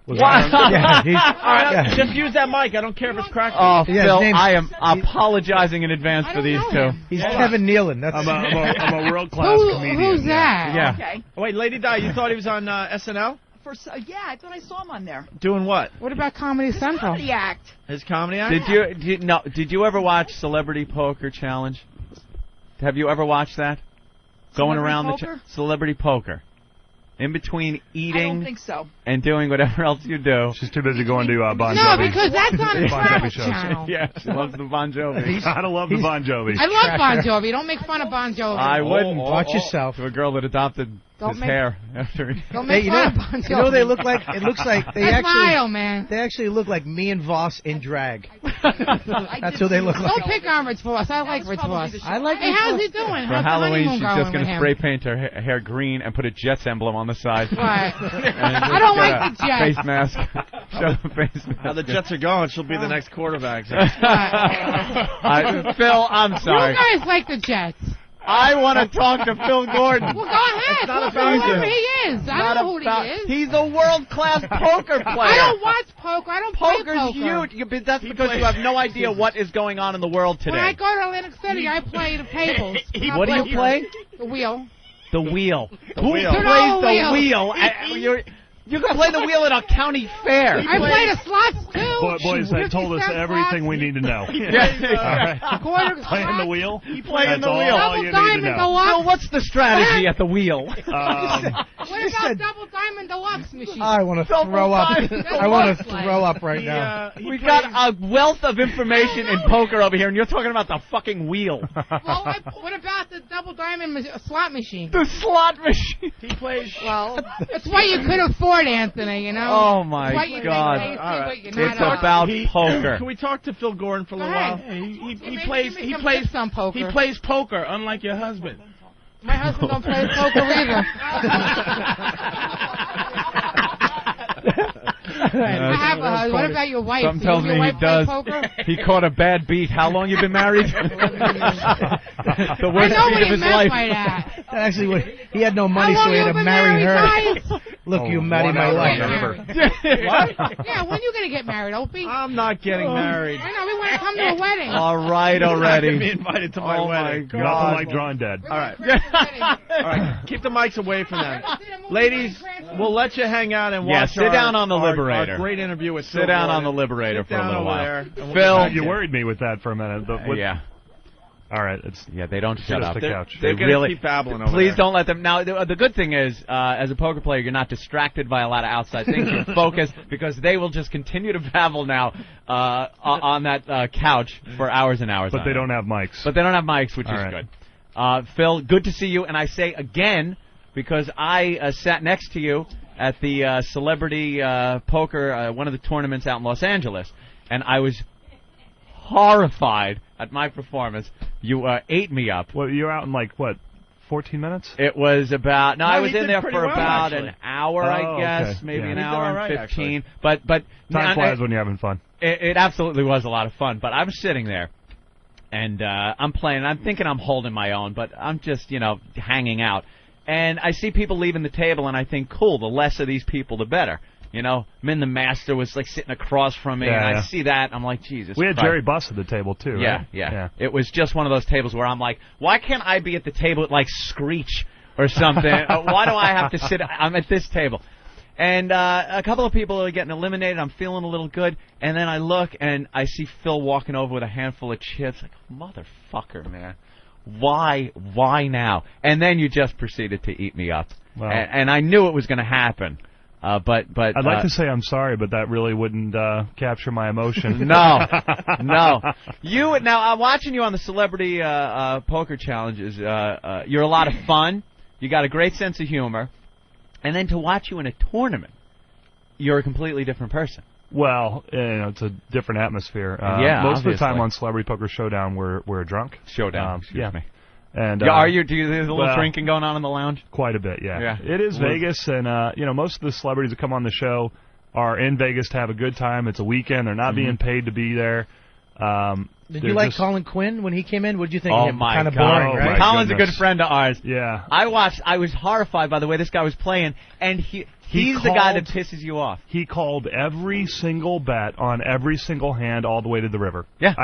Was What? Yeah, he's, All right, yeah. just use that mic. I don't care if it's cracked. Oh, Yeah, his Phil, name's- I am apologizing in advance for these two. He's Kevin Nealon. That's I'm a world-class comedian. Who's that? Yeah. Okay. Wait, Lady Di, you thought he was on SNL? Yeah, I thought I saw him on there. Doing what? What about Comedy Central? Comedy act. His comedy act? Did you ever watch Celebrity Poker Challenge? Have you ever watched that? Going Celebrity around Poker? the Celebrity Poker. In between I don't eating think so. and doing whatever else you do. She's too busy going to Bon No, Jovi. because that's on a Bon Jovi travel shows. channel. Yeah, she loves the Bon Jovi. Gotta love the Bon Jovi. I love Bon Jovi. Don't make fun of Bon Jovi. I wouldn't. Watch yourself. To a girl that adopted Don't his make- hair after he... Don't Hey, make you fun know, of Bon Jovi. you know they look like. It looks like they That's actually. Mayo, man. They actually look like me and Voss in drag. That's who they look Don't like. pick on Rich Voss. I like Rich Voss. I like. Hey, how's he doing? For How's the Halloween, honeymoon she's going just going with to him? spray paint her hair green and put a Jets emblem on the side. Right. And I don't just like the get a Jets. Face mask. Show the face mask. How the Jets are going, she'll be the next quarterback. Phil, I'm sorry. You guys like the Jets. I want to talk to Phil Gordon. Well, go ahead. not Talk about to whoever him. he is. I Not don't know who about- he is. He's a world-class poker player. I don't watch poker. I don't play Poker's poker. huge. But that's because you have no idea what is going on in the world today. When I go to Atlantic City, I play the tables. What do you play? The wheel. The wheel. Who wheel. plays The the wheel. wheel? You can play the wheel at a county fair. I play the slots too. Boys, they told us 50 cent everything slots. we need to know. Yeah. Quarter Playing the slots. wheel? Playing That's the wheel. all Double you need diamond to know. deluxe. Phil, what's the strategy at the wheel? What about double diamond deluxe machine? I want to throw up. I want to throw up right now. We've got a wealth of information in poker over here, and you're talking about the fucking wheel. Well, what about the double diamond slot machine? The slot machine. He plays. Well, that's why you could afford Anthony, you know? Oh, my That's why you God. Think All right. but you're It's not about poker. Can we talk to Phil Gordon for a Go little while? ahead. He Maybe plays. give me He some plays. tips on poker. He plays poker, unlike your husband. My husband don't play poker either. I have a husband. What about your wife? Something tells me he does. He caught a bad beat. How long you been married? The worst beat of his life. By that. Actually, he had no money, so he had to marry her. Look, you married my wife. What? Yeah, when you gonna get married, Opie? I'm not getting married. I know, we want to come to a wedding. All right, already. You're not gonna be invited to my wedding. Nothing like drawing dead. All right. All right. Keep the mics away from them. Ladies, we'll let you hang out and watch sit down on the Liberator. Our great interview with Phil. Sit down on Gordon. the Liberator for a little while. Phil, you worried me with that for a minute. But yeah. All right. They don't shut up. The couch. They're gonna really keep babbling over Please there. don't let them. Now, the good thing is, as a poker player, you're not distracted by a lot of outside things. You're focused because they will just continue to babble now on that couch for hours and hours. But they don't have mics. But they don't have mics, which is good. Phil, good to see you. And I say again because I sat next to you at the celebrity poker, one of the tournaments out in Los Angeles, and I was horrified at my performance. You ate me up. Well, you were out in 14 minutes? It was about. No, I was in there for well, about actually. an hour, I guess, okay. maybe Yeah. an He's hour all right, and 15. But Time flies when you're having fun. It absolutely was a lot of fun. But I'm sitting there, and I'm playing. I'm thinking I'm holding my own, but I'm just hanging out. And I see people leaving the table, and I think, cool. The less of these people, the better. Min the Master was sitting across from me, and I see that. I'm like, Jesus We had Christ. Jerry Buss at the table, too, right? Yeah. It was just one of those tables where I'm like, why can't I be at the table at, Screech or something? Why do I have to sit? I'm at this table. And a couple of people are getting eliminated. I'm feeling a little good. And then I look, and I see Phil walking over with a handful of chips. Like, motherfucker, man. Why now? And then you just proceeded to eat me up. Wow. And I knew it was going to happen. But I'd like to say I'm sorry, but that really wouldn't capture my emotion. No. Now I'm watching you on the celebrity poker challenges. You're a lot of fun. You got a great sense of humor, and then to watch you in a tournament, you're a completely different person. Well, it's a different atmosphere. Most of the time on Celebrity Poker Showdown, we're drunk. Excuse me. And Do you there's a little drinking going on in the lounge? Quite a bit, yeah. It is Vegas, and most of the celebrities that come on the show are in Vegas to have a good time. It's a weekend; they're not being paid to be there. Did you like Colin Quinn when he came in? What did you think Oh of him? my Kind of God. boring, right? Colin's a good friend of ours. Yeah. I was horrified by the way this guy was playing, and he's the guy that pisses you off. He called every single bet on every single hand all the way to the river. Yeah.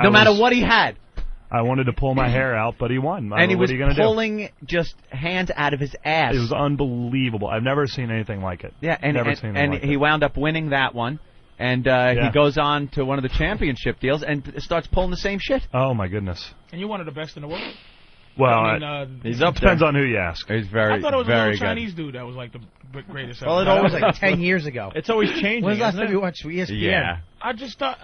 No matter what he had. I wanted to pull my hair out, but he won. And he was what are you gonna pulling just hands out of his ass. It was unbelievable. I've never seen anything like it. Yeah, and he wound up winning that one. And he goes on to one of the championship deals and starts pulling the same shit. Oh, my goodness. And you're one of the best in the world. Well, he's up depends there. on who you ask. He's very, I thought it was a very little good. Chinese dude that was the greatest ever. Well, it always like 10 years ago. It's always changing. When's the last time you watched ESPN? Yeah. I just thought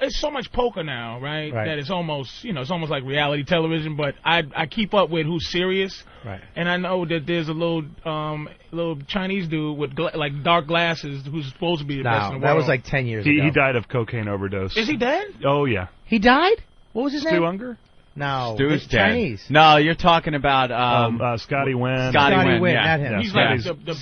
it's so much poker now, right? That it's almost it's almost like reality television. But I keep up with who's serious, right? And I know that there's a little Chinese dude with dark glasses who's supposed to be the best in the world. That was like 10 years ago. He died of cocaine overdose. Is he dead? Oh yeah. He died? What was his Stu name? Unger? No, Stu's it's dead. Chinese. No, you're talking about Scotty Wynn. Scotty Wynn, not him. He's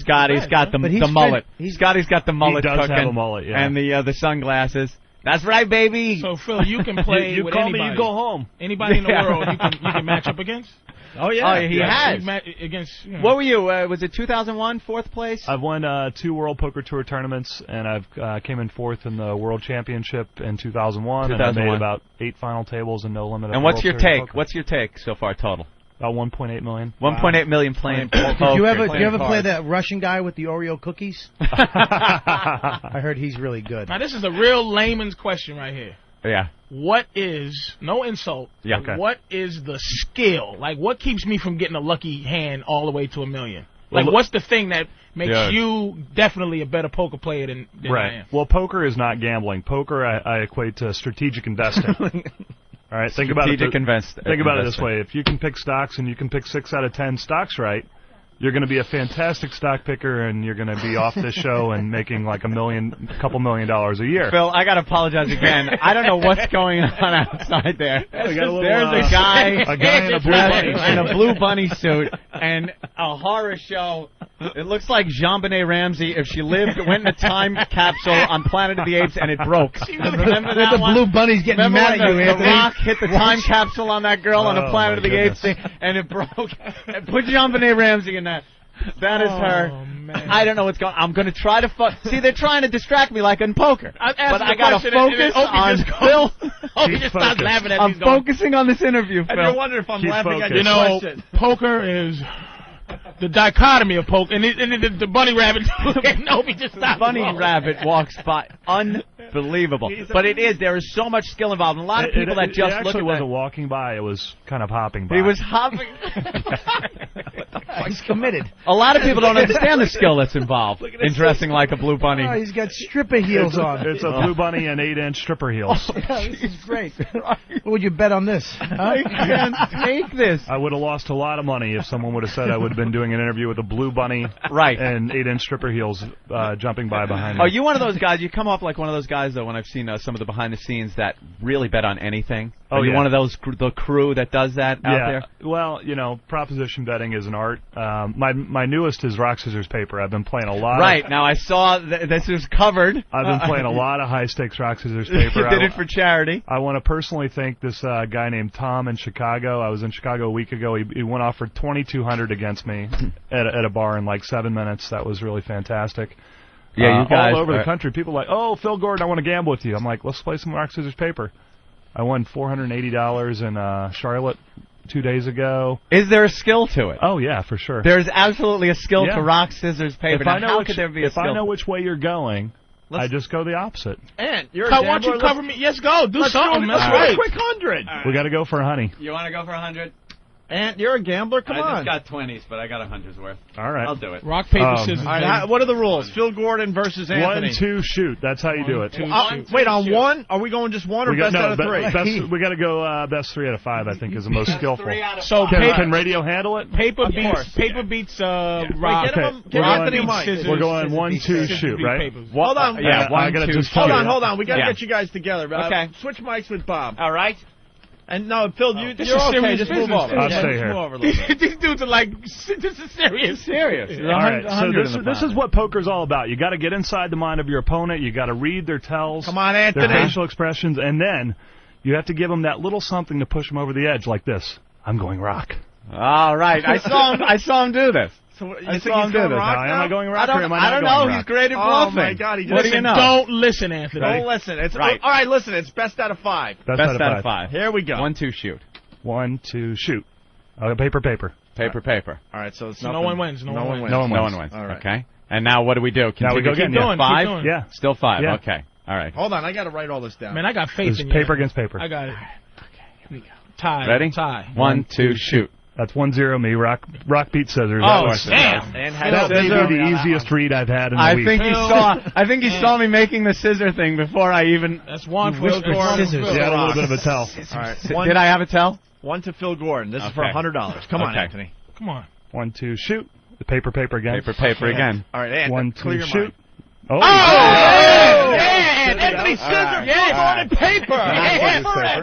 Scotty's got the mullet. Scotty's got the mullet. He does cooking, have a mullet, yeah. And the sunglasses. That's right, baby. So Phil, you can play you with call anybody. me, you go home. Anybody in the world you can match up against. Oh yeah, he has. Against. What were you? Was it 2001, fourth place? I've won 2 World Poker Tour tournaments, and I've came in 4th in the World Championship in 2001. And I made about 8 final tables and no limit. And what's your take? What's your take so far total? About 1.8 million. 1.8 million playing. Did you ever play that Russian guy with the Oreo cookies? I heard he's really good. Now this is a real layman's question right here. Yeah. What is, no insult, what is the skill? Like, what keeps me from getting a lucky hand all the way to $1 million? Like, what's the thing that makes you definitely a better poker player than I am? Well, poker is not gambling. Poker I equate to strategic investing. All right, think about it this way. If you can pick stocks and you can pick 6 out of 10 stocks right, You're going to be a fantastic stock picker, and you're going to be off this show and making like a couple $1 million a year. Phil, I got to apologize again. I don't know what's going on outside there. We got a little, There's a guy in a blue bunny suit and a horror show. It looks like JonBenet Ramsey if she went in a time capsule on Planet of the Apes and it broke. Remember that the one? blue bunny's getting Remember mad at you, the Anthony. rock hit the time capsule on that girl on the Planet of the Apes thing and it broke. And put JonBenet Ramsey in that. That is her. Man. I don't know what's going on. I'm going to try to see, they're trying to distract me like in poker. But I got to focus on Phil. Opie just starts laughing at me. I'm focusing on this interview, Phil. And you're wondering if I'm laughing at your question. Poker is the dichotomy of poker. And the bunny rabbit, and Opie just stops. Bunny rabbit walks by. Unbelievable. But it is. There is so much skill involved. And a lot of people that just look at it wasn't walking by. It was kind of hopping by. He was hopping. He's committed. A lot of people don't understand the skill that's involved in dressing like a blue bunny. Oh, he's got stripper heels on. It's a blue bunny and 8-inch stripper heels. This is great. What would you bet on this? I can't take this. I would have lost a lot of money if someone would have said I would have been doing an interview with a blue bunny and 8-inch stripper heels jumping by behind me. Are you one of those guys? You come off like one of those guys, though, when I've seen some of the behind the scenes that really bet on anything. Are you one of those, the crew that does that out there? Well, proposition betting is an art. My newest is rock, scissors, paper. I've been playing a lot. Right. Now, I saw this was covered. I've been playing a lot of high-stakes rock, scissors, paper. You did it for charity. I want to personally thank this guy named Tom in Chicago. I was in Chicago a week ago. He went off for $2,200 against me at a bar in like 7 minutes. That was really fantastic. Yeah, you guys. All over the country, people are like, oh, Phil Gordon, I want to gamble with you. I'm like, let's play some rock, scissors, paper. I won $480 in Charlotte 2 days ago. Is there a skill to it? Oh, yeah, for sure. There's absolutely a skill to rock, scissors, paper. How could there be a skill? If I know which way you're going, I just go the opposite. And you're why don't you cover me? Yes, go. Do something. That's right. A quick 100. We got to go for a honey. You want to go for 100? And you're a gambler. Come on. I just got 20s, but I got 100's worth. All right. I'll do it. Rock, paper, scissors. All right, what are the rules? Phil Gordon versus Anthony. 1, 2, shoot. That's how you do it. Wait, on one? Are we going just one or best out of three? We got to go best 3 out of 5. I think is the most skillful. So can radio handle it? Paper beats rock. Give Anthony a mic. We're going 1, 2, shoot, right? Hold on. Yeah, I got to just hold on. We got to get you guys together. Okay. Switch mics with Bob. All right. And no, Phil, you're okay. Just move over. I'll stay here. Move over a little bit. These dudes are like, this is serious. Serious. All right, so this is what poker's all about. You got to get inside the mind of your opponent. You got to read their tells. Come on, Anthony. Their facial expressions, and then you have to give them that little something to push them over the edge, like this. I'm going rock. All right, I saw him do this. So I saw him do this. Am I going rock or am I not I don't going know. rock? He's great at bluffing. Oh my God! What do you know? Don't listen, Anthony. Don't listen. It's right. All right, listen. It's best out of 5. Best out of 5. Here we go. 1, 2, shoot. 1, 2, shoot. Paper. Paper. All right, so no one wins. No one wins. All right. Okay. And now what do we do? Now we go again. Keep going. 5? Yeah. Still 5. Yeah. Okay. All right. Hold on, I got to write all this down. Man, I got faith in you. Paper against paper. I got it. Okay, here we go. Tie. Ready? Tie. 1, 2, shoot. That's 1-0 me. Rock beat scissors. Oh, damn! And that may be the easiest read I've had in the week. I think he saw me making the scissor thing before I even. That's one for Phil Gordon. Yeah, a little bit of a tell. All right. Did I have a tell? 1 to Phil Gordon. This is for $100. Come on, Anthony. Come on. 1, 2, shoot. The paper again. Paper again. All right, Anthony. 1, 2, shoot. Oh, yeah! Anthony Scissors, Gordon paper.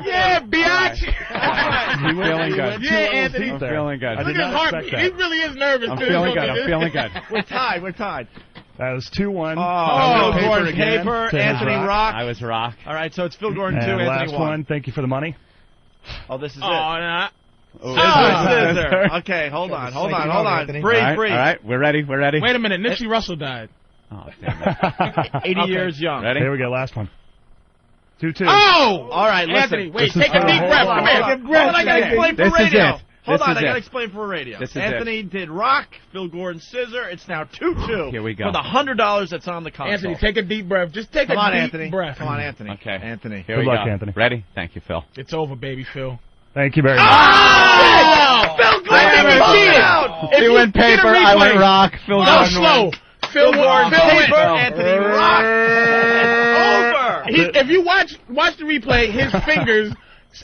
Yeah, biatch. I'm feeling good. Yeah, Anthony. I'm feeling good. I did not expect that. He really is nervous. I'm feeling good. We're tied. That was 2-1. Oh, Gordon paper. Anthony rock. I was rock. All right, so it's Phil Gordon 2, Anthony last 1. one. Thank you for the money. Oh, this is it. Nah. Scissor. Okay, hold on. Breathe. All right, we're ready. Wait a minute. Nipsey Russell died. Oh, damn it. 80 years young. Ready? Here we go. Last one. 2-2. Oh! All right, listen. Anthony, wait. Take a deep breath. Come here. Hold on, I got to explain for radio. Hold on, I got to explain for radio. Anthony did rock. Phil Gordon scissor. It's now 2-2. Here we go. For the $100 that's on the console. Anthony, take a deep breath. Just take a deep breath. Come on, Anthony. Okay. Anthony. Here we go. Anthony. Ready? Thank you, Phil. It's over, baby, Phil. Thank you very much. Phil Gordon cheated. He went paper. I went rock. Phil Gordon slow. Phil Gordon paper. Anthony rock. It's over. If you watch the replay, his fingers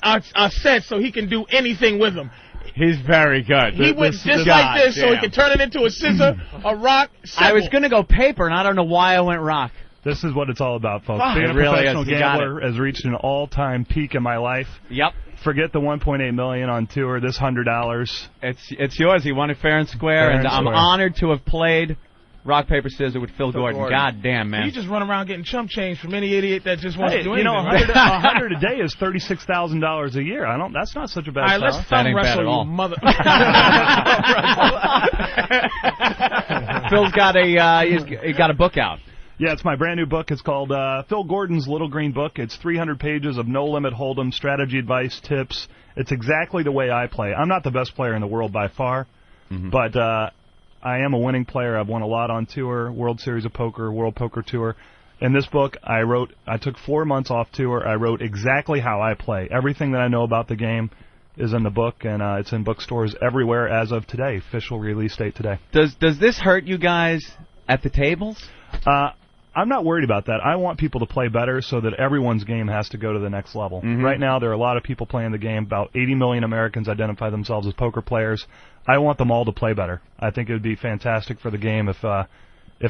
are set so he can do anything with them. He's very good. He went just like this so he could turn it into a scissor, a rock. I was going to go paper, and I don't know why I went rock. This is what it's all about, folks. Oh, Being a really professional is. You got gambler has reached an all-time peak in my life. Yep. Forget the $1.8 million on tour. This $100. It's yours. He won it fair and square, and I'm honored to have played rock, paper, scissors with Phil Gordon. God damn, man. You just run around getting chump change from any idiot that just wants to do anything. $100 a day is $36,000 a year. That's not such a bad. All right, let's thumb wrestle you, mother. Phil's got he's got a book out. Yeah, it's my brand new book. It's called Phil Gordon's Little Green Book. It's 300 pages of no-limit hold'em, strategy, advice, tips. It's exactly the way I play. I'm not the best player in the world by far, but I am a winning player. I've won a lot on tour, World Series of Poker, World Poker Tour. In this book, I took 4 months off tour. I wrote exactly how I play. Everything that I know about the game is in the book, and it's in bookstores everywhere as of today. Official release date today. Does this hurt you guys at the tables? I'm not worried about that. I want people to play better so that everyone's game has to go to the next level. Right now, there are a lot of people playing the game. About 80 million Americans identify themselves as poker players. I want them all to play better. I think it would be fantastic for the game if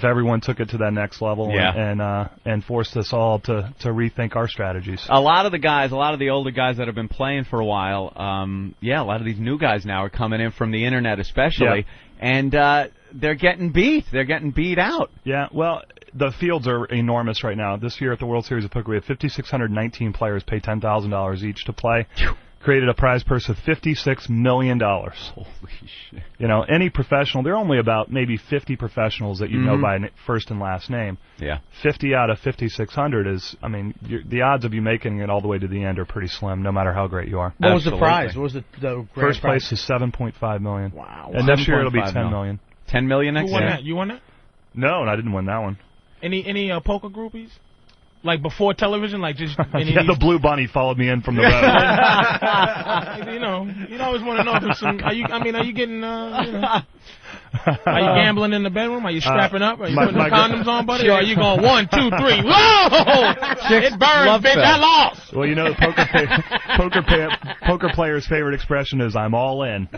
everyone took it to that next level and forced us all to rethink our strategies. A lot of the older guys that have been playing for a while, a lot of these new guys now are coming in from the internet especially, and they're getting beat. They're getting beat out. Yeah, well, the fields are enormous right now. This year at the World Series of Poker, we had 5,619 players pay $10,000 each to play. Created a prize purse of $56 million. Holy shit. You know, any professional, there are only about maybe 50 professionals that you know by first and last name. Yeah. 50 out of 5,600 is, I mean, the odds of you making it all the way to the end are pretty slim, no matter how great you are. What was the prize? What was the grand First prize? place is $7.5 million. Wow. And next year it'll be $10 million. $10 million next year? Who won that? You won that? No, and I didn't win that one. Any poker groupies? Like before television, like just the Blue Bunny followed me in from the road. you always want to know if it's some. Are you getting? Are you gambling in the bedroom? Are you strapping up? Are you putting condoms on, buddy? Or are you going 1, 2, 3? Whoa! It burns, bitch! I lost. Well, poker players' favorite expression is "I'm all in."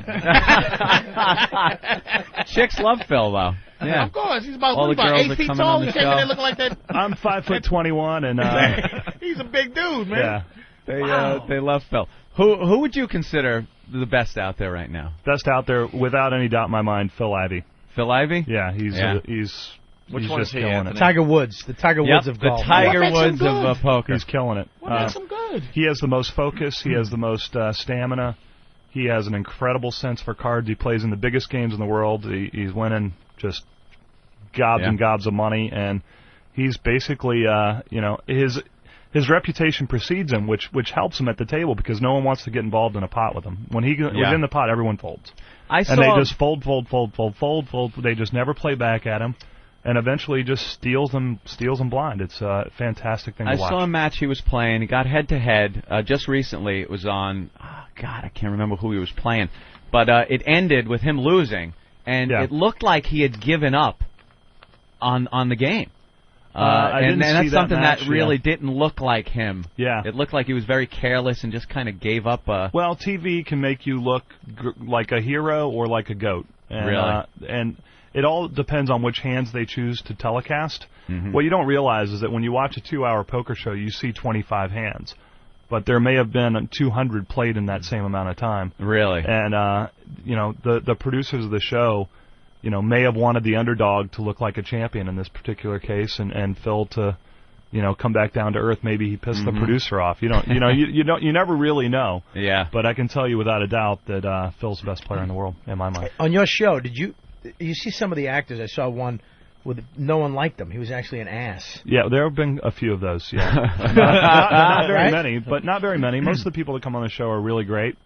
Chicks love Phil though. Yeah, of course. He's about 8 feet tall. He came in there looking like that. I'm 5'21", and he's a big dude, man. Yeah, they love Phil. Who would you consider the best out there right now? Best out there, without any doubt in my mind, Phil Ivey. Phil Ivey? Yeah, he's Which one is just he, killing Anthony? it. Tiger Woods. The Tiger Woods of golf. The Tiger Woods of poker. He's killing it. What makes him good? He has the most focus. He has the most stamina. He has an incredible sense for cards. He plays in the biggest games in the world. He's winning just gobs and gobs of money, and he's basically, his reputation precedes him, which helps him at the table because no one wants to get involved in a pot with him. When he's in the pot, everyone folds. And they just fold. They just never play back at him, and eventually just steals them blind. It's a fantastic thing to watch. I saw a match he was playing. He got head-to-head just recently. It was on, I can't remember who he was playing, but it ended with him losing, and it looked like he had given up on the game. And that's something that really didn't look like him. Yeah. It looked like he was very careless and just kind of gave up. Well, TV can make you look like a hero or like a goat. And, really? And it all depends on which hands they choose to telecast. What you don't realize is that when you watch a 2-hour poker show, you see 25 hands. But there may have been 200 played in that same amount of time. Really? And, the producers of the show, may have wanted the underdog to look like a champion in this particular case, and Phil to, come back down to earth. Maybe he pissed the producer off. You never really know. Yeah. But I can tell you without a doubt that Phil's the best player in the world, in my mind. On your show, did you see some of the actors? I saw one with no one liked him. He was actually an ass. Yeah, there have been a few of those. Yeah, not very many, but not very many. Most of the people that come on the show are really great.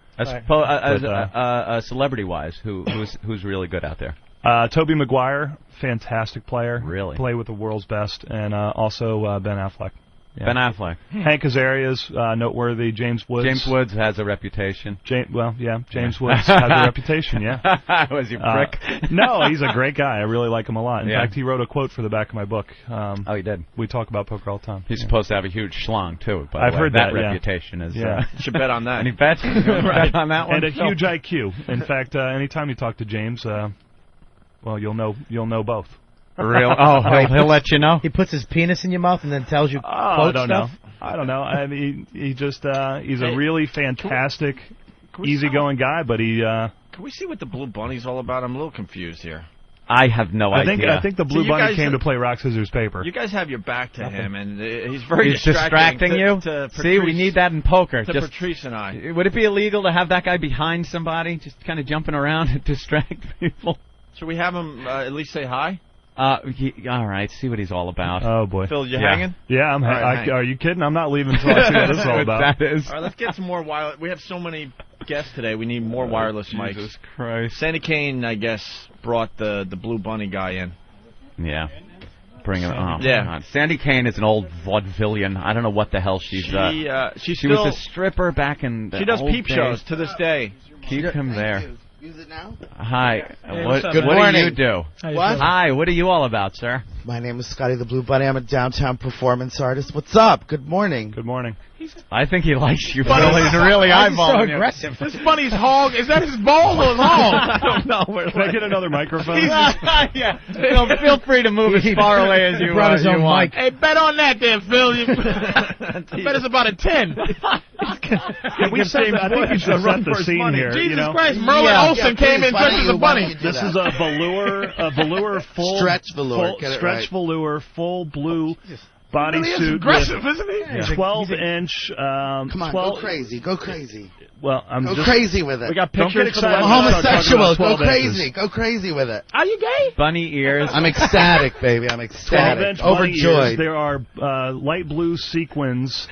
Celebrity-wise, who's really good out there? Tobey Maguire, fantastic player. Really? Play with the world's best. And also Ben Affleck. Yeah. Ben Affleck. Hank Azaria's noteworthy. James Woods. James Woods has a reputation. James Woods has a reputation, yeah. Was he a prick? No, he's a great guy. I really like him a lot. In Yeah. fact, he wrote a quote for the back of my book. Oh, he did? We talk about poker all the time. He's supposed to have a huge schlong, too. By the I've way. heard that that, yeah. reputation is... Yeah. You should bet on that. Any bets? Bet on that one? And a huge IQ. In fact, anytime you talk to James, well, you'll know both. Real? Oh, he'll let you know? He puts his penis in your mouth and then tells you I don't stuff? know. I don't know. I mean, he's a really fantastic, easygoing guy, but he... Can we see what the Blue Bunny's all about? I'm a little confused here. I have no idea. I think the Blue Bunny came to play rock, scissors, paper. You guys have your back to him, and he's very distracting you? to See, we need that in poker. To Patrice and I. Would it be illegal to have that guy behind somebody, just kind of jumping around and distract people? Should we have him at least say hi? All right, see what he's all about. Oh, boy. Phil, you hanging? Yeah, I'm hanging. Are you kidding? I'm not leaving until I see what this is all about. That is. All right, let's get some more wireless. We have so many guests today. We need more wireless mics. Jesus Christ. Sandy Kane, I guess, brought the Blue Bunny guy in. Yeah. Bring him. Oh, yeah. God. Sandy Kane is an old vaudevillian. I don't know what the hell she's. She was a stripper back in the She does old peep days. shows to this day. Keep him there. Use it now? Hi. Hey, what Good what morning. do you do? What? Hi. What are you all about, sir? My name is Scotty the Blue Bunny. I'm a downtown performance artist. What's up? Good morning. Good morning. I think he likes you. Bunny- He's really eyeballing you. aggressive. This bunny's hog, is that his ball or his hog? I don't know. Can I get another microphone? Yeah. Feel free to move as far away as you brought his own want. mic. Hey, bet on that then, Phil. I bet it's about a 10. We set I think we should set the scene here. Jesus you know? Christ, Merlin Olsen came in dressed as a bunny. This is a velour full Stretch velour. Get it stretch right. velour, full blue He bodysuit. is aggressive, isn't he? 12-inch. Come on, go crazy. Go crazy. Well, I'm Go just crazy with it. We got Don't pictures get for the excited. website. Homosexual. Go 12 crazy. inches. Go crazy with it. Are you gay? Bunny ears. I'm ecstatic, baby. I'm ecstatic. 12-inch bunny ears. Overjoyed. There are light blue sequins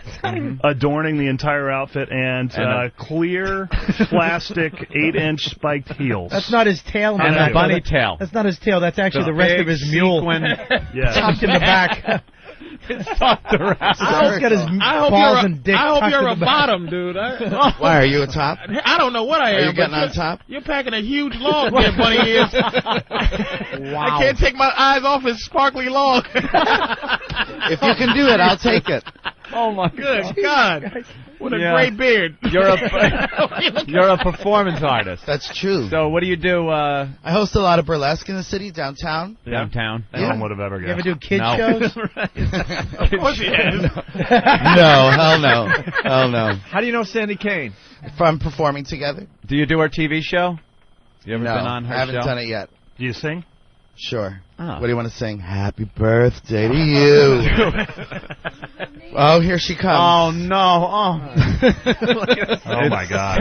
adorning the entire outfit and clear plastic 8-inch spiked heels. That's not his tail, man. And a bunny tail. That's not his tail. That's actually the rest of his mule. Yeah. Tucked in the back. It's tucked around. He's got his balls and dick I hope tucked you're in a the back. bottom, dude. Why, are you a top? I don't know what I am. Are you getting but on top? You're packing a huge log there, bunny ears. Wow. I can't take my eyes off his sparkly log. If you can do it, I'll take it. Oh my Good God. What a Yeah. great beard. You're a performance artist. That's true. So what do you do I host a lot of burlesque in the city, downtown. downtown? No one would have ever You guessed. ever do kid No. shows? Of course he is. No, hell no. Hell no. How do you know Sandy Kane? From performing together? Do you do her TV show? You ever No, been on her I haven't show? done it yet. Do you sing? Sure. Oh. What do you want to sing? Happy birthday to you. Oh, here she comes. Oh no! Oh, Oh my God.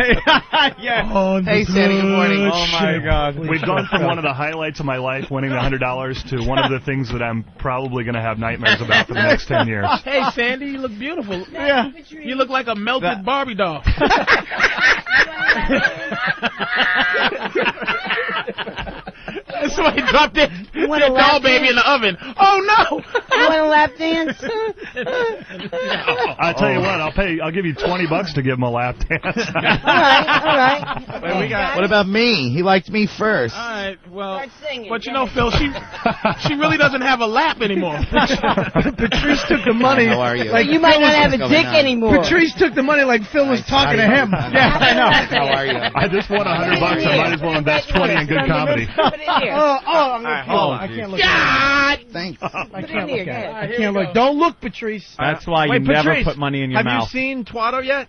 yeah. Hey, Sandy, good morning. Oh my God. We've gone from one of the highlights of my life, winning the $100, to one of the things that I'm probably going to have nightmares about for the next 10 years. Hey, Sandy, you look beautiful. Yeah. You look like a melted Barbie doll. Somebody dropped their doll baby in the oven. Oh no! You want a lap dance? I'll tell you what, I'll give you $20 to give him a lap dance. All right. Wait, we got. What about me? He liked me first. All right, well, Start singing. but you know, Phil, she really doesn't have a lap anymore. Patrice took the money. How are you? Like you might not have a What's dick going on? anymore. Patrice took the money like Phil was talking to him. Yeah, I know. How are you? I just won $100. I might as well invest 20 in good comedy. I'm gonna kill him. I can't look at him. Thanks. I can't look at it. I can't look. Don't look, Patrice. That's why you Wait, never Patrice, put money in your have mouth. you seen Twato yet?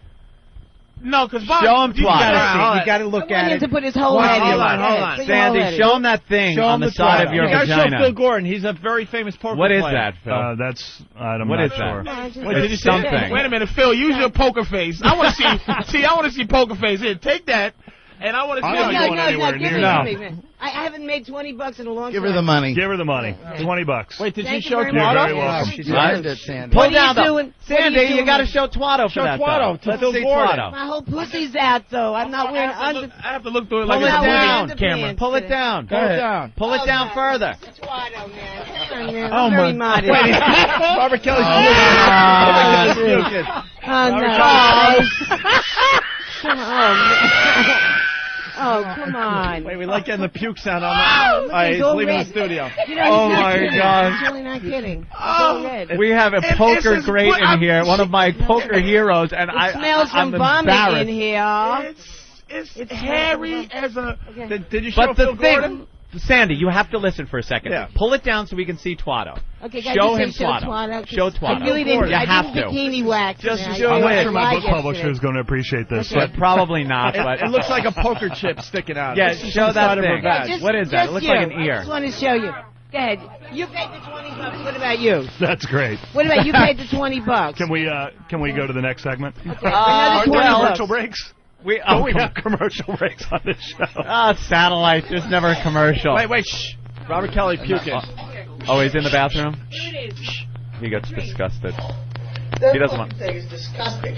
No, because Show him You Twat. gotta see. You gotta look I want at him it. to put his whole head in. Hold on. Put your whole head Sandy, in. show him that thing Show on him the the side Twat. of your You gotta show vagina. Phil Gordon. He's a very famous poker What is player. that, Phil? I'm What not is sure. that? What did you say? Something. Wait a minute, Phil. Use your poker face. I want to see. I want to see poker face. Here, take that. And I want to I'm tell not you. going anywhere give near me, you. give me. I haven't made $20 in a long Give time. her the money. Give her the money. $20. Wait, did Thank you you show very You're much. very welcome. She's earned it, Sandy. Pull What are down, you though. doing? What are Sandy, you doing? got to show Twatto Show for that, Twatto though. to Phil Let's see Gordon. Twatto. My whole pussy's out, though. I'm not wearing under. I have to look through it Pull like it a down. movie camera. Pull it down. Go ahead. down. Pull it down further. Twatto, man. Come on, man. Oh, I'm very my. modest. Wait, Robert Kelly's puking. Oh, come on. Wait, we like getting the puke sound on the... All right, he's all leaving red. the studio. You know, Oh, he's not my kidding. God. He's really not kidding. It's all red. We have a poker great in here, one of my poker heroes, and It smells I'm from vomit embarrassed. in here. It's hairy as a. Did you show But the Phil thing, Gordon? Sandy, you have to listen for a second. Yeah. Pull it down so we can see Twatto. Okay, guys, Show just him say Twatto. Show Twatto. I really didn't. You I have didn't to. bikini wax. Just man. do I'm not it. sure my book Yesterday. publisher is going to appreciate this. But probably not. But It looks like a poker chip sticking out. Yeah, This is show the that side of her thing. badge. What is that? It looks like an I ear. just want to show you. Go ahead. You paid the $20. What about you? That's great. What about you? Paid the $20. Can we go to the next segment? Another Are there $20. commercial breaks? We have commercial breaks on this show. It's satellite. There's never a commercial. Wait, shh. Robert Kelly puking. Oh, he's in the bathroom? He gets disgusted. He doesn't want... thing is disgusting.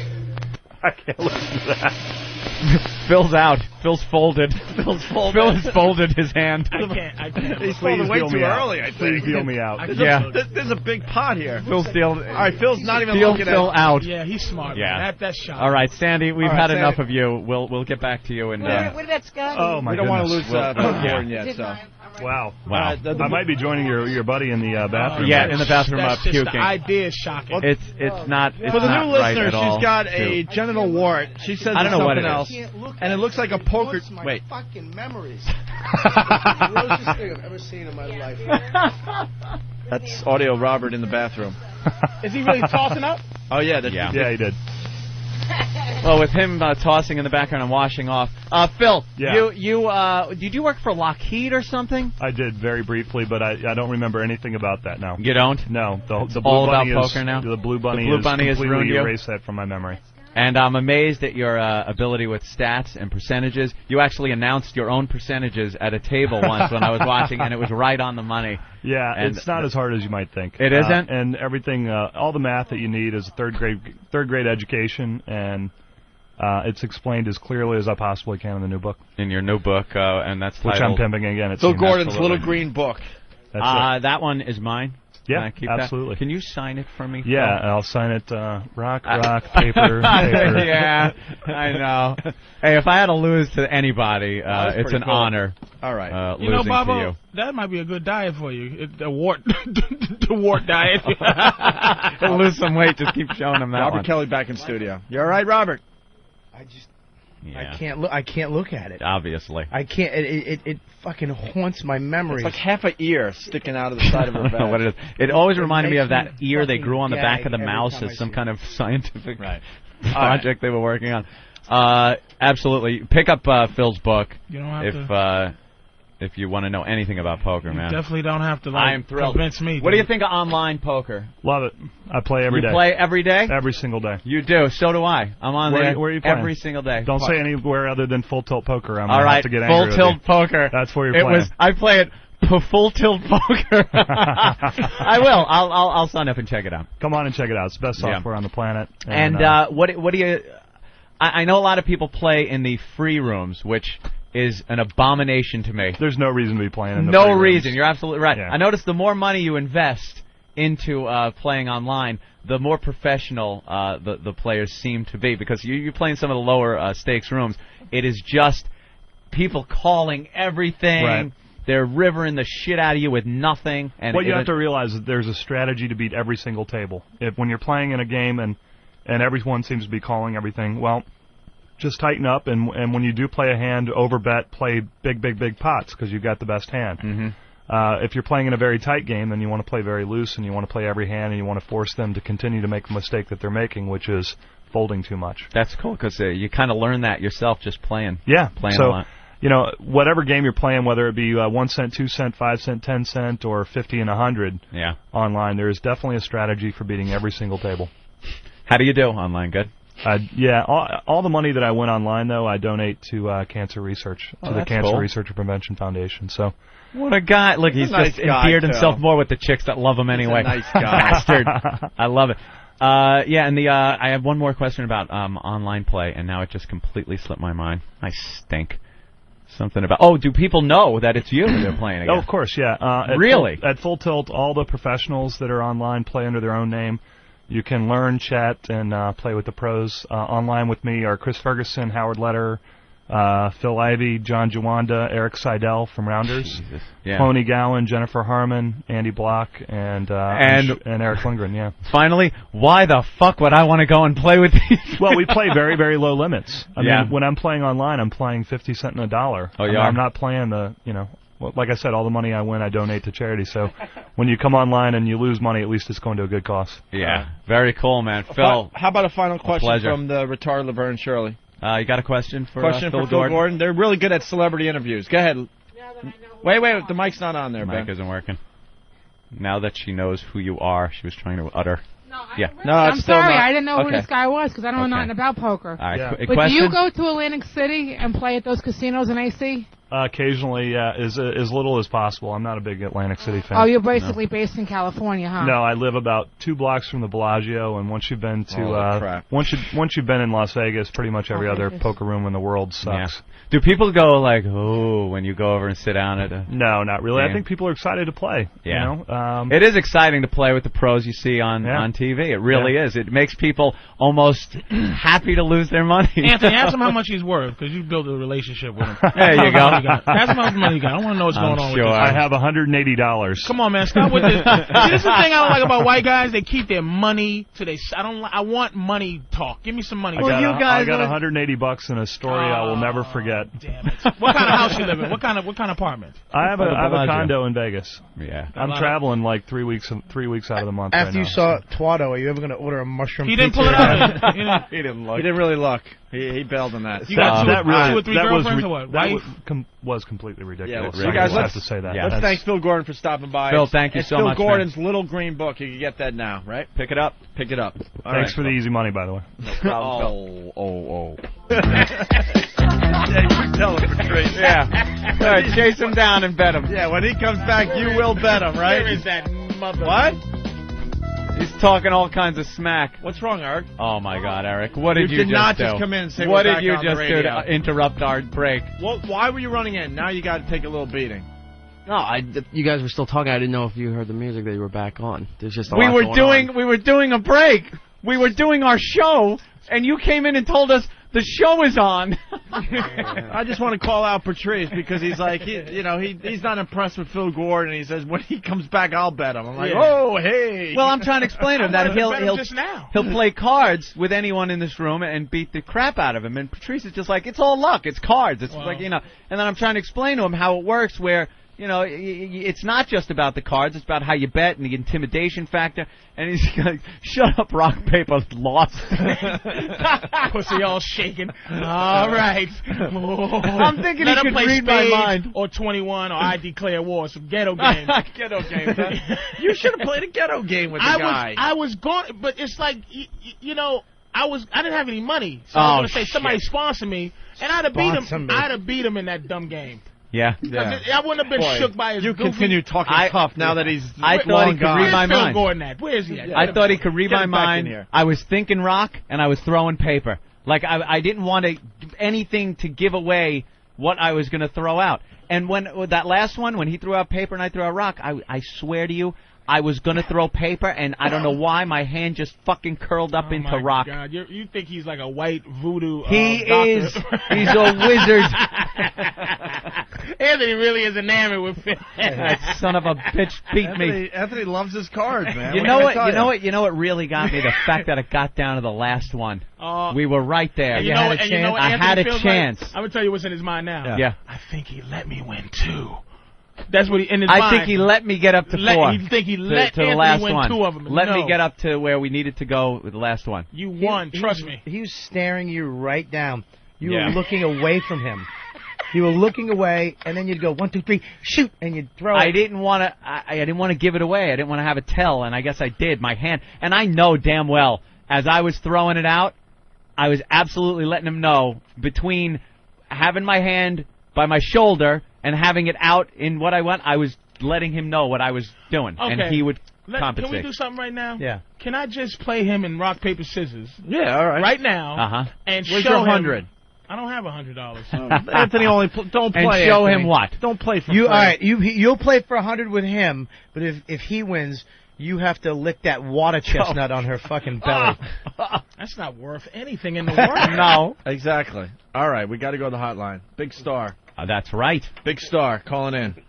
I can't listen to that. Phil's out. Phil's folded. Phil has folded his hand. I can't. He's Please folded way deal too me out. early, I think. Please deal me out. Yeah. There's a big pot here. Phil's deal. All right, Phil's not even Deal looking Phil at... out. Yeah, he's smart. Yeah. Man. That's shocking. All right, Sandy, we've All right, had Sandy. enough of you. We'll get back to you. And What about Scott? Oh, my We don't want to goodness. lose Phil Gordon Is yet, it so... mine? Wow. Wow. I might be joining your buddy in the bathroom. Yeah, in the bathroom That's just puking. the idea is shocking. It's not. It's For the not new right listener, at all she's got to- a genital wart. She says I don't it's know what something it is. else, and it looks like a poker. Wait. Fucking memories. The grossest thing I've ever seen in my life. That's audio Robert in the bathroom. Is he really tossing up? Oh, yeah. Yeah, he did. Well, with him tossing in the background and washing off. Phil, Yeah. you did you work for Lockheed or something? I did very briefly, but I don't remember anything about that now. You don't? No. The Blue all Bunny about is, poker now? The Blue Bunny, The Blue Bunny has completely ruined you? erased that from my memory. And I'm amazed at your ability with stats and percentages. You actually announced your own percentages at a table once when I was watching, and it was right on the money. Yeah, And it's not as hard as you might think. It isn't? And everything, all the math that you need is a third grade education, and it's explained as clearly as I possibly can in the new book. In your new book, and that's which titled... I'm pimping again. It Phil seems. Gordon's Absolutely. little green book. That's it. That one is mine. Yeah, Can I keep absolutely. That? Can you sign it for me? Yeah, Phil? I'll sign it. Rock, paper, paper. Yeah, I know. Hey, if I had to lose to anity, was it's pretty an cool. honor. All right. You know, Losing Bobo, to you. that might be a good diet for you. The wart, the wart diet. He'll lose some weight. Just keep showing him that Robert one. Kelly back in studio. You all right, Robert? Yeah. I can't look at it. Obviously. I can't. It fucking haunts my memories. It's like half an ear sticking out of the side of her I don't know badge. what it is. It always reminded me makes of that me ear they fucking grew on the back of the gag every mouse time I as some see kind of scientific Right. project they were working on. Absolutely. Pick up Phil's book You don't have if you want to know anything about poker, You man. definitely don't have to I am thrilled. convince me. What do you think of online poker? Love it. I play every you day. play every day? Every single day. You do. So do I. I'm on Where there are you playing? every single day. Don't say anywhere other than Full Tilt Poker. I'm All gonna right, have to get Full angry with Tilt you. Poker. That's where you're playing. I play it Full Tilt Poker. I will. I'll sign up and check it out. Come on and check it out. It's the best Yeah. software on the planet. And what do you? I know a lot of people play in the free rooms, which is an abomination to me. There's no reason to be playing in the No free rooms. reason. You're absolutely right. Yeah. I noticed the more money you invest into playing online, the more professional the players seem to be. Because you play in some of the lower stakes rooms, it is just people calling everything. Right. They're rivering the shit out of you with nothing. And What you have to realize is there's a strategy to beat every single table. When you're playing in a game and everyone seems to be calling everything, well, just tighten up, and when you do play a hand, overbet, play big pots because you've got the best hand. Mm-hmm. If you're playing in a very tight game, then you want to play very loose, and you want to play every hand, and you want to force them to continue to make the mistake that they're making, which is folding too much. That's cool because you kind of learn that yourself just playing. Yeah. Playing so, a lot. You know, whatever game you're playing, whether it be 1 cent, 2 cent, 5 cent, 10 cent, or 50 and 100 Yeah. online, there is definitely a strategy for beating every single table. How do you do online? Good? Yeah, all the money that I win online, though, I donate to cancer research, to the Cancer Research and Prevention Foundation. So, what a guy! Look, he's just endeared himself more with the chicks that love him anyway. He's a nice guy. Bastard. I love it. Yeah, and I have one more question about online play, and now it just completely slipped my mind. I stink. Something about... Oh, do people know that it's you they're playing against? Oh, of course, yeah. Really? At Full Tilt, all the professionals that are online play under their own name. You can learn, chat, and play with the pros. Online with me are Chris Ferguson, Howard Leder, Phil Ivey, John Jawanda, Eric Seidel from Rounders, Cloney Gowan, Jennifer Harmon, Andy Block, and Eric Lindgren, yeah. Finally, why the fuck would I want to go and play with these? Well, we play very, very low limits. I mean, when I'm playing online, I'm playing 50 cents and $1. Oh, yeah? I'm not playing the, like I said, all the money I win, I donate to charity. So when you come online and you lose money, at least it's going to a good cause. Yeah, very cool, man. Phil, how about a final question pleasure. from the retarded Laverne Shirley? You got a question for Phil Gordon? They're really good at celebrity interviews. Go ahead. Wait, the mic's not on there, The Ben. mic isn't working. Now that she knows who you are, she was trying to utter. I'm sorry, I didn't know who this guy was because I don't know nothing about poker. All right, But do you go to Atlantic City and play at those casinos in AC? Occasionally, yeah, as little as possible. I'm not a big Atlantic City fan. Oh, you're basically based in California, huh? No, I live about 2 blocks from the Bellagio, and once you've been to once you've been in Las Vegas, pretty much every other poker room in the world sucks. Yeah. Do people go like, oh, when you go over and sit down at a... No, not really. game? I think people are excited to play. Yeah. You know? It is exciting to play with the pros you see on TV. It really is. It makes people almost happy to lose their money. Anthony, ask him how much he's worth, because you built a relationship with him. There you go. Ask him how much money you got. I want to know what's going on with this. I have $180. Come on, man. Stop with this. See, this is the thing I don't like about white guys. They keep their money to they. I want money talk. Give me some money. I got $180 in a story I will never forget. Damn it. What kind of house you live in? What kind of apartment? I have a condo in Vegas. Yeah. I'm traveling like 3 weeks out of the month. After you now. saw Twado, are you ever going to order a mushroom He pizza? didn't pull it out. He didn't look. He didn't really look. He bailed on that. You got two or three girlfriends or what? That was completely ridiculous. Yeah, guys, have to say that. Let's thank Phil Gordon for stopping by. Phil, thank you so much. It's Phil Gordon's Little Green Book. You can get that now, right? Pick it up. Pick it up. Thanks for the easy money, by the way. No problem. Oh. Tell him straight. Yeah. All right, chase him down and bet him. Yeah, when he comes back, you will bet him, right? Where is that mother? What? He's talking all kinds of smack. What's wrong, Eric? Oh my God, Eric! What did you did not do? just come in and say what we're did back you on the just do radio. to interrupt our break? Well, why were you running in? Now you got to take a little beating. No, you guys were still talking. I didn't know if you heard the music that you were back on. There's just we were doing a break. We were doing our show, and you came in and told us the show is on. I just want to call out Patrice because he's like, he's not impressed with Phil Gordon. He says when he comes back, I'll bet him. I'm like, oh hey. Well, I'm trying to explain to him that he'll play cards with anyone in this room and beat the crap out of him. And Patrice is just like, it's all luck. It's cards. It's like And then I'm trying to explain to him how it works, where. It's not just about the cards. It's about how you bet and the intimidation factor. And he's like, shut up, rock, paper, lost. Pussy all shaking. All right. I'm thinking Let he him could play read my mind. Or 21, or I Declare War. Some ghetto games. Ghetto games, huh? You should have played a ghetto game with the guy. I was going, but it's like, I didn't have any money. So I was going to say, somebody sponsor me. And I'd have beat him. I'd have beat him in that dumb game. Yeah. I wouldn't have been shook by his goofy. Continue talking tough now that he's I thought he could read my mind. Where is he at? I thought he could read my mind. I was thinking rock, and I was throwing paper. Like, I didn't want anything to give away what I was going to throw out. And when that last one, when he threw out paper and I threw out rock, I swear to you, I was going to throw paper, and I don't know why, my hand just fucking curled up into rock. Oh, my God. You think he's like a white voodoo He doctor. is. He's a wizard. Anthony really is enamored with Phil. That son of a bitch beat me. Anthony loves his cards, man. You know what really got me? The fact that it got down to the last one. We were right there. I had a chance. I'm going to tell you what's in his mind now. Yeah. I think he let me win 2. That's what he in his mind. I think he let me get up to 4. You think he let to the Anthony last win one. 2 of them? Let me get up to where we needed to go with the last one. You won. Trust me. He was staring you right down. You were looking away from him. You were looking away, and then you'd go 1, 2, 3, shoot, and you'd throw. I didn't want to. I didn't want to give it away. I didn't want to have it tell, and I guess I did. My hand, and I know damn well as I was throwing it out, I was absolutely letting him know between having my hand by my shoulder and having it out in what I want. I was letting him know what I was doing, and he would compensate. Can we do something right now? Yeah. Can I just play him in rock paper scissors? Yeah, all right. Right now. And Where's show your him. 100? I don't have $100. Anthony, don't play. And show Anthony. him what? Don't play for you. free. All right, you'll play for 100 with him, but if he wins, you have to lick that water chestnut on her fucking belly. That's not worth anything in the world. No, exactly. All right, we got to go to the hotline. Big Star. That's right. Big Star calling in.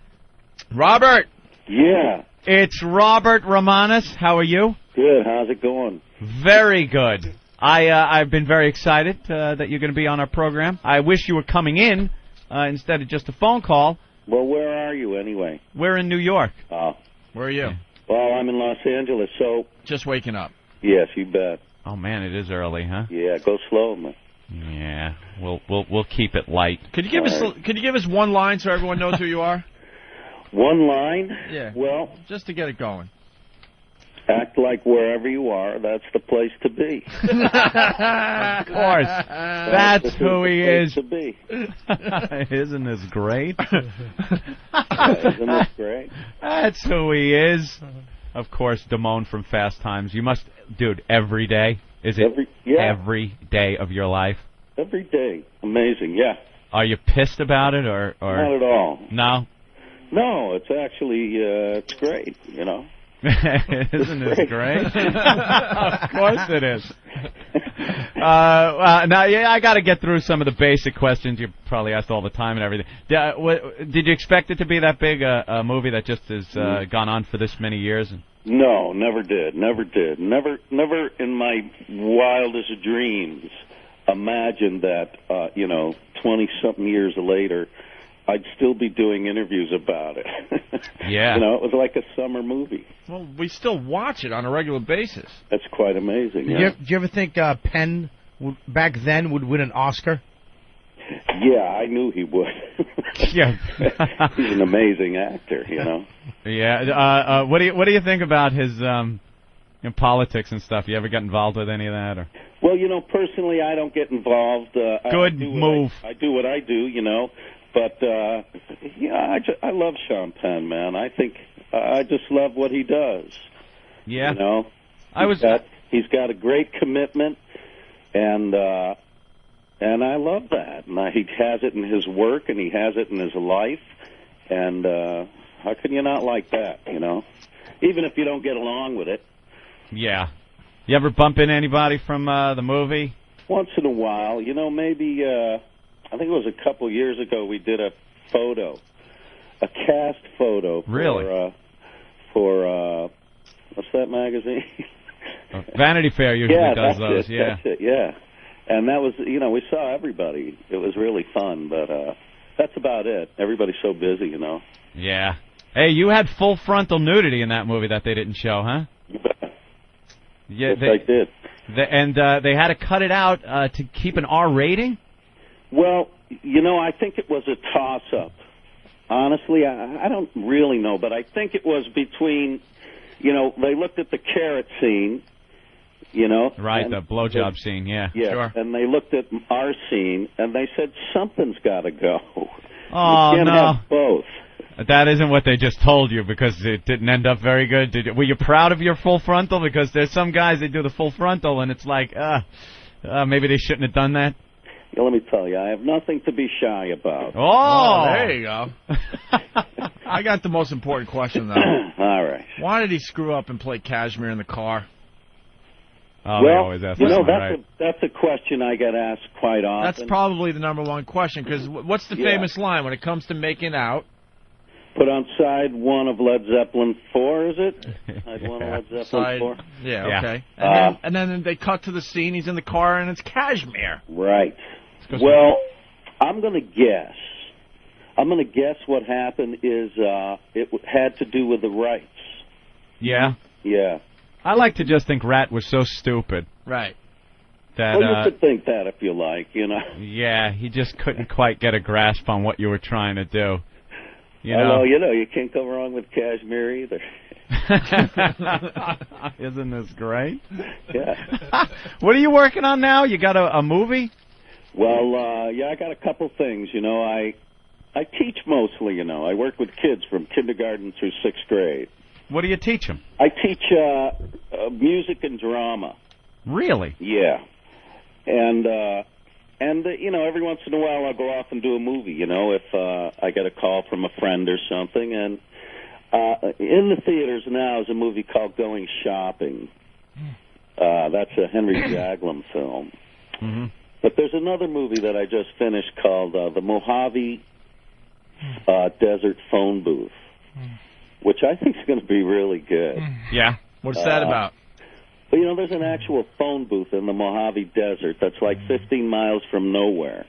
Robert. Yeah. It's Robert Romanus. How are you? Good. How's it going? Very good. I've been very excited that you're going to be on our program. I wish you were coming in instead of just a phone call. Well, where are you anyway? We're in New York. Oh. Where are you? Well, I'm in Los Angeles, so... Just waking up. Yes, you bet. Oh, man, it is early, huh? Yeah, go slow, man. Yeah, we'll keep it light. Could you give us one line so everyone knows who you are? One line? Yeah. Well... Just to get it going. Act like wherever you are, that's the place to be. Of course. That's who he is. To be. Isn't this great? Isn't this great? That's who he is. Of course, Damone from Fast Times. You must, dude, every day? Is it every day of your life? Every day. Amazing, yeah. Are you pissed about it, or? Not at all. No? No, it's actually, it's great, you know. Isn't this great? Of course it is. Now, yeah, I got to get through some of the basic questions you probably asked all the time and everything. Did you expect it to be that big a movie that just has gone on for this many years? No, never did. Never did. Never in my wildest dreams imagined that, 20-something years later, I'd still be doing interviews about it. Yeah. It was like a summer movie. Well, we still watch it on a regular basis. That's quite amazing. Did you ever think Penn, back then, would win an Oscar? Yeah, I knew he would. Yeah. He's an amazing actor, you know. Yeah. What do you think about his politics and stuff? You ever get involved with any of that? Or? Well, personally, I don't get involved. Good move. I do what I do, But, I love Sean Penn, man. I think I just love what he does. Yeah. He's got a great commitment, and I love that. And he has it in his work, and he has it in his life, and how can you not like that, Even if you don't get along with it. Yeah. You ever bump into anybody from the movie? Once in a while. Maybe... I think it was a couple years ago we did a cast photo. Really? For what's that magazine? Vanity Fair usually does those. That's it, yeah. And that was, we saw everybody. It was really fun, but that's about it. Everybody's so busy, Yeah. Hey, you had full frontal nudity in that movie that they didn't show, huh? You bet. Yeah, yes, I did. And they had to cut it out to keep an R rating? Well, I think it was a toss-up. Honestly, I don't really know, but I think it was between, they looked at the carrot scene, Right, the blowjob scene, yeah. Yeah, sure. And they looked at our scene, and they said, something's got to go. Oh, you can't no. have both. That isn't what they just told you, because it didn't end up very good. Were you proud of your full frontal? Because there's some guys that do the full frontal, and it's like, maybe they shouldn't have done that. Yeah, let me tell you, I have nothing to be shy about. Oh, there you go. I got the most important question, though. All right. Why did he screw up and play Cashmere in the car? Oh, they always ask that one, right? That's a question I get asked quite often. That's probably the number one question, because what's the famous line when it comes to making out? Put on side one of Led Zeppelin 4, is it? Side one of Led Zeppelin 4? Yeah, okay. And then they cut to the scene, he's in the car, and it's Cashmere. Right. Well, I'm going to guess. What happened is it had to do with the rights. Yeah? Yeah. I like to just think Rat was so stupid. Right. Well, you could think that if you like, Yeah, he just couldn't quite get a grasp on what you were trying to do. Well, you can't go wrong with Cashmere either. Isn't this great? Yeah. What are you working on now? You got a movie? Well, yeah, I got a couple things. You know, I teach mostly, you know. I work with kids from kindergarten through 6th grade. What do you teach them? I teach music and drama. Really? Yeah. And you know, every once in a while I'll go off and do a movie, you know, if I get a call from a friend or something. And in the theaters now is a movie called Going Shopping. That's a Henry Jaglom film. Mm-hmm. But there's another movie that I just finished called The Mojave Desert Phone Booth, which I think is going to be really good. Yeah. What's that about? Well, you know, there's an actual phone booth in the Mojave Desert that's like 15 miles from nowhere,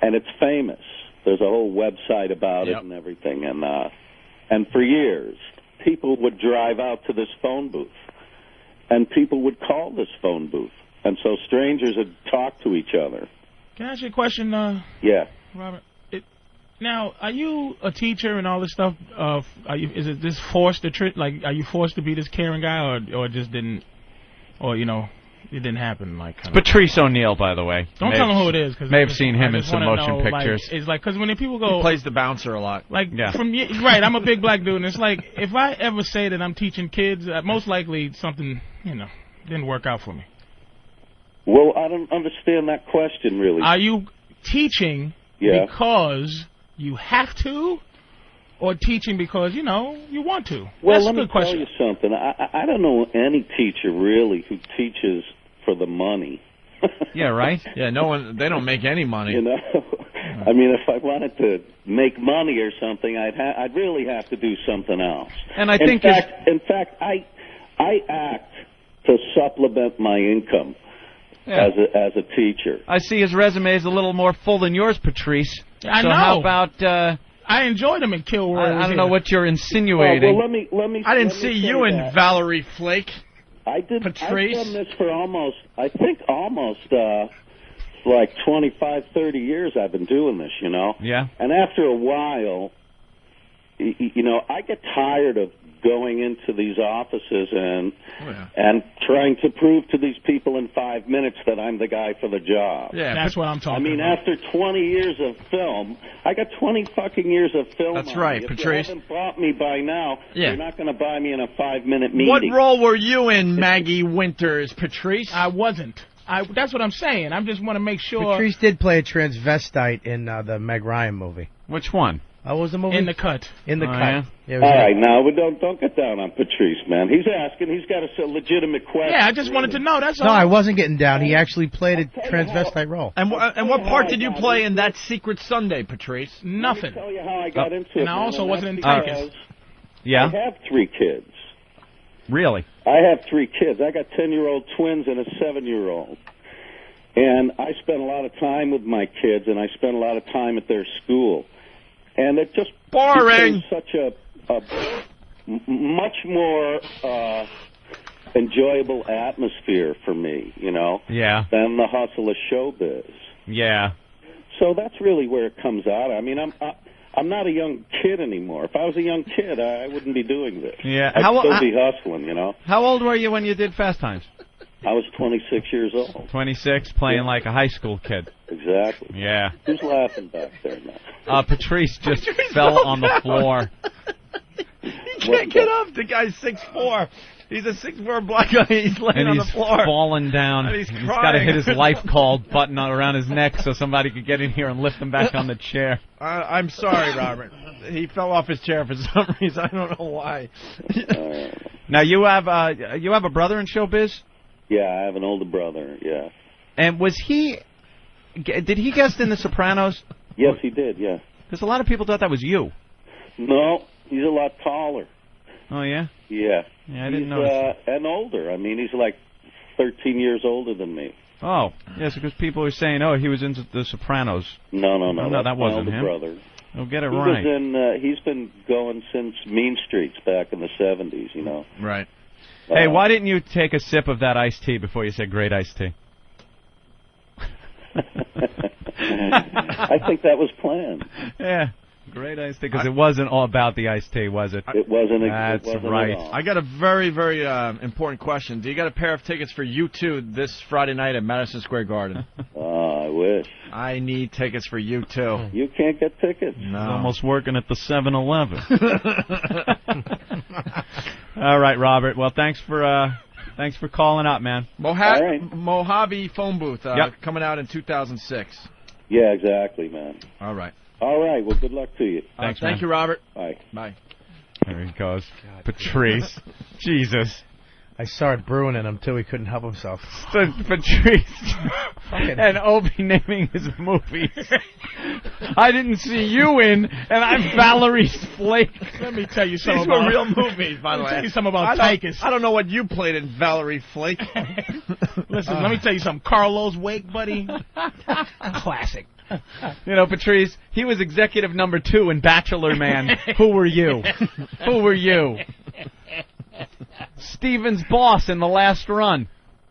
and it's famous. There's a whole website about it and everything, and for years, people would drive out to this phone booth, and people would call this phone booth, and so strangers would talk to each other. Can I ask you a question, Yeah. Robert? Now, are you a teacher and all this stuff? Is it this forced are you forced to be this caring guy, or it just didn't, or you know, it didn't happen? Like Patrice O'Neill, by the way. Don't tell them who it is. Cause may have seen him in some motion know, pictures. Like, it's like because when people go, he plays the bouncer a lot. Like right, I'm a big black dude, and it's like if I ever say that I'm teaching kids, most likely something didn't work out for me. Well, I don't understand that question really. Are you teaching because you have to, or teaching because, you want to? Well, That's let a good me question. tell you something. I don't know any teacher, really, who teaches for the money. Yeah, right? Yeah, they don't make any money. You know? I mean, if I wanted to make money or something, I'd really have to do something else. And I think in fact, I act to supplement my income as a teacher. I see his resume is a little more full than yours, Patrice. I so know. How about? I enjoyed him in Kill World. I don't know what you're insinuating. Well, let me. I didn't see you in Valerie Flake. I did. Patrice. I've done this for almost like 25, 30 years. I've been doing this, you know. Yeah. And after a while, I get tired of going into these offices and trying to prove to these people in 5 minutes that I'm the guy for the job. Yeah, that's what I'm talking about. After 20 years of film, I got 20 fucking years of film. That's right, Patrice. If you haven't bought me by now, you're not going to buy me in a 5-minute meeting. What role were you in, Maggie Winters, Patrice? I wasn't. That's what I'm saying. I just want to make sure. Patrice did play a transvestite in the Meg Ryan movie. Which one? What was the movie? In the Cut. In the Cut. Yeah, all right, now don't get down on Patrice, man. He's asking. He's got a legitimate question. Yeah, I just wanted to know. That's all. No, I wasn't getting down. He actually played a transvestite role. And what part did you play in That Secret Sunday, Patrice? Nothing. Let me tell you how I got into it. And I also wasn't in Titus. Yeah. I have 3 kids. Really? I have 3 kids. I got 10-year-old twins and a 7-year-old. And I spend a lot of time with my kids, and I spend a lot of time at their school. And it just boring. Such a much more enjoyable atmosphere for me, Yeah. than the hustle of showbiz. Yeah. So that's really where it comes out. I mean, I'm not a young kid anymore. If I was a young kid, I wouldn't be doing this. Yeah. I'd still be hustling, How old were you when you did Fast Times? I was 26 years old. 26, playing like a high school kid. Exactly. Yeah. Who's laughing back there now? Patrice just fell on the floor. He can't get up. The guy's 6'4". He's a 6'4" black guy. He's laying on the floor. He's falling down. And he's got to hit his life call button around his neck so somebody could get in here and lift him back on the chair. I'm sorry, Robert. He fell off his chair for some reason. I don't know why. Now, you have a brother in showbiz? Yeah, I have an older brother, yeah. And did he guest in The Sopranos? Yes, he did, yeah. Because a lot of people thought that was you. No, he's a lot taller. Oh, yeah? Yeah. Yeah, I didn't know. And older. I mean, he's like 13 years older than me. Oh, yes, because people are saying, he was in The Sopranos. No, that wasn't him. Brother. Oh, get it he right. He's been going since Mean Streets back in the 70s, Right. Hey, why didn't you take a sip of that iced tea before you said great iced tea? I think that was planned. Yeah. Great iced tea, because it wasn't all about the iced tea, was it? It wasn't. That's it wasn't right. At all. I got a very, very important question. Do you got a pair of tickets for U2 this Friday night at Madison Square Garden? Oh, I wish. I need tickets for U2. You can't get tickets. No. He's almost working at the 7-Eleven. All right, Robert. Well, thanks for calling up, man. Mojave phone booth coming out in 2006. Yeah, exactly, man. All right. All right. Well, good luck to you. Thanks, Thank you, Robert. Bye. Bye. There he goes. Patrice. Jesus. I saw it brewing in him, too. He couldn't help himself. Patrice. And Opie naming his movies. I didn't see you in, and I'm Valerie's Flake. Let me tell you something These about were real movies, by the way. Let me tell you something about Tychus. I don't know what you played in Valerie Flake. Listen, let me tell you something. Carlos Wake, buddy. Classic. You know, Patrice, he was executive number 2 in Bachelor Man. Who were you? Who were you? Steven's boss in The Last Run.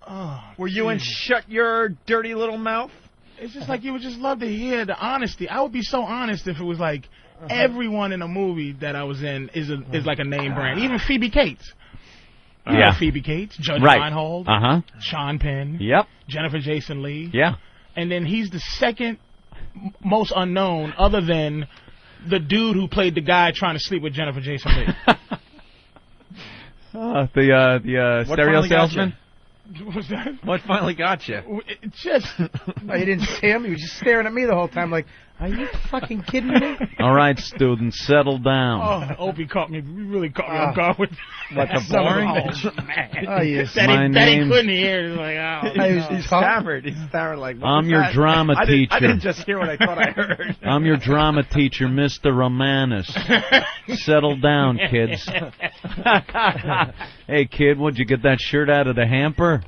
Oh, were you in Shut Your Dirty Little Mouth? It's just like you would just love to hear the honesty. I would be so honest if it was like everyone in a movie that I was in is like a name brand. Even Phoebe Cates. Yeah. Phoebe Cates, Judge Right. Reinhold, Sean Penn, Yep. Jennifer Jason Leigh. Yeah. And then he's the second most unknown other than the dude who played the guy trying to sleep with Jennifer Jason Leigh. The stereo salesman? What's that? What finally got you? It just... Oh, you didn't see him? He was just staring at me the whole time like, are you fucking kidding me? All right, students, settle down. Oh, Opie caught me. Really caught me off guard with what, the boring? Oh, man. Oh, yes. That he couldn't hear. He's like, oh. He stammered. He stammered like, what I'm was your that? drama teacher. I didn't just hear what I thought I heard. I'm your drama teacher, Mr. Romanus. Settle down, kids. Hey, kid, would you get that shirt out of the hamper?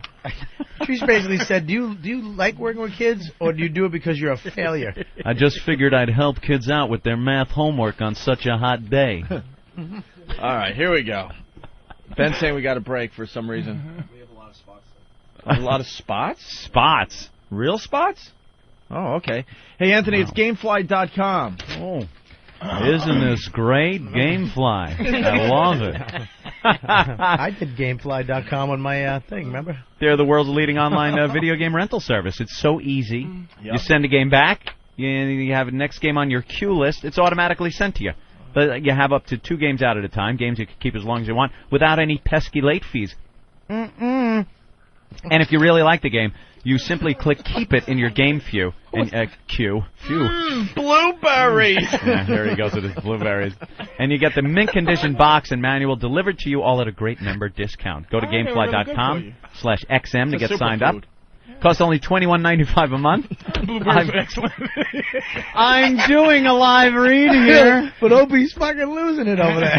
Patrice basically said, do you like working with kids, or do you do it because you're a failure? I just figured I'd help kids out with their math homework on such a hot day. All right, here we go. Ben's saying we got a break for some reason. We have a lot of spots. A lot of spots? Spots. Real spots? Oh, okay. Hey, Anthony, it's Gamefly.com. Oh. Isn't this great? Gamefly. I love it. I did Gamefly.com on my thing, remember? They're the world's leading online video game rental service. It's so easy. Yep. You send a game back, you have the next game on your queue list, it's automatically sent to you. But you have up to 2 games out at a time, games you can keep as long as you want, without any pesky late fees. And if you really like the game, you simply click Keep It in your game queue. Queue. Blueberries! Yeah, here he goes with his blueberries. And you get the mint condition box and manual delivered to you all at a great member discount. Go to gamefly.com/XM to get signed up. Costs only $21.95 a month. Blueberries are excellent. I'm doing a live read here. But Opie's fucking losing it over there.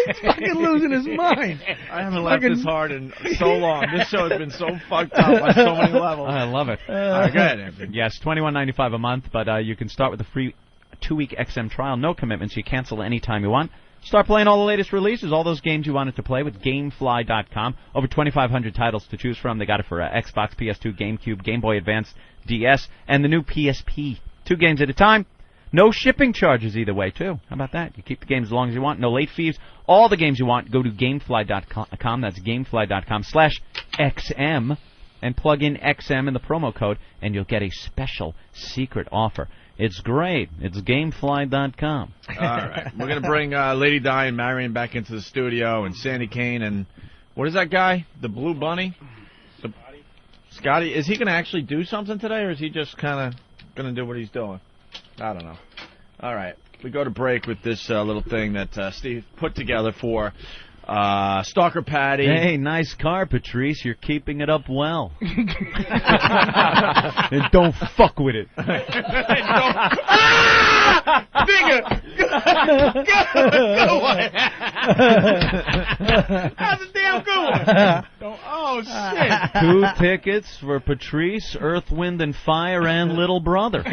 He's fucking losing his mind. I haven't laughed this hard in so long. This show has been so fucked up on so many levels. I love it. All right, go ahead, Anthony. Yes, $21.95 a month, but you can start with a free 2-week XM trial, no commitments. You cancel anytime you want. Start playing all the latest releases, all those games you wanted to play with Gamefly.com. Over 2,500 titles to choose from. They got it for Xbox, PS2, GameCube, Game Boy Advance, DS, and the new PSP. 2 games at a time. No shipping charges either way, too. How about that? You keep the games as long as you want. No late fees. All the games you want, go to Gamefly.com. That's Gamefly.com/XM. And plug in XM in the promo code, and you'll get a special secret offer. It's great. It's Gamefly.com. All right. We're going to bring Lady Di and Marion back into the studio, and Sandy Kane, and what is that guy? The Blue Bunny? Scotty. Is he going to actually do something today, or is he just kind of going to do what he's doing? I don't know. All right. We go to break with this little thing that Steve put together for Stalker Patty. Hey, nice car, Patrice. You're keeping it up well. And don't fuck with it. Nigga! Go on! That's a damn good one! Oh, shit! 2 tickets for Patrice, Earth, Wind, and Fire, and Little Brother.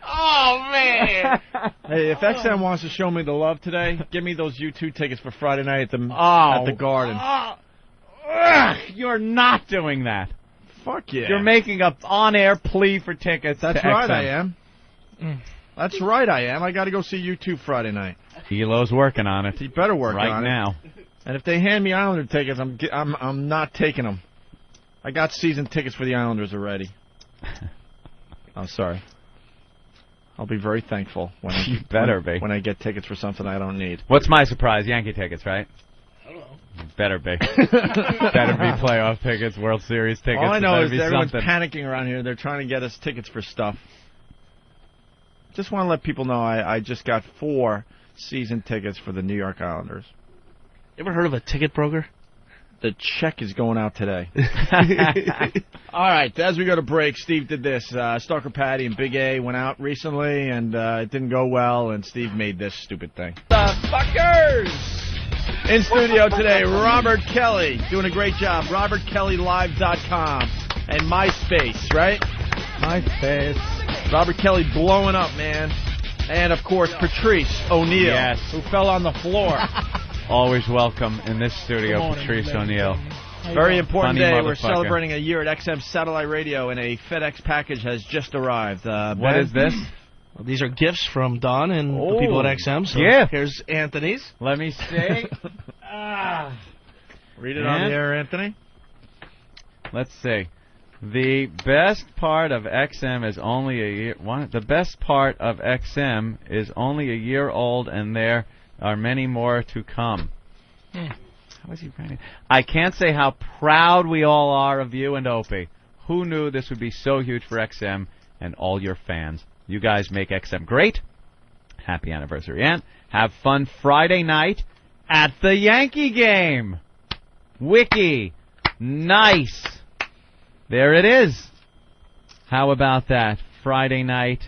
Oh, man! Hey, if XM wants to show me the love today, give me those U2 tickets for Friday night at the Garden. You're not doing that. Fuck yeah. You're making a on-air plea for tickets. That's to right, XM. I am. That's right, I am. I got to go see U2 Friday night. Elo's working on it. He better work right on now. it. And if they hand me Islander tickets, I'm not taking them. I got season tickets for the Islanders already. I'm sorry. I'll be very thankful when You better be. When I get tickets for something I don't need. What's my surprise? Yankee tickets, right? I don't know. Better be. Better be playoff tickets, World Series tickets. All I know is better be everyone's something. panicking around here. They're trying to get us tickets for stuff. Just want to let people know I just got 4 season tickets for the New York Islanders. You ever heard of a ticket broker? The check is going out today. All right, as we go to break, Steve did this. Stalker Patty and Big A went out recently, and it didn't go well, and Steve made this stupid thing. The fuckers! In studio today, Robert Kelly, doing a great job. RobertKellyLive.com and MySpace, right? MySpace. Robert Kelly blowing up, man. And, of course, Patrice O'Neill, Yes. who fell on the floor. Always welcome in this studio, Good morning, Patrice ladies and O'Neill. gentlemen. Very important Funny day. We're motherfucker. celebrating a year at XM Satellite Radio, and a FedEx package has just arrived. What Ben? is this? Well, these are gifts from Don and the people at XM. So gift. here's Anthony's. Let me see. Read it on the air, Anthony. Let's see. The best part of XM is only a year. What? The best part of XM is only a year old, and there are many more to come. How is he writing? I can't say how proud we all are of you and Opie. Who knew this would be so huge for XM and all your fans? You guys make XM great. Happy anniversary, Ant. Have fun Friday night at the Yankee game. Wiki. Nice. There it is. How about that? Friday night,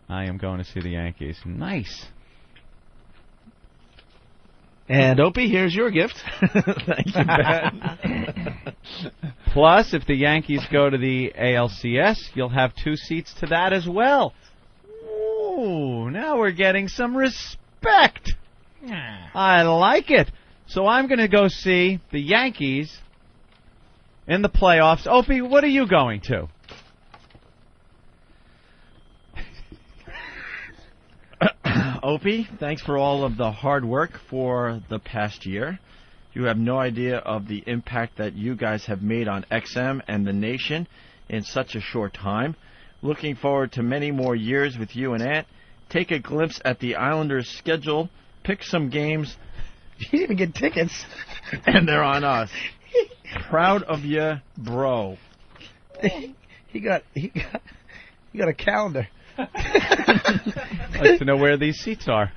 I am going to see the Yankees. Nice. And Opie, here's your gift. Thank you, Ben. Plus, if the Yankees go to the ALCS, you'll have 2 seats to that as well. Ooh, now we're getting some respect. I like it. So I'm going to go see the Yankees in the playoffs. Opie, what are you going to? Opie, thanks for all of the hard work for the past year. You have no idea of the impact that you guys have made on XM and the nation in such a short time. Looking forward to many more years with you and Ant. Take a glimpse at the Islanders' schedule. Pick some games. You didn't even get tickets. And they're on us. Proud of you, bro. He got a calendar. I'd like to know where these seats are.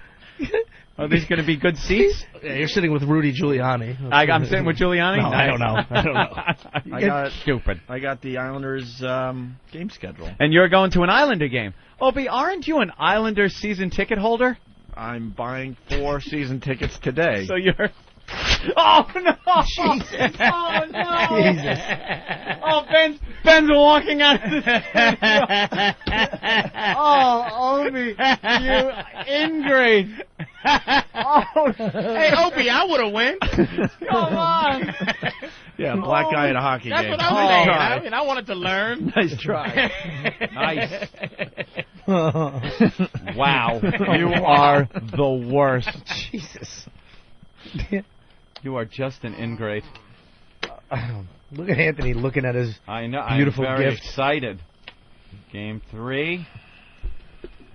Are these going to be good seats? Yeah, you're sitting with Rudy Giuliani. I'm sitting with Giuliani? No, I don't know. Stupid. I got the Islanders' game schedule. And you're going to an Islander game. Opie, aren't you an Islander season ticket holder? I'm buying 4 season tickets today. So you're... Oh, no! Jesus. Oh, no! Jesus. Oh, Ben's walking out of the studio. Oh, Opie, you ingrate. Oh, Hey, Opie, I would have went. come on. Yeah, black guy at a hockey That's game. what I'm saying. I wanted to learn. Nice try. Nice. Wow. You are the worst. Jesus. You are just an ingrate. Look at Anthony looking at his beautiful I'm very gift. excited. Game 3.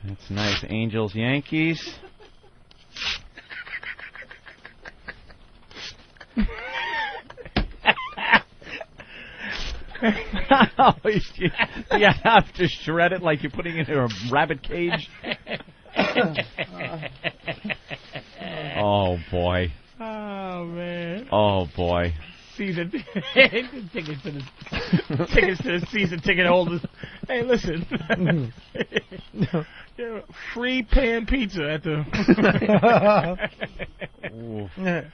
That's nice. Angels, Yankees. You have to shred it like you're putting it in a rabbit cage. Oh, boy. Oh, man. Oh, boy. Season tickets to the season ticket holders. Hey, listen. Free pan pizza at the...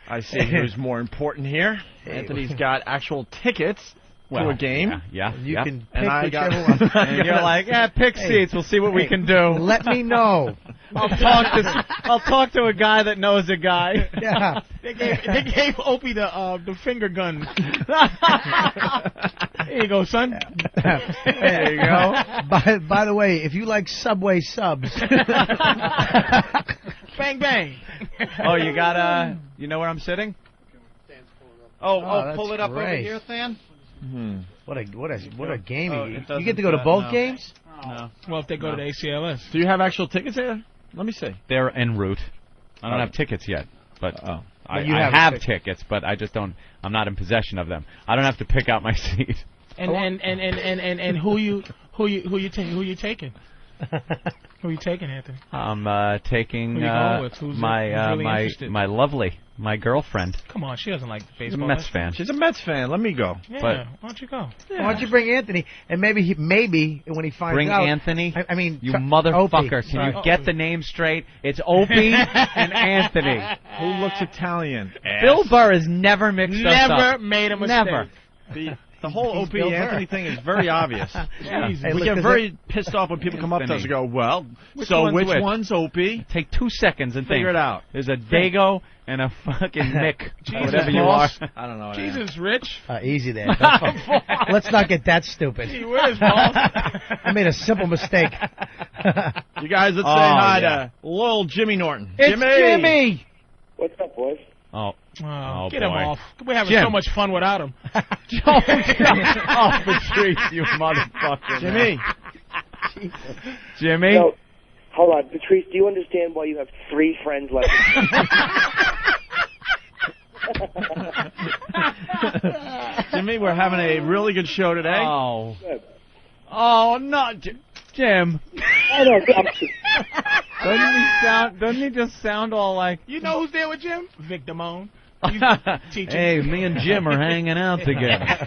I see who's more important here. Anthony's got actual tickets to a game. Yeah. You can pick and I whichever got one. And you're like, pick seats. We'll see what we can do. Let me know. I'll talk to a guy that knows a guy. Yeah. They gave Opie the finger gun. Here you go, son. There you go. By the way, if you like Subway subs, Bang bang. Oh, you got you know where I'm sitting? that's pull it up over great. here, Than. What a game! It You get to go to both games. No. Well, if they go to the ACLS. Do you have actual tickets there? Let me see. They're en route. I don't have tickets yet, but I you have have tickets, but I just don't. I'm not in possession of them. I don't have to pick out my seat. And who you taking? Who you taking, Anthony? I'm taking Who you going with? Who's really interested? my lovely, my girlfriend. Come on, she doesn't like She's baseball. a Mets fan. She's a Mets fan. Let me go. Yeah, But- why don't you go? Why don't you bring Anthony? And maybe when he finds Bring out, Anthony. I mean, You Opie. motherfucker! Can Sorry. you get the name straight? It's Opie and Anthony. Who looks Italian? Bill Burr has never mixed us up. Never made a mistake. Never. The whole He's Opie Bill Anthony Burr. thing is very obvious. Jesus. Hey, We look, get there's very pissed off when people come up to us and go, well, Which so one's which which? one's Opie? Take 2 seconds and Figure think. it out. There's a Dago and a fucking Mick. Jesus, whatever you are. boss. I don't know. Jesus, Rich. Easy there. Let's not get that stupid. Gee whiz, boss. I made a simple mistake. You guys, let's say hi to loyal Jimmy Norton. It's Jimmy. What's up, boys? Oh, Get him boy. off. We're having Jim. so much fun without him. Oh, Patrice, you motherfucker. Jimmy. Jimmy. No, hold on, Patrice. Do you understand why you have 3 friends left? Jimmy, we're having a really good show today. Oh. Oh, no, Jim. I don't. Doesn't he just sound all like... You know who's there with Jim? Vic Damone. Hey, me and Jim are hanging out together.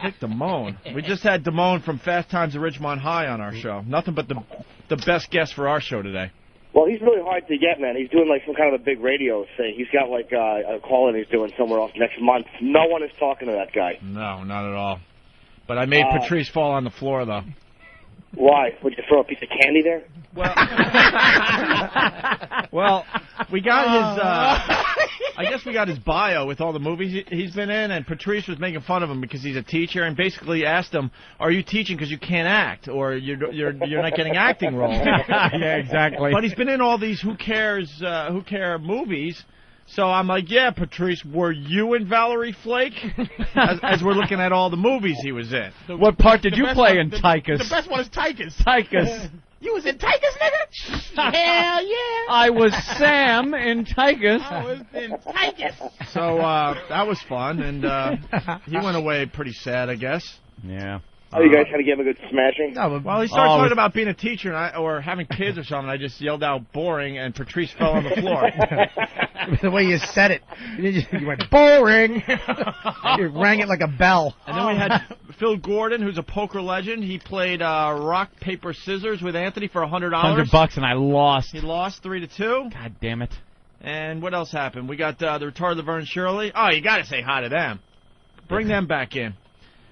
Vic Damone. We just had Damone from Fast Times at Ridgemont High on our show. Nothing but the best guest for our show today. Well, he's really hard to get, man. He's doing like some kind of a big radio thing. He's got like a call-in he's doing somewhere else next month. No one is talking to that guy. No, not at all. But I made Patrice fall on the floor, though. Why? Would you throw a piece of candy there? Well, we got his. I guess we got his bio with all the movies he's been in, and Patrice was making fun of him because he's a teacher, and basically asked him, "Are you teaching because you can't act, or you're not getting acting roles?" Yeah, exactly. But he's been in all these who care movies. So I'm like, yeah, Patrice, were you in Valerie Flake? as we're looking at all the movies he was in. What part did you play in Tychus? The best one is Tychus. Tychus. You was in Tychus, nigga? Hell yeah. I was Sam in Tychus. I was in Tychus. So that was fun, and he went away pretty sad, I guess. Yeah. Oh, you guys trying to give him a good smashing? No, Well, he started talking about being a teacher or having kids or something. I just yelled out boring, and Patrice fell on the floor. The way you said it, you went boring. You rang it like a bell. And then we had Phil Gordon, who's a poker legend. He played rock, paper, scissors with Anthony for $100. $100 and I lost. He lost 3-2. God damn it. And what else happened? We got the retarded Laverne and Shirley. Oh, you got to say hi to them. Bring them back in.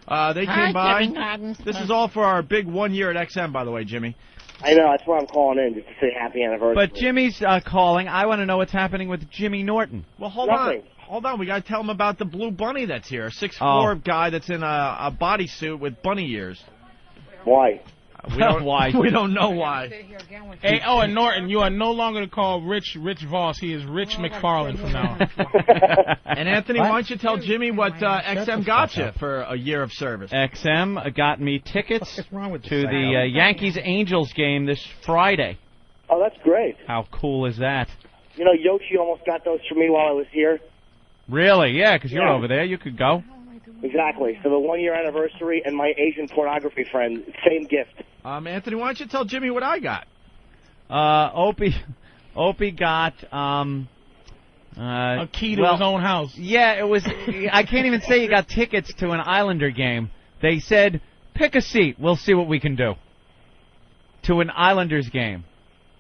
They came by. This is all for our big 1 year at XM, by the way, Jimmy. I know, that's why I'm calling in, just to say happy anniversary. But Jimmy's calling. I want to know what's happening with Jimmy Norton. Well, hold Nothing. on. Hold on. We got to tell him about the blue bunny that's here. A 6'4" guy that's in a bodysuit with bunny ears. Why? We don't, Why? We don't know why. Hey, and Norton, you are no longer to call Rich Voss. He is Rich McFarland from now on. And Anthony, why don't you tell Jimmy what XM got you for a year of service? XM got me tickets to the Yankees-Angels game this Friday. Oh, that's great. How cool is that? You know, Yoshi almost got those for me while I was here. Really? Yeah, because you're Yeah. over there. You could go. Exactly. So the 1 year anniversary and my Asian pornography friend, same gift. Anthony, why don't you tell Jimmy what I got? Opie got A key to his own house. Yeah, it was. I can't even say he got tickets to an Islander game. They said, "Pick a seat. We'll see what we can do." To an Islanders game.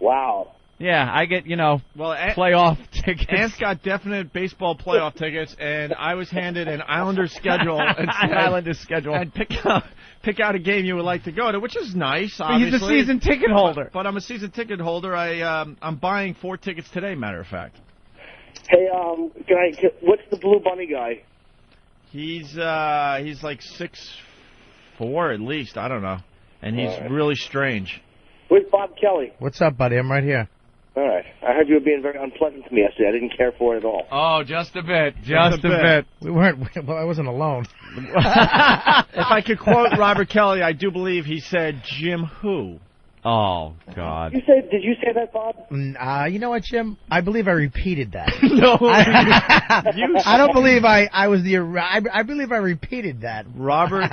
Wow. Yeah, I get, well, playoff tickets. Ant's got definite baseball playoff tickets, and I was handed an Islanders schedule. And pick out a game you would like to go to, which is nice, obviously. He's a season ticket holder. But I'm a season ticket holder. I'm buying 4 tickets today, matter of fact. Hey, what's the Blue Bunny guy? He's like 6'4" at least. I don't know. And he's really strange. Where's Bob Kelly? What's up, buddy? I'm right here. All right. I heard you were being very unpleasant to me yesterday. I didn't care for it at all. Oh, just a bit. Just a bit. We weren't. Well, I wasn't alone. If I could quote Robert Kelly, I do believe he said, "Jim who?" Oh, God. Did you say that, Bob? You know what, Jim? I believe I repeated that. No. I don't believe I was the... I believe I repeated that. Robert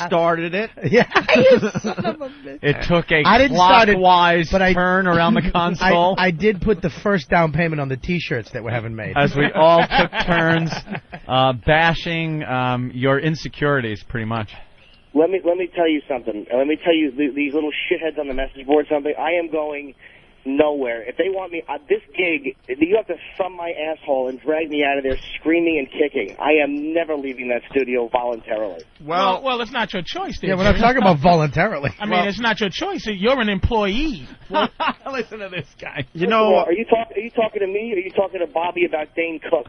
started it. Yeah. You son of a bitch. It took a I didn't start it, clockwise but turn around the console. I did put the first down payment on the T-shirts that we haven't made. As we all took turns bashing your insecurities, pretty much. Let me tell you something. Let me tell you these little shitheads on the message board something. I am going nowhere. If they want me, this gig, you have to thumb my asshole and drag me out of there screaming and kicking. I am never leaving that studio voluntarily. Well, it's not your choice. Yeah, we're not talking about voluntarily. I mean, it's not your choice. You're an employee. Well, listen to this guy. You know, are you talking to me, or are you talking to Bobby about Dane Cook?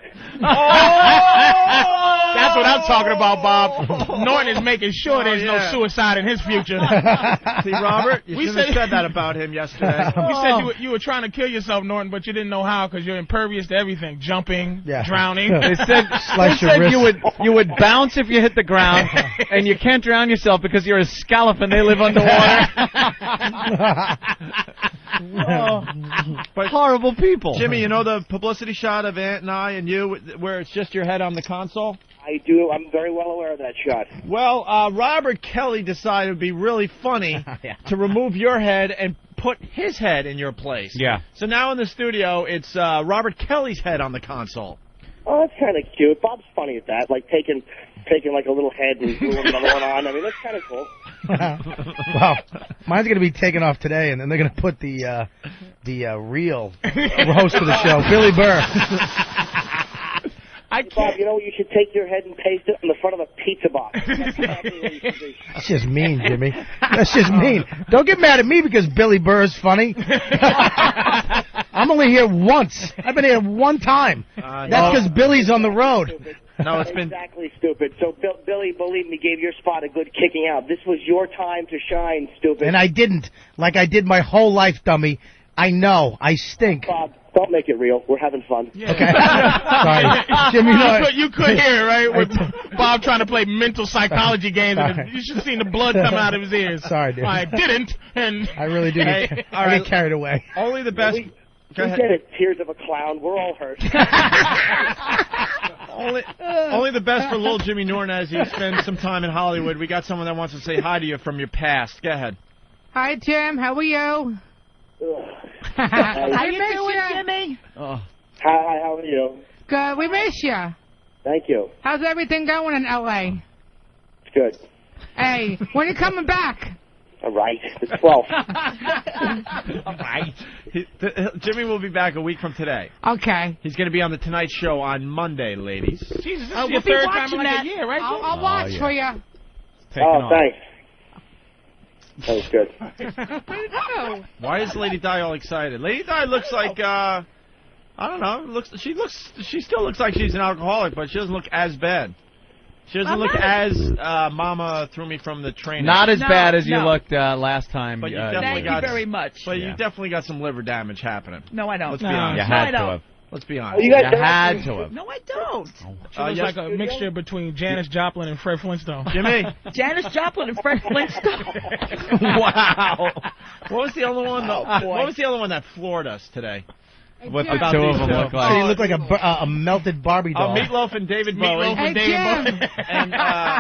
That's what I'm talking about, Bob. Norton is making sure there's no suicide in his future. See, Robert, you should have said that about him yesterday. We said you were trying to kill yourself, Norton, but you didn't know how because you're impervious to everything, jumping, drowning. They said you would bounce if you hit the ground, and you can't drown yourself because you're a scallop and they live underwater. But horrible people. Jimmy, you know the publicity shot of Ant and I and you where it's just your head on the console? I do. I'm very well aware of that shot. Well, Robert Kelly decided it would be really funny to remove your head and put his head in your place. Yeah. So now in the studio, it's Robert Kelly's head on the console. Oh, that's kind of cute. Bob's funny at that, like taking like a little head and gluing another one on. I mean, that's kind of cool. Well, mine's going to be taken off today, and then they're going to put the real host of the show, Billy Burr. Bob, you know what? You should take your head and paste it on the front of a pizza box. That's just mean, Jimmy. That's just mean. Don't get mad at me because Billy Burr's funny. I'm only here once. I've been here one time. That's because Billy's on the road. No, it's been exactly stupid. So Billy, believe me, gave your spot a good kicking out. This was your time to shine, stupid. And I didn't, like I did my whole life, dummy. I know. I stink. Bob, don't make it real. We're having fun. Yeah. Okay. Sorry. Jimmy, you could hear, right, with Bob trying to play mental psychology games. And you should have seen the blood come out of his ears. Sorry, dude. I didn't. And I really do get carried away. Only the best... Go ahead. Get it. Tears of a clown. We're all hurt. Only the best for little Jimmy Norton as he spends some time in Hollywood. We got someone that wants to say hi to you from your past. Go ahead. Hi, Jim. How are you? How you doing, Jimmy? Hi, how are you? Good. We miss you. Thank you. How's everything going in L.A.? It's good. Hey, when are you coming back? All right. The 12th. All right. Jimmy will be back a week from today. Okay. He's going to be on The Tonight Show on Monday, ladies. Jesus, this is your third time in like a year, right? I'll watch for you. Thanks. That was good. Why is Lady Di all excited? Lady Di looks like, I don't know. She still looks like she's an alcoholic, but she doesn't look as bad. She doesn't look as Mama threw me from the train. Not as bad as you looked last time. But you Thank you very much. But you definitely got some liver damage happening. No, I don't. Let's be honest. You had to have. Let's be honest. You had to have. No, I don't. She looks like a mixture between Janis Joplin and Fred Flintstone. Jimmy. Janis Joplin and Fred Flintstone. Wow. What was the other one? What was the other one that floored us today? What the two of them look like? He looked like a melted Barbie doll. Meatloaf and David Bowie. Meatloaf and David Bowie. And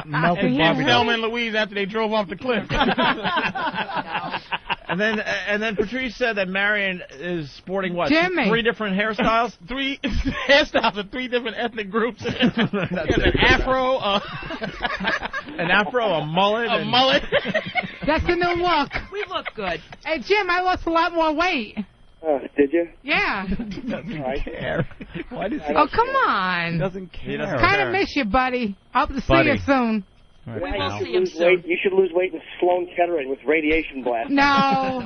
melted Barbie doll. Thelma and Louise after they drove off the cliff. And then Patrice said that Marion is sporting what? Jimmy. 3 different hairstyles? 3 hairstyles of 3 different ethnic groups. He has an afro, a mullet. A mullet. That's the new look. We look good. Hey, Jim, I lost a lot more weight. Did you? Yeah. Doesn't care. Why does he? Oh, come on. He doesn't care. Kind of miss you, buddy. Hope to see you soon. We will see him soon. You should lose weight in Sloan Kettering with radiation blast. No.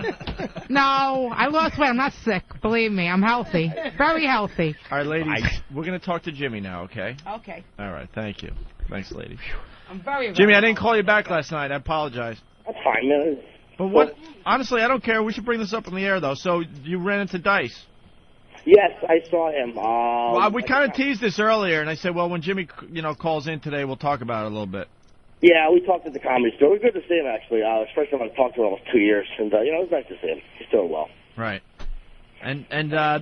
I lost weight. I'm not sick. Believe me. I'm healthy. Very healthy. All right, ladies, we're going to talk to Jimmy now, okay? Okay. All right, thank you. Thanks, ladies. I'm very Jimmy, I didn't call you back last night. I apologize. That's fine, man. But what? Honestly, I don't care. We should bring this up in the air, though. So you ran into Dice. Yes, I saw him. Well, we kind of teased this earlier, and I said, well, when Jimmy, calls in today, we'll talk about it a little bit. Yeah, we talked at the Comedy Store. It was good to see him, actually. It's the first time I've talked to him in almost 2 years, and, it was nice to see him. He's doing well. Right. And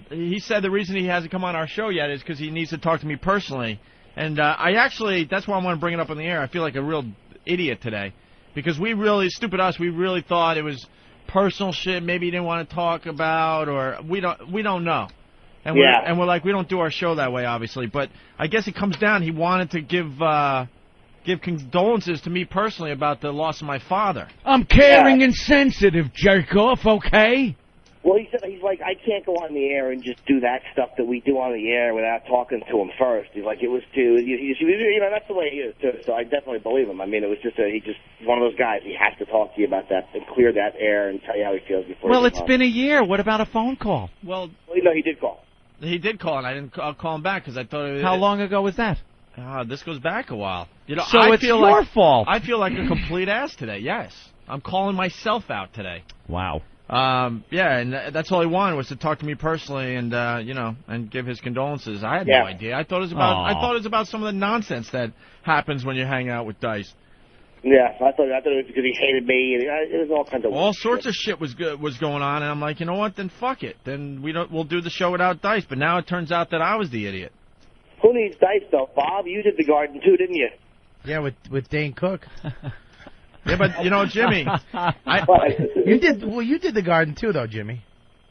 he said the reason he hasn't come on our show yet is because he needs to talk to me personally. And that's why I want to bring it up on the air. I feel like a real idiot today. Because we really thought it was personal shit maybe he didn't want to talk about, or we don't know. And we're like, we don't do our show that way, obviously. But I guess it comes down, he wanted to give condolences to me personally about the loss of my father. I'm caring and sensitive, jerk off, okay? Well, he's like, I can't go on the air and just do that stuff that we do on the air without talking to him first. He's like, it was too, that's the way he is, too. So I definitely believe him. I mean, it was just he's just one of those guys. He has to talk to you about that and clear that air and tell you how he feels before. Well, it's been a year. What about a phone call? Well, no, he did call. He did call, and I didn't call him back because I thought it was... How long ago was that? This goes back a while. So it's your fault. I feel like a complete ass today, yes. I'm calling myself out today. Wow. And that's all he wanted was to talk to me personally and, and give his condolences. I had no idea. I thought it was about some of the nonsense that happens when you hang out with Dice. Yeah, I thought it was because he hated me, and it was all kinds of all sorts of shit was going on, and I'm like, you know what? Then fuck it. Then we'll do the show without Dice. But now it turns out that I was the idiot. Who needs Dice though, Bob? You did the garden too, didn't you? Yeah, with Dane Cook. Yeah, but Jimmy, you did the garden too, though, Jimmy.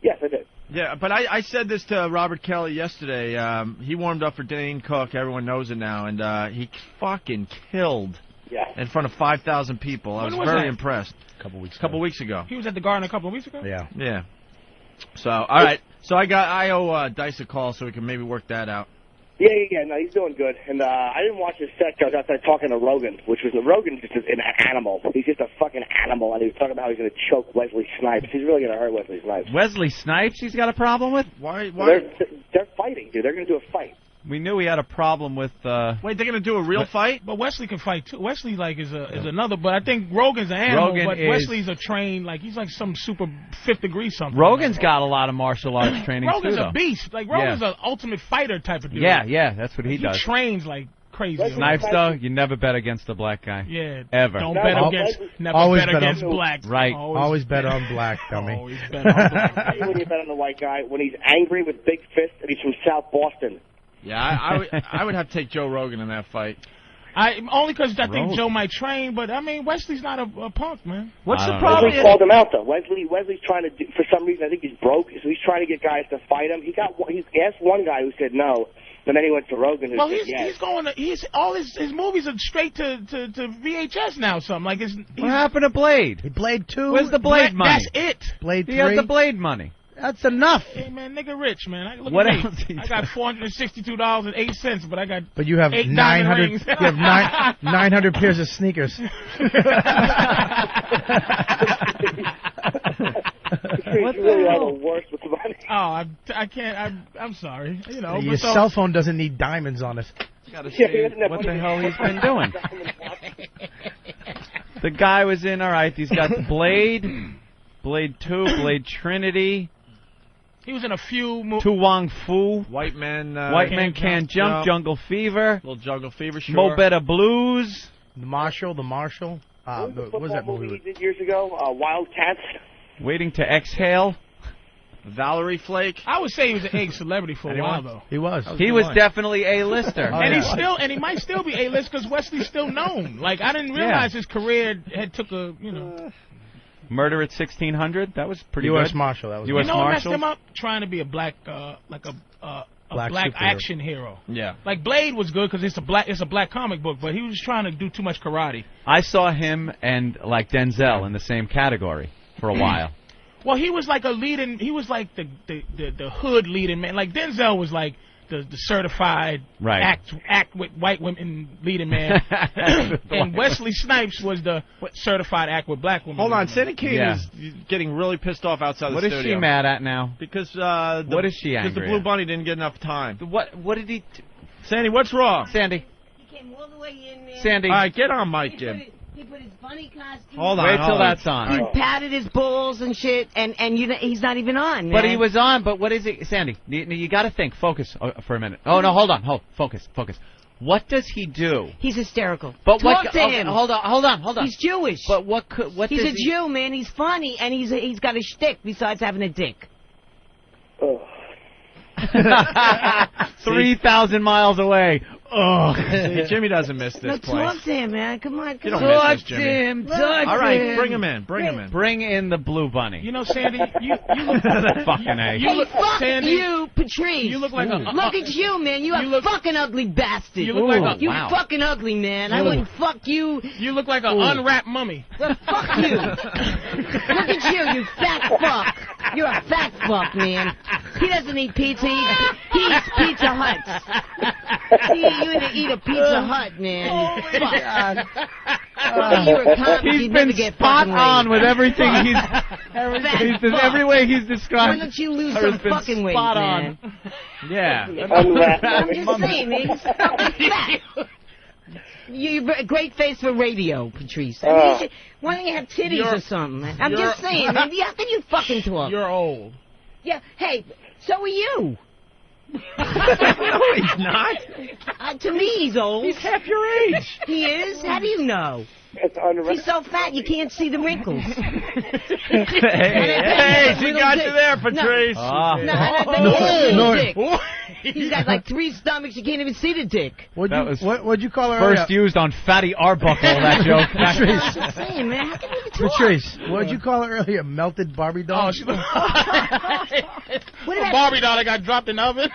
Yes, I did. Yeah, but I said this to Robert Kelly yesterday. He warmed up for Dane Cook. Everyone knows it now, and he fucking killed. Yeah. In front of 5,000 people. I was very impressed. A couple weeks ago. He was at the Garden a couple of weeks ago? Yeah. Yeah. So, all right. So I owe Dice a call so we can maybe work that out. Yeah. No, he's doing good. And I didn't watch his set because I was outside talking to Rogan, Rogan just an animal. He's just a fucking animal, and he was talking about how he's going to choke Wesley Snipes. He's really going to hurt Wesley Snipes. Wesley Snipes he's got a problem with? Why? They're fighting, dude. They're going to do a fight. We knew he had a problem with. Wait, they're gonna do a real fight? But Wesley can fight too. Wesley is another. But I think Rogan's an animal. Wesley's a trained he's like some super fifth degree something. Rogan's got a lot of martial arts training Rogan's too. Rogan's a beast. Rogan's an ultimate fighter type of dude. Yeah, that's what he does. He trains like crazy. Snipes though, you never bet against a black guy. Yeah, ever. Don't bet against. Never bet against black. Right. Always bet on black, dummy. Always bet on black. When you bet on the white guy, when he's angry with big fist and he's from South Boston. Yeah, I would have to take Joe Rogan in that fight. Only because I think Joe might train, but I mean Wesley's not a punk, man. What's the problem? Wesley called him out though. Wesley's trying to for some reason I think he's broke, so he's trying to get guys to fight him. He asked one guy who said no, and then he went to Rogan. Well, he's all his movies are straight to VHS now. What happened to Blade? Blade 2. Where's the Blade money? That's it. Blade 3. He has the Blade money. That's enough. Hey man, nigga, rich man. Look what at else? I got $462.08, but I got. But you have 900. You have 900 pairs of sneakers. What the really hell? are the worst with the money. Oh, I can't. I'm sorry. Your cell phone doesn't need diamonds on it. Gotta see what the hell he's been doing. The guy was in. All right, he's got Blade 2, Blade Trinity. He was in a few movies. Tu Wong Fu. White Man Can't Jump. Jungle Fever. Little Jungle Fever, sure. Mo Better Blues. The Marshal. What was that movie he did years ago? Wildcats. Waiting to Exhale. Valerie Flake. I would say he was an A celebrity for a while though. He was. He was definitely A-lister. And he might still be A-list because Wesley's still known. I didn't realize his career had took a Murder at 1600. That was pretty U.S. good. Marshal. That was U.S. Marshal. What messed him up? Trying to be a black, black action hero. Yeah. Like Blade was good because it's a black comic book, but he was trying to do too much karate. I saw him and Denzel in the same category for a while. Well, he was like a leading. He was like the hood leading man. Like Denzel was like the certified act with white women leading man, and Wesley Snipes was the certified act with black women. Hold on, Sandy Kane is getting really pissed off outside the studio. What is she mad at now? Because what is she angry Because the Blue Bunny didn't get enough time. What did he? Sandy, what's wrong? Sandy. He came all the way in there. Sandy. All right, get on mic, Jim. He put his bunny costume. Hold on. Wait till that's on. He patted his balls and shit, and he's not even on. But man. he was on. But what is it, Sandy? You got to think. Focus for a minute. Oh no, hold on. Focus. What does he do? He's hysterical. But Talk to him. Hold on. He's Jewish. But what he's does a Jew, man. He's funny, and he's got a shtick besides having a dick. 3,000 miles away. Oh, see, Jimmy doesn't miss this place. Talk to him, man. Come on. You don't miss this, Jimmy. All right, bring him in. Bring in the Blue Bunny. You know, Sandy, you look fucking A. Hey, fuck Sandy, you, Patrice. You look like look at you, man. You a fucking ugly bastard. You look like you fucking ugly, man. I wouldn't fuck you. You look like an unwrapped mummy. Well, fuck you. Look at you, you fat fuck. You're a fat fuck, man. He doesn't eat pizza. He eats Pizza Huts. You eat a Pizza Hut, man. Oh my God. You're a comic. He's been spot on with everything every way he's described. Why don't you lose some fucking weight, man? Yeah. I'm just saying, man. He's fucking fat. You a great face for radio, Patrice. Why don't you have titties or something? I'm just saying, man. How can you fucking talk? You're old. Yeah. Hey, so are you. No, he's not. To me, he's old. He's half your age. He is? How do you know? He's so fat you can't see the wrinkles. Hey, she got you there, Patrice. No, he's got like 3 stomachs. You can't even see the dick. What'd you call her First earlier? used on Fatty Arbuckle, that joke. I'm just saying, man. How can you talk? Patrice, what'd you call her earlier? Melted Barbie doll? Oh, she a Barbie doll that got dropped in the oven.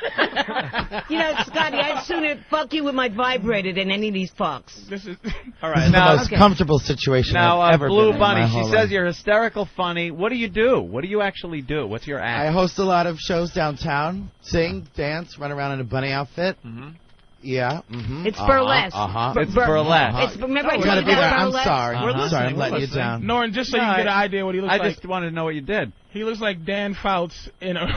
You know, Scotty, I'd sooner fuck you with my vibrator than any of these fucks. This is all right. This is the most comfortable situation I've ever Blue been Bunny, in my she whole says life. you're hysterical funny. What do you do? What do you actually do? What's your act? I host a lot of shows downtown, sing, dance, run around in a bunny outfit. Mm-hmm. Yeah. Mm-hmm. It's burlesque. It's burlesque. Remember I told told you you about I'm burlesque? sorry. Sorry, I'm letting you down. Norton, just so you get an idea what he looks like. I just wanted to know what you did. He looks like Dan Fouts in a...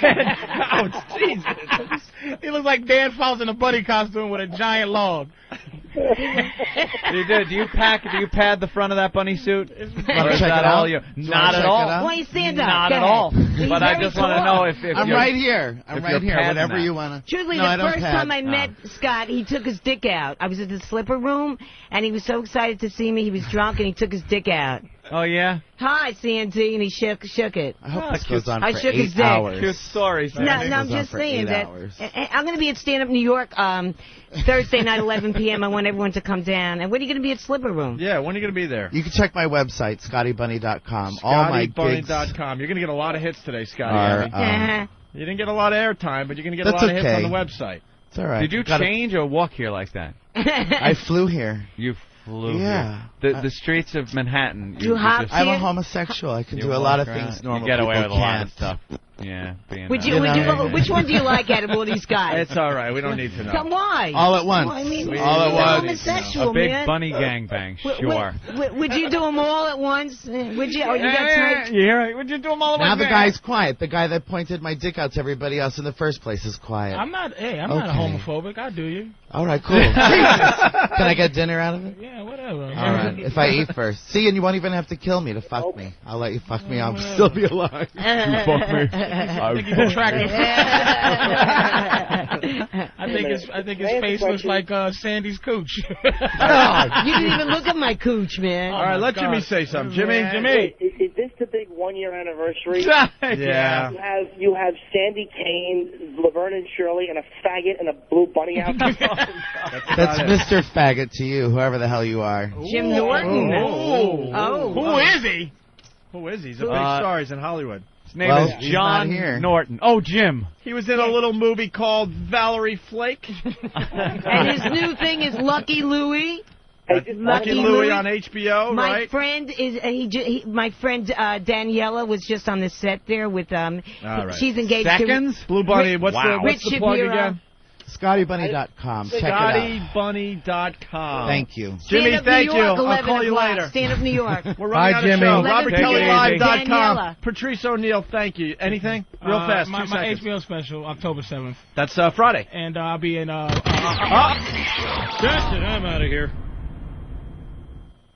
Dan Fouts, Jesus. He looks like Dan Fouts in a bunny costume with a giant log. Do you pad the front of that bunny suit? Or is check that it all out? you? You Not wanna at check all. it out? Why you stand up? Not Go at ahead. all. He's But I very just want to tall. know if I'm you're, right here. I'm if right you're here. padding Whatever that. you want to. Truthfully, No, I the don't first pad. time I met Scott, he took his dick out. I was at the slipper room, and he was so excited to see me. He was drunk, and he took his dick out. Oh, yeah? Hi, Sandy, and he shook it. I hope this goes on I for shook his 8 dick. hours. Cute story. No, I'm just saying that I'm going to be at Stand Up New York Thursday night, 11 p.m. I want everyone to come down. And when are you going to be at Slipper Room? Yeah, when are you going to be there? You can check my website, ScottyBunny.com. All my gigs ScottyBunny.com. You're going to get a lot of hits today, Scotty. are, you didn't get a lot of airtime, but you're going to get a That's lot of hits okay. on the website. It's all right. Did you change or walk here like that? I flew here. You flew Yeah. here. The streets of Manhattan. I'm a homosexual. I can do a lot of things normal You get away people with a lot can't. of stuff. Yeah. Which one do you like out of all these guys? It's all right. We don't need to know. Come on. All at once. Well, I mean, all at once. Homosexual, a big man. bunny gangbang. Sure. Would you do them all at once? Would you? Oh, you got time? Yeah. Would you do them all at once? Now the guy's quiet. The guy that pointed my dick out to everybody else in the first place is quiet. I'm not homophobic. I do you. All right, cool. Can I get dinner out of it? Yeah, whatever. All right. If I eat first. See, and you won't even have to kill me to fuck me. I'll let you fuck me. I'll still be alive. You fuck me. I think he's attractive. I think his face looks like Sandy's cooch. Oh, you didn't even look at my cooch, man. All right, let Jimmy say something. Jimmy. Is this the big 1-year anniversary? Yeah. You have Sandy Kane, Laverne and Shirley, and a faggot and a blue bunny outfit. That's Mr. Faggot to you, whoever the hell you are. Jim Norton. Who is he? Who is he? He's a big star. He's in Hollywood. His name is John Norton. Oh, Jim. He was in a little movie called Valerie Flake. And his new thing is Lucky Louie. Lucky Louie on HBO, my right? Friend is my friend Daniela was just on the set there with All right. She's engaged Seconds? to Blue Bunny, what's the plug again? ScottyBunny.com. Check it out. ScottyBunny.com. Thank you. Jimmy, thank you. I'll call you later. Stand Up New York. We're running Bye, out Jimmy. of show. RobertKellyLive.com. Daniela. Patrice O'Neill, thank you. Anything? Real fast, 2 My seconds. HBO special, October 7th. That's Friday. And I'll be in... That's it. I'm out of here.